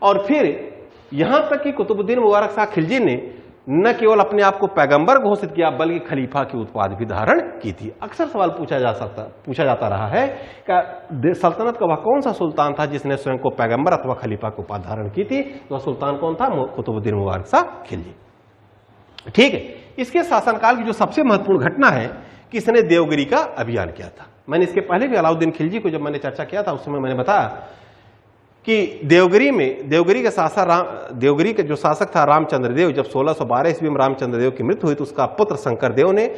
और फिर यहां तक कि कुतुबुद्दीन मुबारक शाह खिलजी ने न केवल अपने आप को पैगंबर घोषित किया, बल्कि खलीफा की उपाधि भी धारण की थी। अक्सर सवाल पूछा जाता रहा है कि सल्तनत का वह कौन सा सुल्तान था जिसने स्वयं को पैगंबर अथवा खलीफा की उपाधि धारण की थी? वह सुल्तान कौन था? कुतुबुद्दीन मुबारक शाह खिलजी। ठीक है, इसके शासनकाल की जो सबसे महत्वपूर्ण घटना है कि इसने देवगिरी का अभियान किया था। मैंने इसके पहले भी अलाउद्दीन खिलजी को जब मैंने चर्चा किया था, उस समय मैंने बताया कि देवगिरी का जो शासक था रामचंद्र देव, जब 1612 ईस्वी में रामचंद्र देव की मृत्यु हुई तो उसका पुत्र शंकर देव ने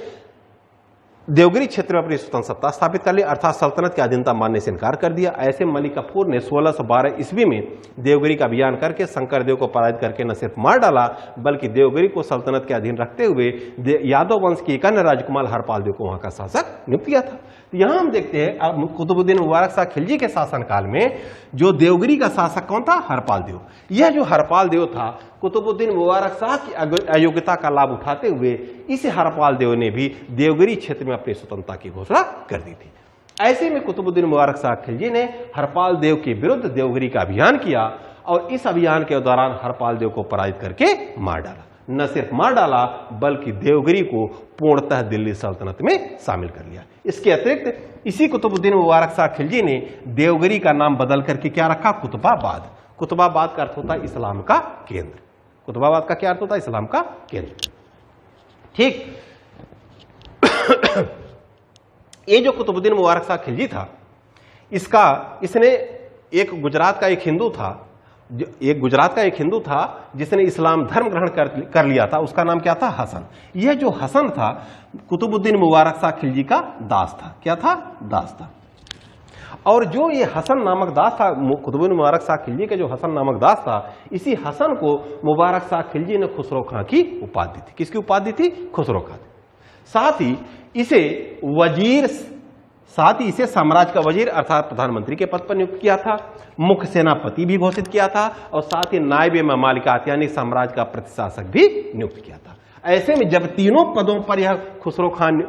देवगिरी क्षेत्र में अपनी स्वतंत्र सत्ता स्थापित कर ली, अर्थात सल्तनत की अधीनता मानने से इनकार कर दिया। ऐसे मलिक कफूर ने 1612 ईस्वी में देवगिरी का अभियान करके शंकर देव को पराजित करके न सिर्फ मार डाला, बल्कि देवगिरी को सल्तनत के अधीन रखते हुए यादव वंश के एक अन्य राजकुमार हरपाल देव को वहां का शासक नियुक्त किया था। यहां हम देखते हैं कुतुबुद्दीन मुबारक शाह खिलजी के शासनकाल में जो देवगिरी का शासक कौन था? हरपाल देव। यह जो हरपाल देव था, कुतुबुद्दीन मुबारक शाह की अयोग्यता का लाभ उठाते हुए इस हरपाल देव ने भी देवगिरी क्षेत्र में अपनी स्वतंत्रता की घोषणा कर दी थी। ऐसे में कुतुबुद्दीन मुबारक शाह खिलजी ने हरपाल देव के विरुद्ध देवगिरी का अभियान किया और इस अभियान के दौरान हरपाल देव को पराजित करके मार डाला। न सिर्फ मार डाला, बल्कि देवगिरी को पूर्णतः दिल्ली सल्तनत में शामिल कर लिया। इसके अतिरिक्त इसी कुतुबुद्दीन मुबारक शाह खिलजी ने देवगिरी का नाम बदल करके क्या रखा? कुतुबाबाद। कुतुबाबाद का अर्थ होता है इस्लाम का केंद्र। कुतुबाबाद का क्या अर्थ होता है? इस्लाम का केंद्र। ठीक। ये जो कुतुबुद्दीन मुबारक शाह खिलजी था, इसने एक गुजरात का एक हिंदू था, एक गुजरात का एक हिंदू था जिसने इस्लाम धर्म ग्रहण कर लिया था, उसका नाम क्या था? हसन। यह जो हसन था कुतुबुद्दीन मुबारक शाह खिलजी का दास था। क्या था? दास था। और जो ये हसन नामक दास था, कुतुबुद्दीन मुबारक शाह खिलजी का जो हसन नामक दास था, इसी हसन को मुबारक शाह खिलजी ने खुसरो खां की उपाधि दी थी। किसकी उपाधि थी? खुसरो खां। साथ ही इसे साम्राज्य का वजीर अर्थात प्रधानमंत्री के पद पर नियुक्त किया था, मुख्य सेनापति भी घोषित किया था और साथ ही नायब ममालिकात यानी साम्राज्य का प्रतिशासक भी नियुक्त किया था। ऐसे में जब तीनों पदों पर यह खुसरो खां,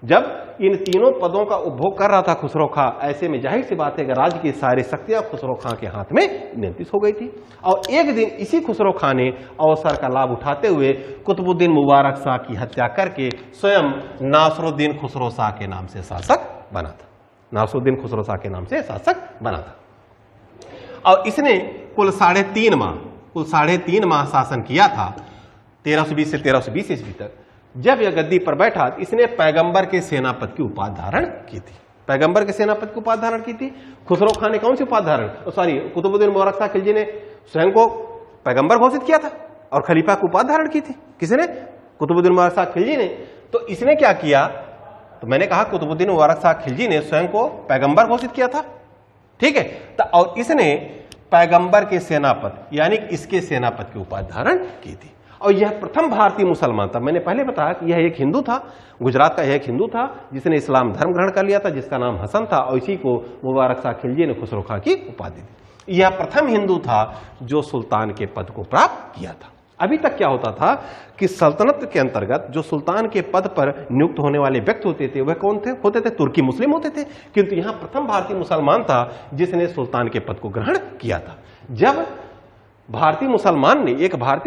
जब इन तीनों पदों का उपभोग कर रहा था खुसरो खां, ऐसे में जाहिर सी बात है कि राज्य की सारी शक्तियां खुसरो खां के हाथ में नियंत्रित हो गई थी। और एक दिन इसी खुसरो खां ने अवसर का लाभ उठाते हुए कुतुबुद्दीन मुबारक शाह की हत्या करके स्वयं नासरुद्दीन खुसरो शाह के नाम से शासक बना था। नासरुद्दीन खुसरो शाह के नाम से शासक बना था। और इसने कुल 3.5 माह शासन किया था, 1320 से 1320 ईस्वी तक। जब यह गद्दी पर बैठा इसने पैगंबर के सेनापति की उपाधि धारण की थी। पैगंबर के सेनापति की उपाधि धारण की थी। खुसरो खां ने कौन सी उपाधि धारण? कुतुबुद्दीन मुबारक शाह खिलजी ने स्वयं को पैगंबर घोषित किया था और खलीफा की उपाधि धारण की थी। किसने? कुतुबुद्दीन मुबारक शाह खिलजी ने। तो इसने क्या किया? तो मैंने कहा कुतुबुद्दीन मुबारक शाह खिलजी ने स्वयं को पैगंबर घोषित किया था, ठीक है। और इसने पैगंबर के सेनापति यानी इसके सेनापति की उपाधि धारण की थी। और यह प्रथम भारतीय मुसलमान था। मैंने पहले बताया कि यह एक हिंदू था, गुजरात का यह एक हिंदू था जिसने इस्लाम धर्म ग्रहण कर लिया था, जिसका नाम हसन था और इसी को मुबारक शाह खिलजी ने खुसरो खां की उपाधि दी। यह प्रथम हिंदू था जो सुल्तान के पद को प्राप्त किया था। अभी तक क्या होता था कि सल्तनत के अंतर्गत जो सुल्तान के पद पर नियुक्त होने वाले व्यक्ति होते थे वह कौन थे? होते थे तुर्की मुस्लिम होते थे, किंतु यहां प्रथम भारतीय मुसलमान था जिसने सुल्तान के पद को ग्रहण किया था। जब एक भारतीय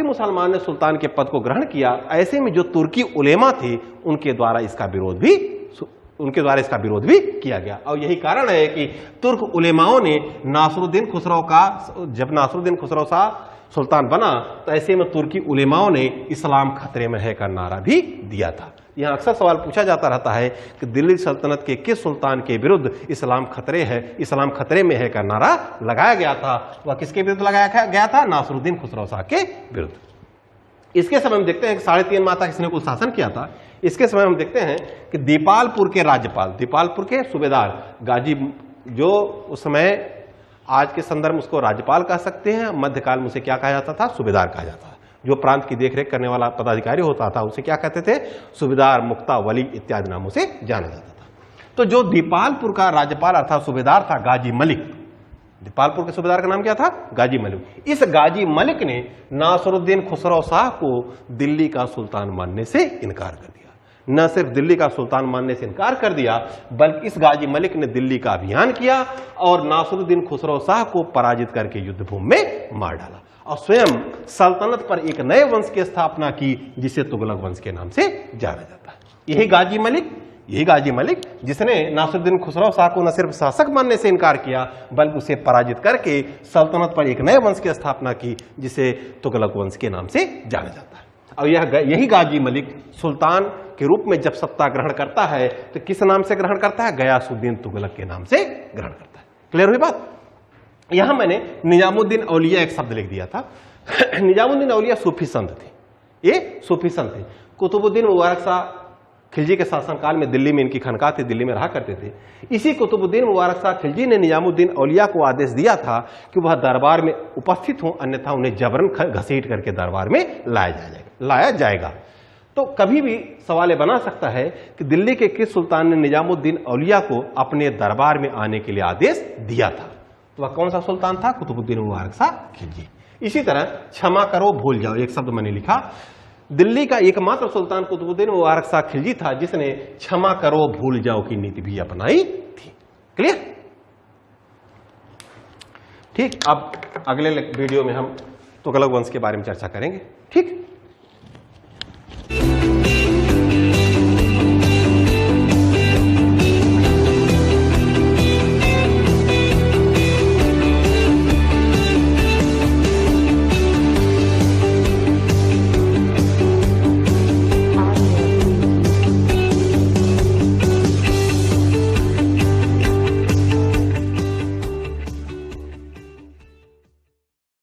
मुसलमान ने सुल्तान के पद को ग्रहण किया, ऐसे में जो तुर्की उलेमा थे उनके द्वारा इसका विरोध भी किया गया। और यही कारण है कि तुर्क उलेमाओं ने जब नासरुद्दीन खुसरो शाह सुल्तान बना तो ऐसे में तुर्की उलेमाओं ने इस्लाम खतरे में है का नारा भी दिया था। यहां अक्सर सवाल पूछा जाता रहता है कि दिल्ली सल्तनत के किस सुल्तान के विरुद्ध इस्लाम खतरे में है का नारा लगाया गया था? वह किसके विरुद्ध लगाया गया था? नासरुद्दीन खुसरो शाह के विरुद्ध। इसके समय हम देखते हैं कि 3.5 माह तक इसने कुल शासन किया था। इसके समय हम देखते हैं कि दीपालपुर के सूबेदार गाजी, जो उस समय आज के संदर्भ में उसको राज्यपाल कह सकते हैं, मध्यकाल में उसे क्या कहा जाता था? सूबेदार कहा जाता था। जो प्रांत की देखरेख करने वाला पदाधिकारी होता था उसे क्या कहते थे? सूबेदार, मुख्ता, वली इत्यादि नामों से जाना जाता था। तो जो दीपालपुर का राज्यपाल अर्थात सूबेदार था गाजी मलिक, दीपालपुर के सूबेदार का नाम क्या था? गाजी मलिक। इस गाजी मलिक ने नासरुद्दीन खुसरो शाह को दिल्ली का सुल्तान मानने से इनकार कर दिया। न सिर्फ दिल्ली का सुल्तान मानने से इनकार कर दिया, बल्कि इस गाजी मलिक ने दिल्ली का अभियान किया और नासरुद्दीन खुसरो शाह को पराजित करके युद्ध भूमि में मार डाला और स्वयं सल्तनत पर एक नए वंश की स्थापना की जिसे तुगलक वंश के नाम से जाना जाता है। यही गाजी मलिक जिसने नासरुद्दीन खुसरो शाह को न सिर्फ शासक मानने से इनकार किया, बल्कि उसे पराजित करके सल्तनत पर एक नए वंश की स्थापना की जिसे तुगलक वंश के नाम से जाना जाता है। और यही गाजी मलिक सुल्तान के रूप में जब सत्ता ग्रहण करता है तो किस नाम से ग्रहण करता है? गयासुद्दीन तुगलक के नाम से ग्रहण करता है। क्लियर हुई बात? यहां मैंने निजामुद्दीन औलिया एक शब्द लिख दिया था। निजामुद्दीन औलिया सूफी संत थे। ये सूफी संत थे। कुतुबुद्दीन मुबारक शाह खिलजी के शासनकाल में दिल्ली में इनकी खनका थी, दिल्ली में रहा करते थे। इसी कुतुबुद्दीन मुबारक शाह खिलजी ने निजामुद्दीन औलिया को आदेश दिया था कि वह दरबार में उपस्थित हों, अन्यथा उन्हें जबरन घसीट करके दरबार में लाया जाएगा। तो कभी भी सवाल बना सकता है कि दिल्ली के किस सुल्तान ने निजामुद्दीन औलिया को अपने दरबार में आने के लिए आदेश दिया था? तो वह कौन सा सुल्तान था? कुतुबुद्दीन मुबारक शाह खिलजी। इसी तरह क्षमा करो भूल जाओ एक शब्द मैंने लिखा। दिल्ली का एकमात्र सुल्तान कुतुबुद्दीन मुबारक शाह खिलजी था जिसने क्षमा करो भूल जाओ की नीति भी अपनाई थी। क्लियर? ठीक, अब अगले वीडियो में हम तुगलक वंश के बारे में चर्चा करेंगे। ठीक।